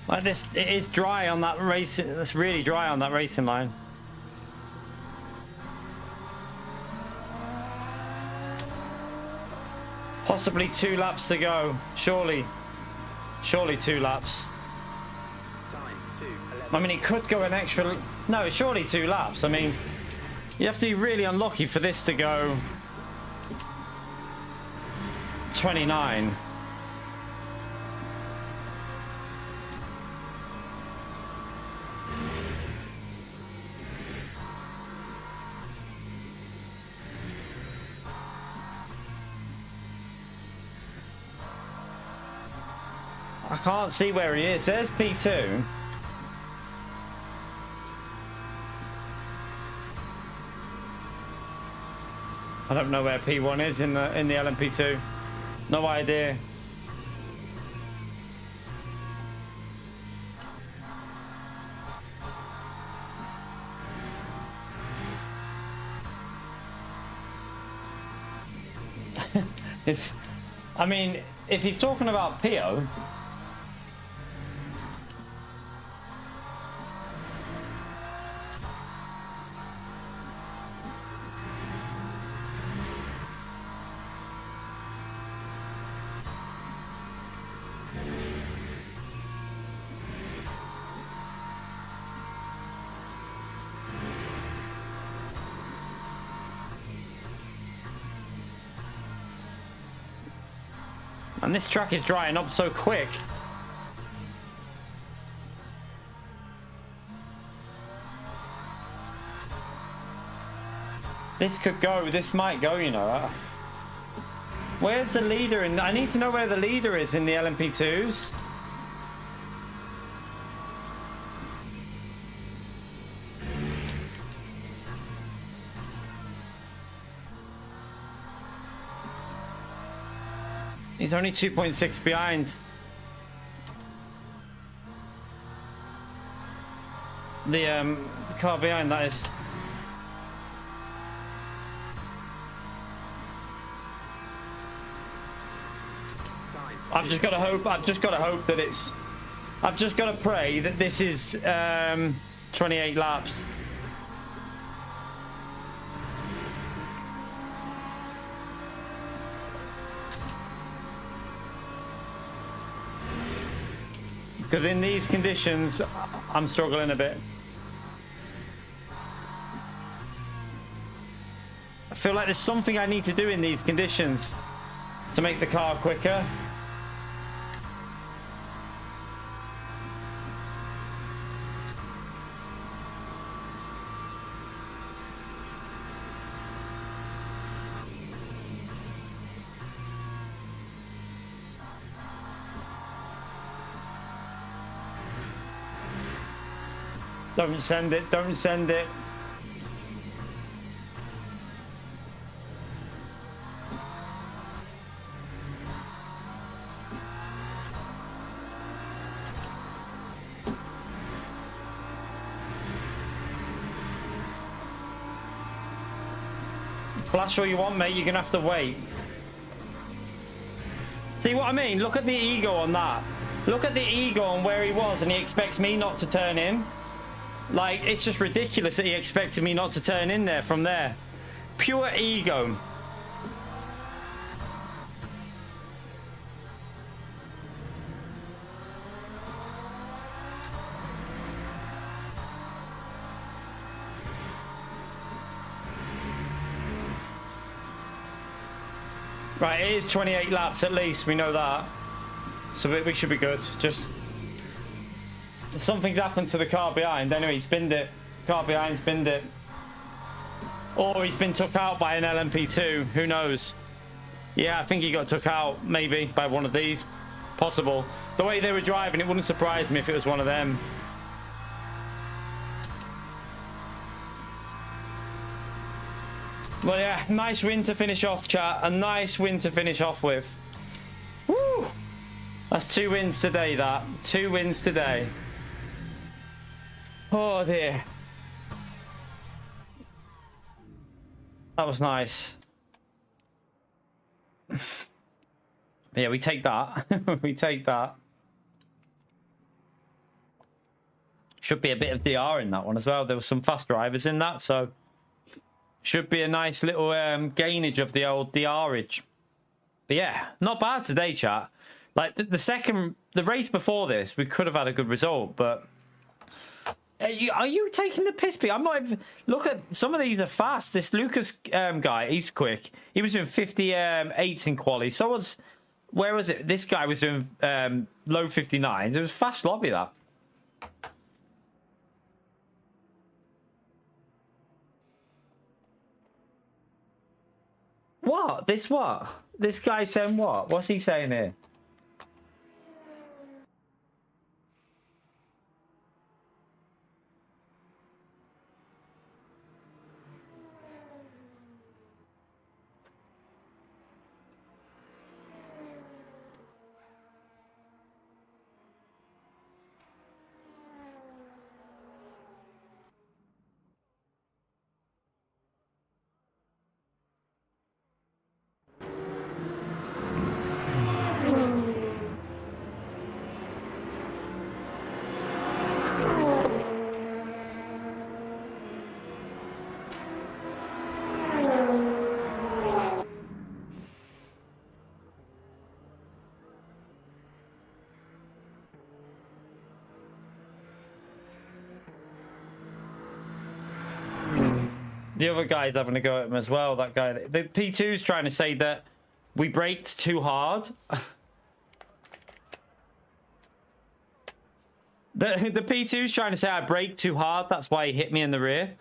Like this, it is dry on that racing. It's really dry on that racing line. Possibly 2 laps to go. Surely 2 laps. Time 2:11. I mean, it could go an extra. No, surely 2 laps. I mean, you have to be really unlucky for this to go 29. I can't see where he is. There's P2. I don't know where P1 is in the LMP2. No idea. I mean, if he's talking about PO, and this track is drying up so quick. This could go, this might go, you know. Where's the leader in? I need to know where the leader is in the LMP2s. He's only 2.6 behind. The car behind, that is. I've just got to hope that it's. I've just got to pray that this is 28 laps. Because in these conditions, I'm struggling a bit. I feel like there's something I need to do in these conditions to make the car quicker. Don't send it, don't send it. Flash all you want, mate, you're gonna have to wait. See what I mean? Look at the ego on that. Look at the ego on where he was, and he expects me not to turn in. Like, it's just ridiculous that he expected me not to turn in there from there. Pure ego. Right, it is 28 laps at least, we know that. So we should be good. Just... something's happened to the car behind. Anyway, he spinned it. Car behind spinned it. Or he's been took out by an LMP2. Who knows? Yeah, I think he got took out, maybe, by one of these. Possible. The way they were driving, it wouldn't surprise me if it was one of them. Well, yeah, nice win to finish off, chat. A nice win to finish off with. Woo! That's 2 wins today, that. 2 wins today. Oh, dear. That was nice. Yeah, we take that. We take that. Should be a bit of DR in that one as well. There was some fast drivers in that, so should be a nice little gainage of the old DRage. But yeah, not bad today, chat. Like the race before this, we could have had a good result, but are you taking the piss? I'm not even. Look at some of these are fast. This Lucas guy, he's quick. He was doing 58s in quali. So was, where was it? This guy was doing low 59s. It was fast lobby that. What? This what? This guy saying what? What's he saying here? The other guy's having a go at him as well. That guy, the P2's trying to say that we braked too hard. The P2's trying to say I braked too hard. That's why he hit me in the rear.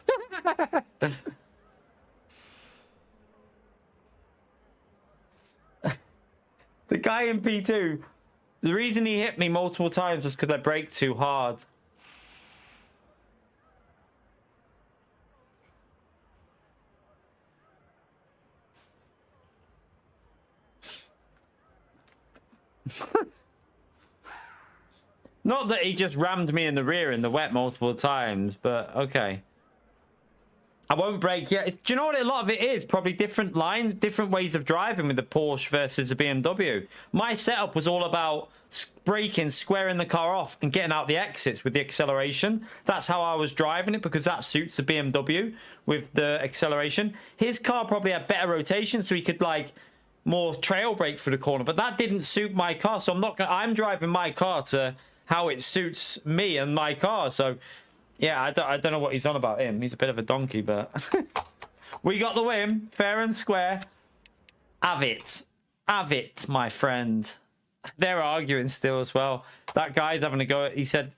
The guy in P2, the reason he hit me multiple times was because I braked too hard. Not that he just rammed me in the rear in the wet multiple times, but okay. I won't brake yet. Do you know what a lot of it is? Probably different lines, different ways of driving with the Porsche versus the BMW. My setup was all about braking, squaring the car off and getting out the exits with the acceleration. That's how I was driving it because that suits the BMW with the acceleration. His car probably had better rotation so he could like more trail brake for the corner, but that didn't suit my car. So I'm driving my car to how it suits me and my car. So yeah, I don't know what he's on about him. He's a bit of a donkey, but we got the win, fair and square. Have it, my friend. They're arguing still as well. That guy's having a go. He said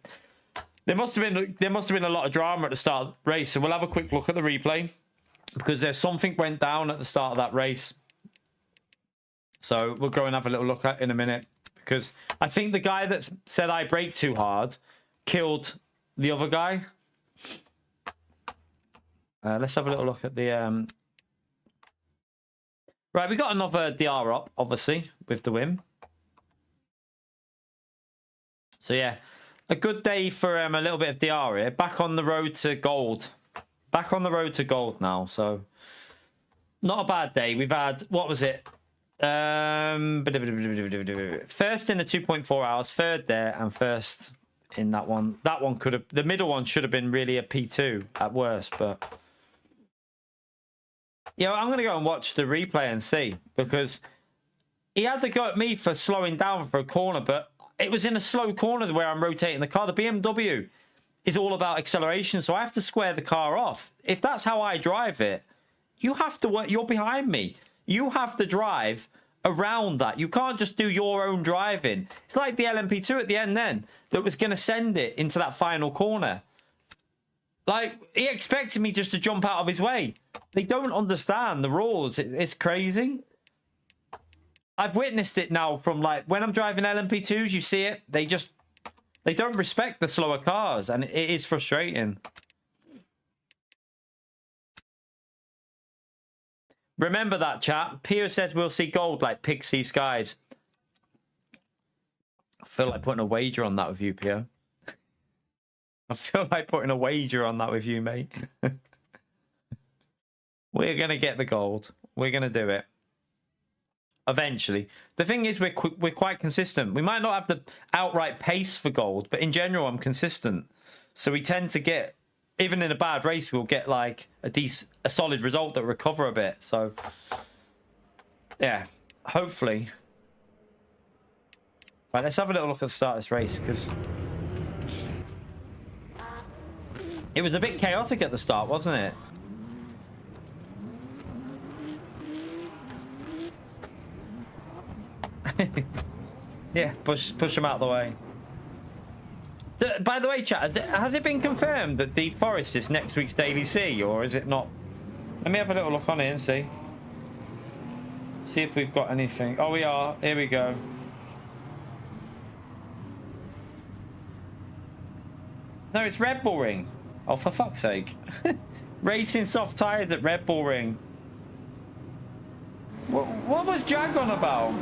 there must have been a lot of drama at the start of the race. So we'll have a quick look at the replay because there's something went down at the start of that race. So we'll go and have a little look at in a minute because I think the guy that said I braked too hard killed the other guy. Let's have a little look at the right, we got another DR up obviously with the win. So yeah, a good day for a little bit of DR here. Back on the road to gold. Back on the road to gold now. So not a bad day. We've had, what was it, first in the 2.4 hours, third there, and first in that one. That one could have, the middle one should have been really a P2 at worst, but you know, I'm gonna go and watch the replay and see, because he had to go at me for slowing down for a corner, but it was in a slow corner where I'm rotating the car. The BMW is all about acceleration, so I have to square the car off. If that's how I drive it, you have to work, you're behind me. You have to drive around that. You can't just do your own driving. It's like the LMP2 at the end then that was going to send it into that final corner. Like, he expected me just to jump out of his way. They don't understand the rules. It's crazy. I've witnessed it now from, like, when I'm driving LMP2s, you see it. They don't respect the slower cars, and it is frustrating. Remember that, chat. Pio says we'll see gold like pigs see skies. I feel like putting a wager on that with you, Pio. I feel like putting a wager on that with you, mate. We're going to get the gold. We're going to do it. eventually. The thing is, we're quite consistent. We might not have the outright pace for gold, but in general, I'm consistent. So we tend to get, even in a bad race, we'll get like a solid result that recover a bit. So yeah, hopefully. Right, let's have a little look at the start of this race, because it was a bit chaotic at the start, wasn't it? Yeah, push them out of the way. By the way, chat, has it been confirmed that Deep Forest is next week's Daily C, or is it not? Let me have a little look on here and see. See if we've got anything. Oh, we are. Here we go. No, it's Red Bull Ring. Oh, for fuck's sake. Racing soft tyres at Red Bull Ring. What was Jag on about?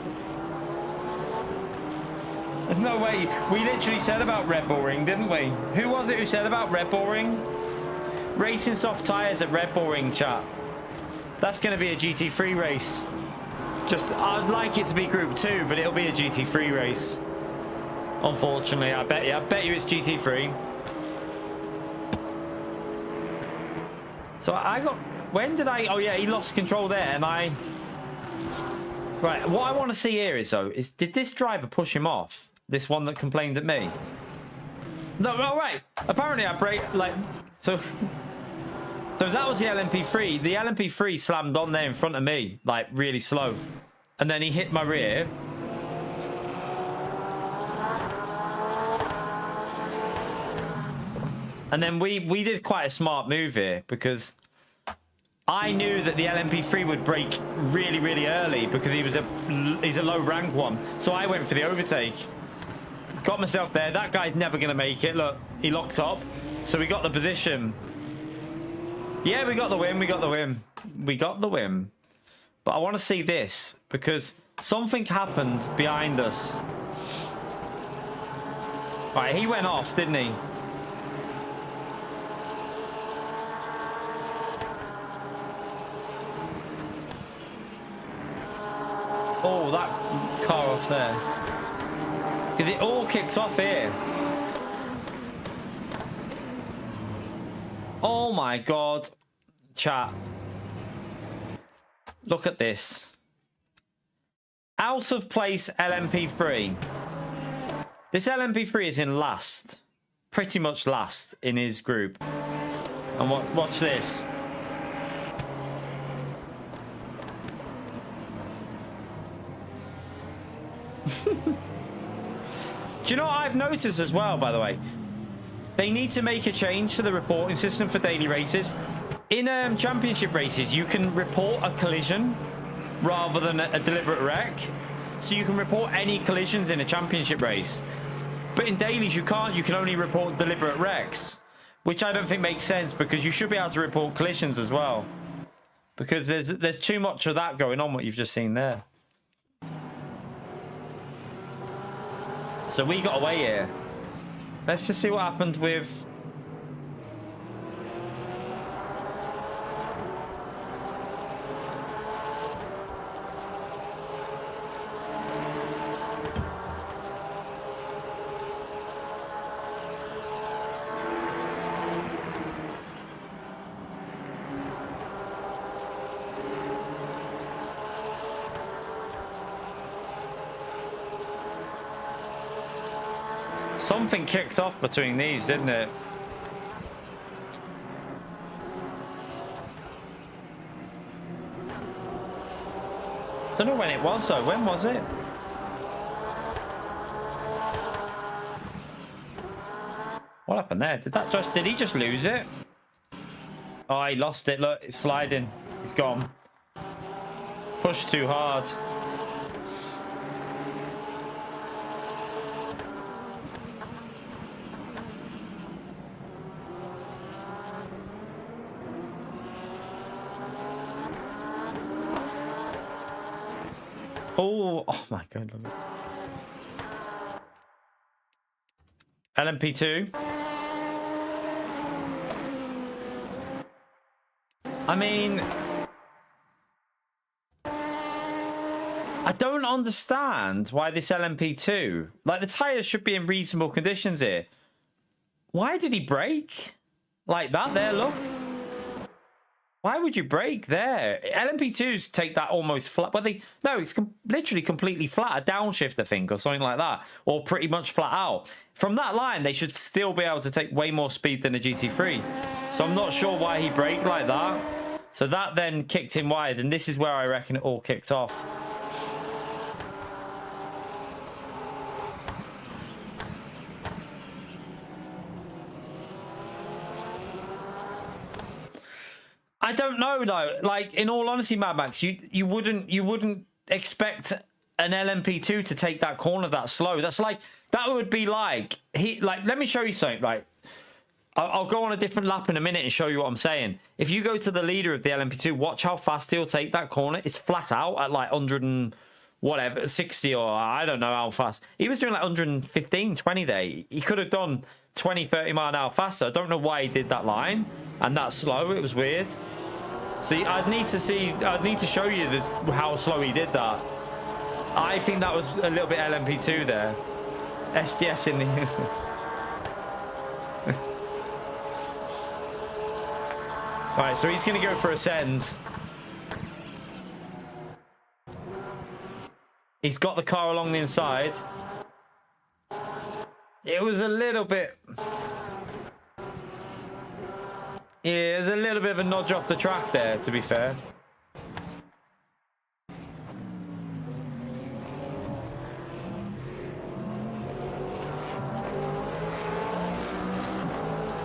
There's no way. We literally said about Red Bull Ring, didn't we? Who was it who said about Red Bull Ring? Racing soft tyres at Red Bull Ring, chat. That's going to be a GT3 race. Just, I'd like it to be Group 2, but it'll be a GT3 race. Unfortunately, I bet you it's GT3. So I got... When did I... Oh, yeah, he lost control there, and I... Right, what I want to see here is, though, is did this driver push him off? This one that complained at me? No, all right. Apparently, I break... Like... So that was the LMP3. The LMP3 slammed on there in front of me, like, really slow. And then he hit my rear. And then we did quite a smart move here, because I knew that the LMP3 would brake really, really early because he's a low rank one. So I went for the overtake. Got myself there. That guy's never going to make it. Look, he locked up. So we got the position. Yeah, we got the win. We got the win. We got the win. But I want to see this, because something happened behind us. Right, he went off, didn't he? Oh, that car off there. Because it all kicks off here. Oh my god. Chat. Look at this. Out of place LMP3. This LMP3 is in last. Pretty much last in his group. And watch this. Do you know what I've noticed as well, by the way? They need to make a change to the reporting system for daily races. In championship races, you can report a collision rather than a deliberate wreck. So you can report any collisions in a championship race. But in dailies, you can't. You can only report deliberate wrecks, which I don't think makes sense, because you should be able to report collisions as well. Because there's too much of that going on, what you've just seen there. So we got away here. Let's just see what happened with... Something kicked off between these, didn't it? Don't know when it was though. When was it? What happened there? Did he just lose it? Oh, he lost it. Look, it's sliding. He's gone. Pushed too hard. Oh my god. LMP2. I mean, I don't understand why this LMP2, like the tires should be in reasonable conditions here. Why did he brake like that there? Look. Why would you brake there? LMP2s take that almost flat. Well, no, it's literally completely flat. A downshift, I think, or something like that. Or pretty much flat out. From that line, they should still be able to take way more speed than a GT3. So I'm not sure why he braked like that. So that then kicked him wide. And this is where I reckon it all kicked off. I don't know though. Like, in all honesty, Mad Max, you wouldn't expect an LMP2 to take that corner that slow. That's like, that would be like let me show you something. Right, I'll go on a different lap in a minute and show you what I'm saying. If you go to the leader of the LMP2, watch how fast he'll take that corner. It's flat out at like 100 and whatever, 60 or I don't know how fast. He was doing like 115, 20 there. He could have gone 20, 30 mile an hour faster. I don't know why he did that line and that slow. It was weird. See, I'd need to show you how slow he did that. I think that was a little bit LMP2 there. SDS in the... Right, so he's going to go for a send. He's got the car along the inside. It was a little bit... Yeah, there's a little bit of a nudge off the track there, to be fair.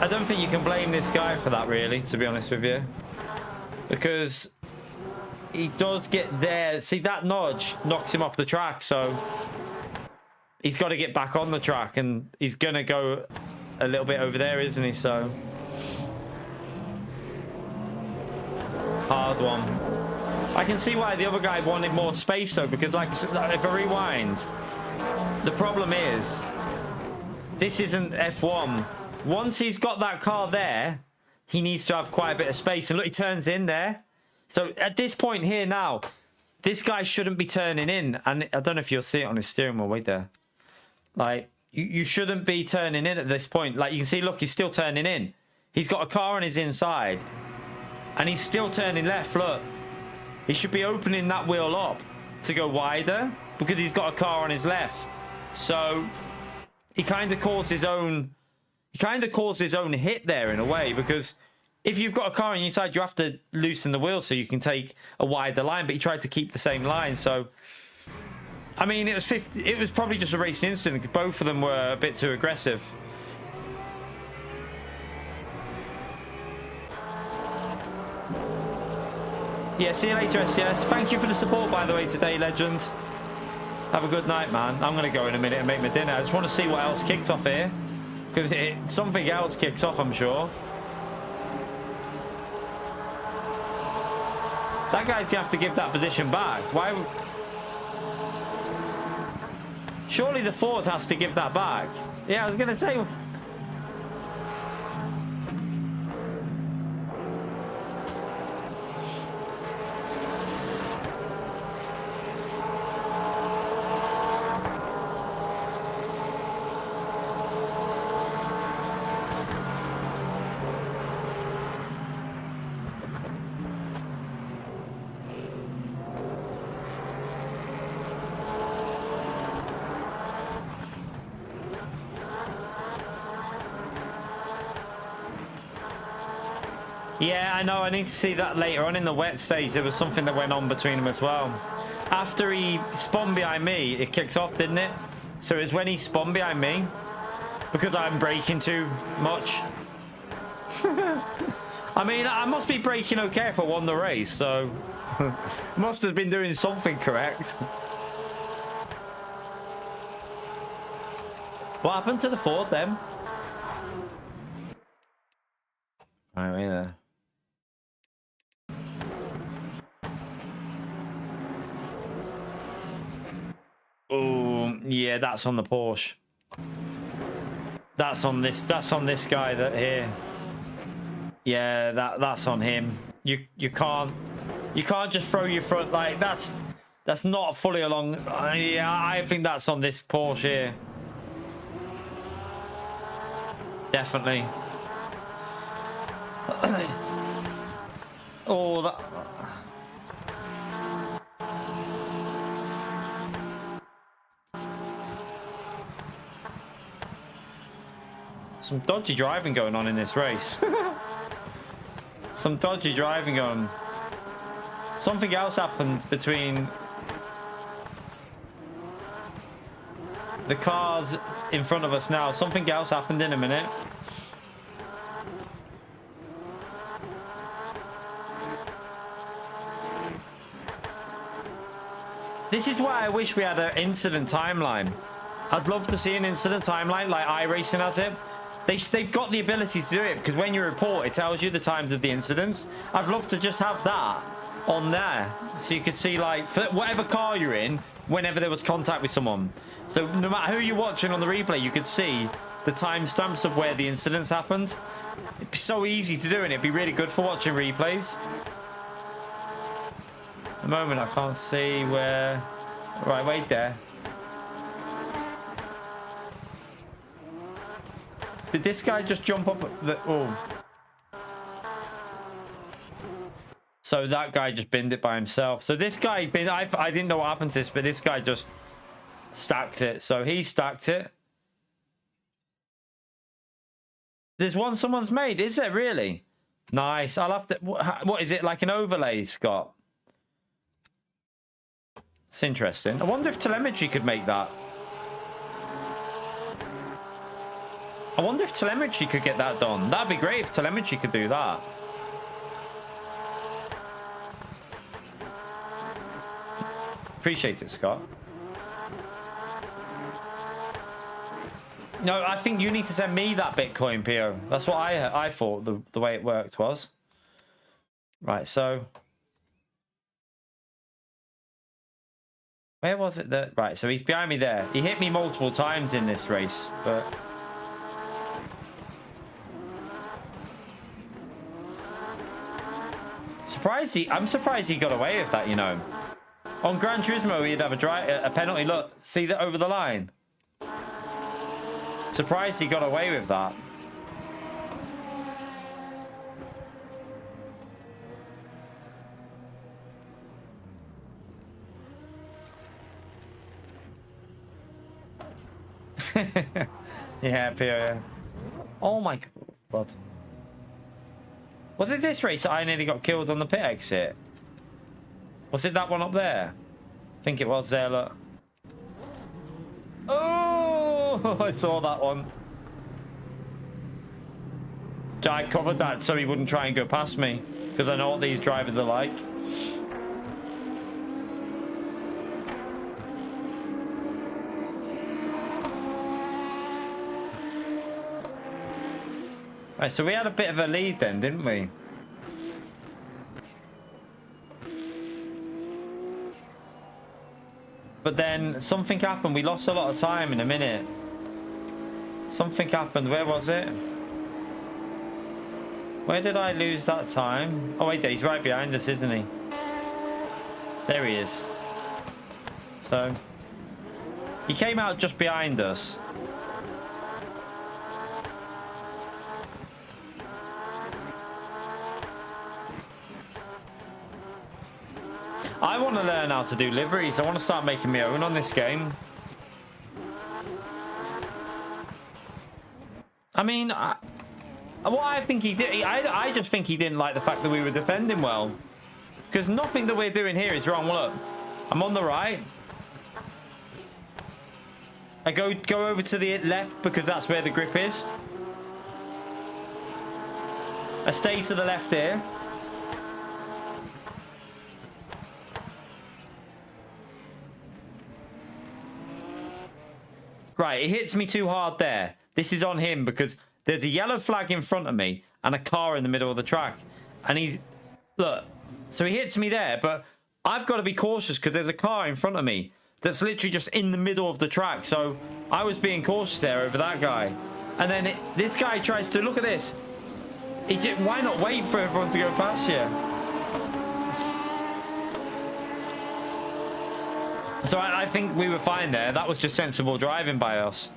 I don't think you can blame this guy for that, really, to be honest with you. Because he does get there. See, that nudge knocks him off the track, so he's got to get back on the track, and he's going to go a little bit over there, isn't he? So... hard one. I can see why the other guy wanted more space though, because like if I rewind, the problem is this isn't F1. Once he's got that car there, he needs to have quite a bit of space. And look, he turns in there. So at this point here now, this guy shouldn't be turning in. And I don't know if you'll see it on his steering wheel. Wait there. Like, you shouldn't be turning in at this point. Like, you can see, look, he's still turning in. He's got a car on his inside. And he's still turning left, look. He should be opening that wheel up to go wider because he's got a car on his left. So he kind of caused his own hit there in a way, because if you've got a car on your side, you have to loosen the wheel so you can take a wider line, but he tried to keep the same line. So I mean, it was probably just a racing incident because both of them were a bit too aggressive. Yeah, see you later, SCS. Thank you for the support, by the way, today, legend. Have a good night, man. I'm going to go in a minute and make my dinner. I just want to see what else kicks off here. Because something else kicks off, I'm sure. That guy's going to have to give that position back. Why? Surely the Ford has to give that back. Yeah, I was going to say... Yeah, I know. I need to see that later on in the wet stage. There was something that went on between them as well. After he spun behind me, it kicks off, didn't it? So it's when he spun behind me because I'm braking too much. I mean, I must be braking okay if I won the race, so must have been doing something correct. What happened to the Ford then? Right, wait there. Oh, yeah, that's on the Porsche. That's on this guy that here. Yeah, that's on him. You can't just throw your front like that's That's not fully along. Yeah, I think that's on this Porsche here. Definitely. Oh, that. Some dodgy driving going on in this race. Some dodgy driving going on. Something else happened between the cars in front of us now. Something else happened in a minute. This is why I wish we had an incident timeline. I'd love to see an incident timeline like iRacing has it. They've got the ability to do it because when you report, it tells you the times of the incidents. I'd love to just have that on there so you could see, like, for whatever car you're in, whenever there was contact with someone. So no matter who you're watching on the replay, you could see the timestamps of where the incidents happened. It'd be so easy to do, and it'd be really good for watching replays. At the moment, I can't see where... Right, wait there. Did this guy just jump up the... Oh. So that guy just binned it by himself. So this guy, I didn't know what happened to this, but this guy just stacked it. So he stacked it. There's one someone's made, is there really? Nice. I'll have to... What is it, like an overlay, Scott? It's interesting. I wonder if telemetry could make that. I wonder if telemetry could get that done. That'd be great if telemetry could do that. Appreciate it, Scott. No, I think you need to send me that Bitcoin, Pio. That's what I thought the way it worked was. Right, so... Where was it that... Right, so he's behind me there. He hit me multiple times in this race, but... I'm surprised he got away with that, you know. On Gran Turismo, he'd have a penalty. Look, see that over the line? Surprised he got away with that. Yeah, Pio. Oh my God. Was it this race that I nearly got killed on the pit exit? Was it that one up there? I think it was there, look. Oh, I saw that one. I covered that so he wouldn't try and go past me, because I know what these drivers are like. Right, so we had a bit of a lead then, didn't we? But then something happened. We lost a lot of time in a minute. Something happened. Where was it? Where did I lose that time? Oh, wait, he's right behind us, isn't he? There he is. So, he came out just behind us. I want to learn how to do liveries. I want to start making my own on this game. I mean, what I think he did, I just think he didn't like the fact that we were defending well. Because nothing that we're doing here is wrong. Look, I'm on the right. I go over to the left because that's where the grip is. I stay to the left here. Right, it hits me too hard there. This is on him because there's a yellow flag in front of me and a car in the middle of the track. And he's... Look, so he hits me there, but I've got to be cautious because there's a car in front of me that's literally just in the middle of the track. So I was being cautious there over that guy. And then this guy tries to... Look at this. Why not wait for everyone to go past you? So I think we were fine there. That was just sensible driving by us.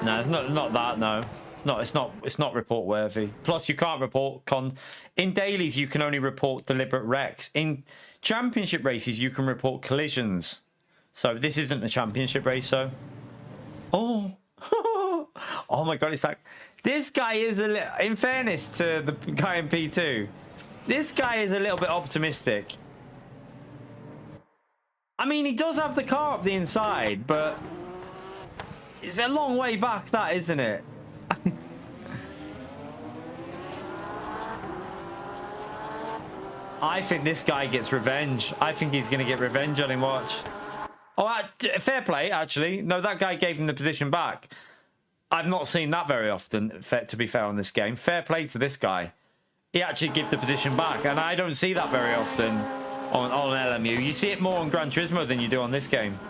No, it's not that. No, it's not report worthy. Plus, you can't report in dailies. You can only report deliberate wrecks. In championship races, you can report collisions. So this isn't a championship race. So, oh, oh my God! It's like this guy is a little. In fairness to the guy in P2, this guy is a little bit optimistic. I mean, he does have the car up the inside, but. It's a long way back, that, isn't it? I think this guy gets revenge. I think he's going to get revenge on him, watch. Oh, fair play, actually. No, that guy gave him the position back. I've not seen that very often, to be fair, on this game. Fair play to this guy. He actually gave the position back, and I don't see that very often on LMU. You see it more on Gran Turismo than you do on this game.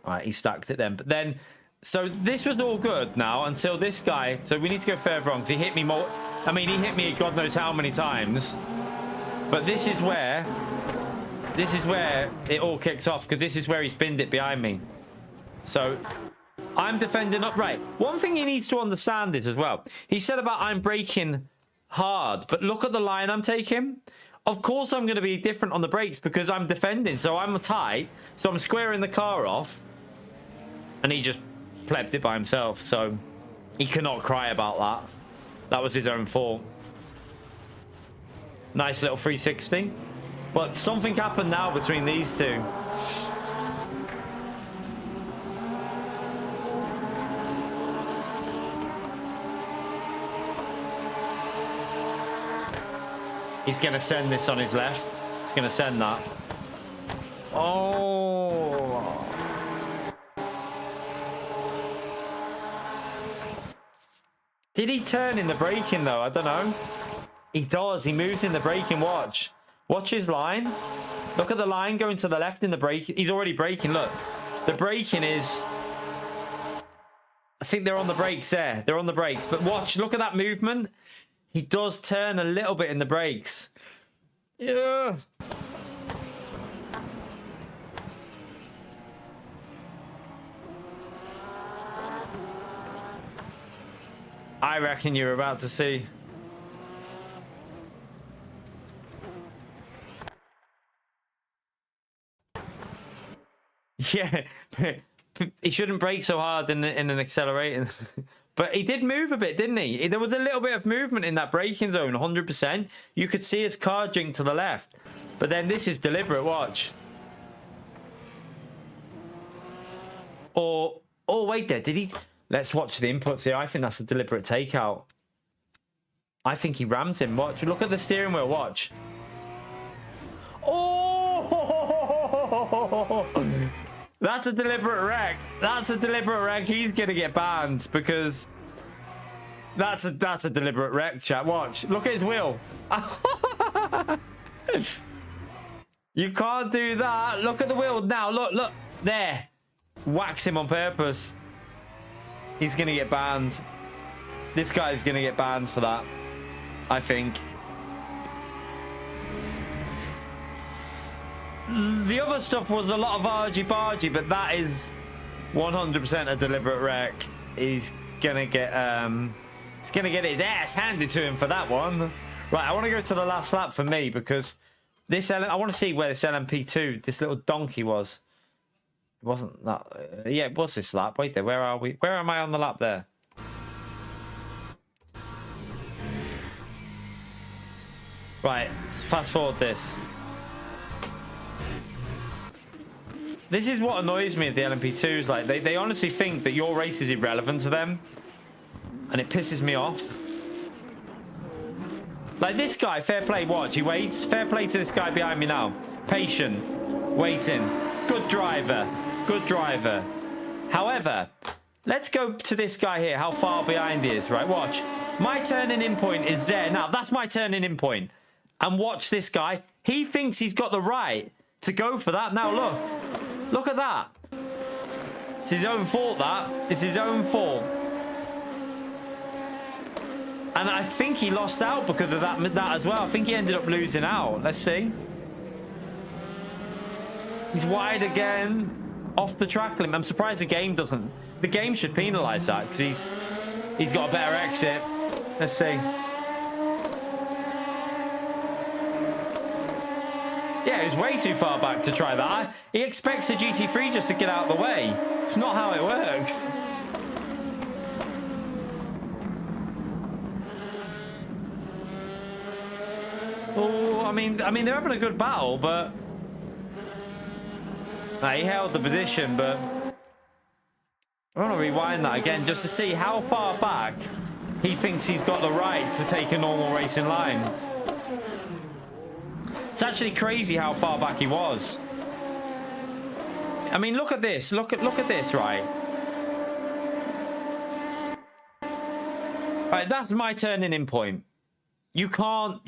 Right, he stacked it then. But then, so this was all good now until this guy. So we need to go further on because he hit me more. I mean, he hit me God knows how many times. But this is where it all kicks off because this is where he spinned it behind me. So I'm defending up. Right. One thing he needs to understand is as well. He said about I'm braking hard, but look at the line I'm taking. Of course, I'm going to be different on the brakes because I'm defending. So I'm tight. So I'm squaring the car off. And he just plebbed it by himself. So he cannot cry about that. That was his own fault. Nice little 360. But something happened now between these two. He's going to send this on his left. He's going to send that. Oh. Did he turn in the braking, though? I don't know. He does. He moves in the braking. Watch. Watch his line. Look at the line going to the left in the brake. He's already braking. Look. The braking is... I think they're on the brakes there. They're on the brakes. But watch. Look at that movement. He does turn a little bit in the brakes. Yeah. I reckon you're about to see. Yeah, he shouldn't brake so hard in an accelerating. But he did move a bit, didn't he? There was a little bit of movement in that braking zone, 100%. You could see his car jink to the left. But then this is deliberate, watch. Or, oh, wait there, did he... Let's watch the inputs here. I think that's a deliberate takeout. I think he rams him. Watch. Look at the steering wheel. Watch. Oh! That's a deliberate wreck. That's a deliberate wreck. He's going to get banned because that's a deliberate wreck, chat. Watch. Look at his wheel. You can't do that. Look at the wheel now. Look. There. Wax him on purpose. He's going to get banned. This guy's going to get banned for that, I think. The other stuff was a lot of argy-bargy, but that is 100% a deliberate wreck. He's going to get his ass handed to him for that one. Right, I want to go to the last lap for me because this I want to see where this LMP2, this little donkey was. It wasn't that. Yeah, it was this lap. Wait there. Where are we? Where am I on the lap there? Right. Fast forward this. This is what annoys me at the LMP2s. Like they honestly think that your race is irrelevant to them, and it pisses me off. Like this guy, fair play. Watch, he waits. Fair play to this guy behind me now. Patient, waiting. Good driver. Good driver. However, let's go to this guy here, how far behind he is, right? Watch. My turning in point is there. Now, that's my turning in point. And watch this guy. He thinks he's got the right to go for that. Now look. Look at that. It's his own fault, that. It's his own fault. And I think he lost out because of that as well. I think he ended up losing out. Let's see. He's wide again. Off the track limit. I'm surprised the game doesn't. The game should penalise that because he's got a better exit. Let's see. Yeah, he was way too far back to try that. He expects a GT3 just to get out of the way. It's not how it works. Oh, I mean, they're having a good battle, but he held the position. But I want to rewind that again just to see how far back he thinks he's got the right to take a normal racing line. It's actually crazy how far back he was. I mean, look at this. Look at this, right? Right, that's my turning in point. You cannot.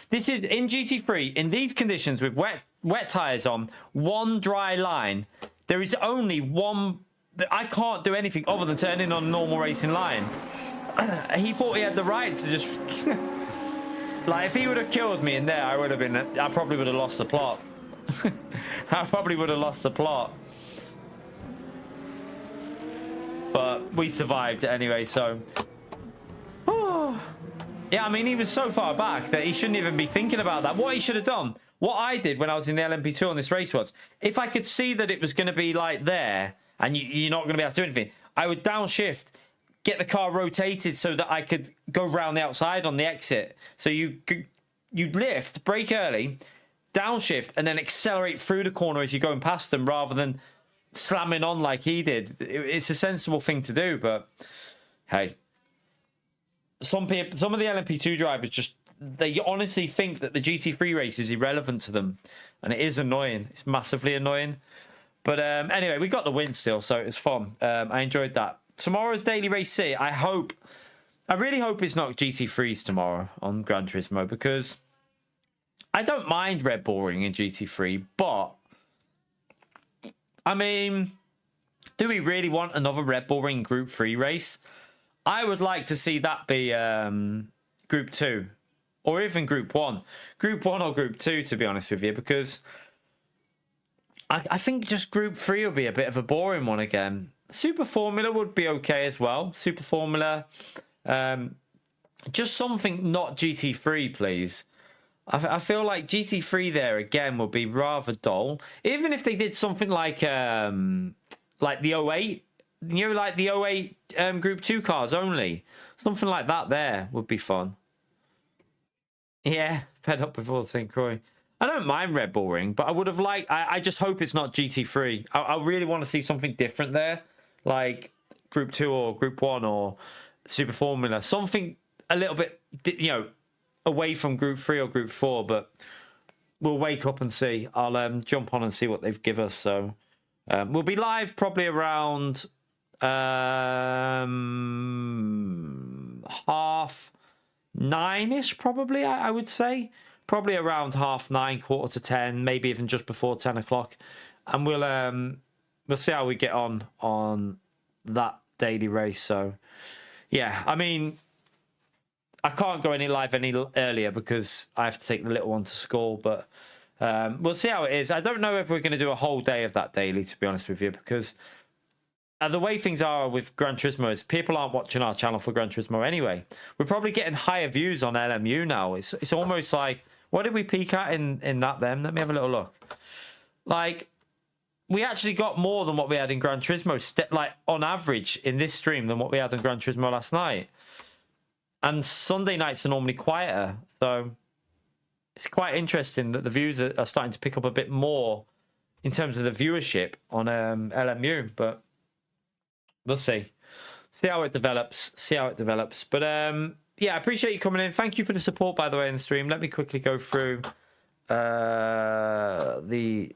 This is in GT3 in these conditions with wet tires on, one dry line. There is only one. I can't do anything other than turn in on a normal racing line. He thought he had the right to just. Like, if he would have killed me in there, I probably would have lost the plot. I probably would have lost the plot. But we survived anyway, so. Oh. Yeah, I mean, he was so far back that he shouldn't even be thinking about that. What he should have done, what I did when I was in the LMP2 on this race was, if I could see that it was going to be like there, and you're not going to be able to do anything, I would downshift, get the car rotated so that I could go round the outside on the exit. So you'd lift, brake early, downshift, and then accelerate through the corner as you're going past them rather than slamming on like he did. It's a sensible thing to do, but hey. Some of the LMP2 drivers they honestly think that the GT3 race is irrelevant to them. And it is annoying. It's massively annoying. But anyway, we got the win still, so it was fun. I enjoyed that. Tomorrow's Daily Race C, I really hope it's not GT3s tomorrow on Gran Turismo, because I don't mind Red Bull Ring in GT3, but I mean, do we really want another Red Bull Ring Group 3 race? I would like to see that be Group 2 or even Group 1. Group 1 or Group 2, to be honest with you, because I think just Group 3 will be a bit of a boring one again. Super Formula would be okay as well. Super Formula. Just something not GT3, please. I feel like GT3 there again would be rather dull. Even if they did something like the 08, you know, like the 08 Group 2 cars only. Something like that there would be fun. Yeah, fed up with all the St. Croix. I don't mind Red Bull Ring, but I would have liked... I just hope it's not GT3. I really want to see something different there. Like Group 2 or Group 1 or Super Formula. Something a little bit, you know, away from Group 3 or Group 4. But we'll wake up and see. I'll jump on and see what they've given us. So we'll be live probably around 9:30ish, probably, I would say. Probably around 9:30, 9:45, maybe even just before 10 o'clock. And we'll see how we get on that daily race. So, yeah, I mean, I can't go any live any earlier because I have to take the little one to school. But we'll see how it is. I don't know if we're going to do a whole day of that daily, to be honest with you, because the way things are with Gran Turismo is people aren't watching our channel for Gran Turismo anyway. We're probably getting higher views on LMU now. It's almost like, what did we peak at in that then? Let me have a little look. Like, we actually got more than what we had in Gran Turismo, like on average in this stream, than what we had in Gran Turismo last night. And Sunday nights are normally quieter. So it's quite interesting that the views are starting to pick up a bit more in terms of the viewership on LMU. But we'll see. See how it develops. But yeah, I appreciate you coming in. Thank you for the support, by the way, in the stream. Let me quickly go through the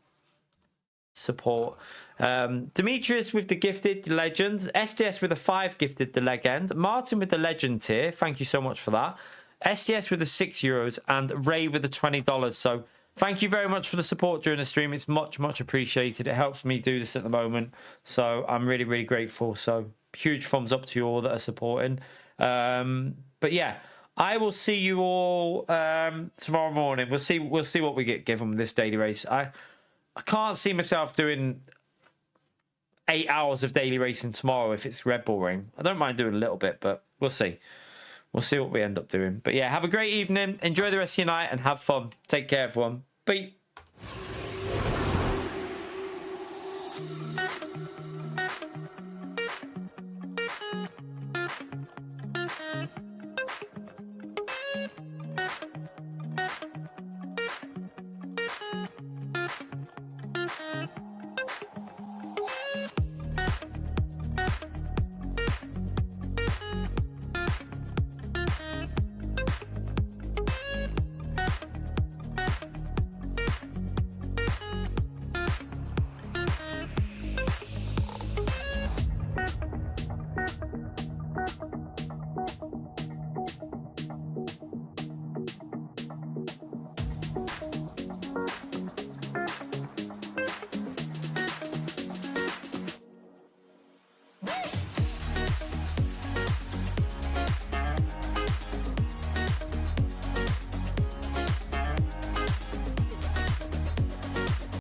support. Demetrius with the gifted legend. SDS with a 5 gifted the legend. Martin with the legend tier. Thank you so much for that. SDS with the €6 and Ray with the $20. So thank you very much for the support during the stream. It's much, much appreciated. It helps me do this at the moment. So I'm really, really grateful. So huge thumbs up to you all that are supporting. But yeah, I will see you all tomorrow morning. We'll see what we get given this daily race. I can't see myself doing 8 hours of daily racing tomorrow if it's Red Bull Ring. I don't mind doing a little bit, but we'll see. We'll see what we end up doing. But yeah, have a great evening. Enjoy the rest of your night and have fun. Take care, everyone. Bye.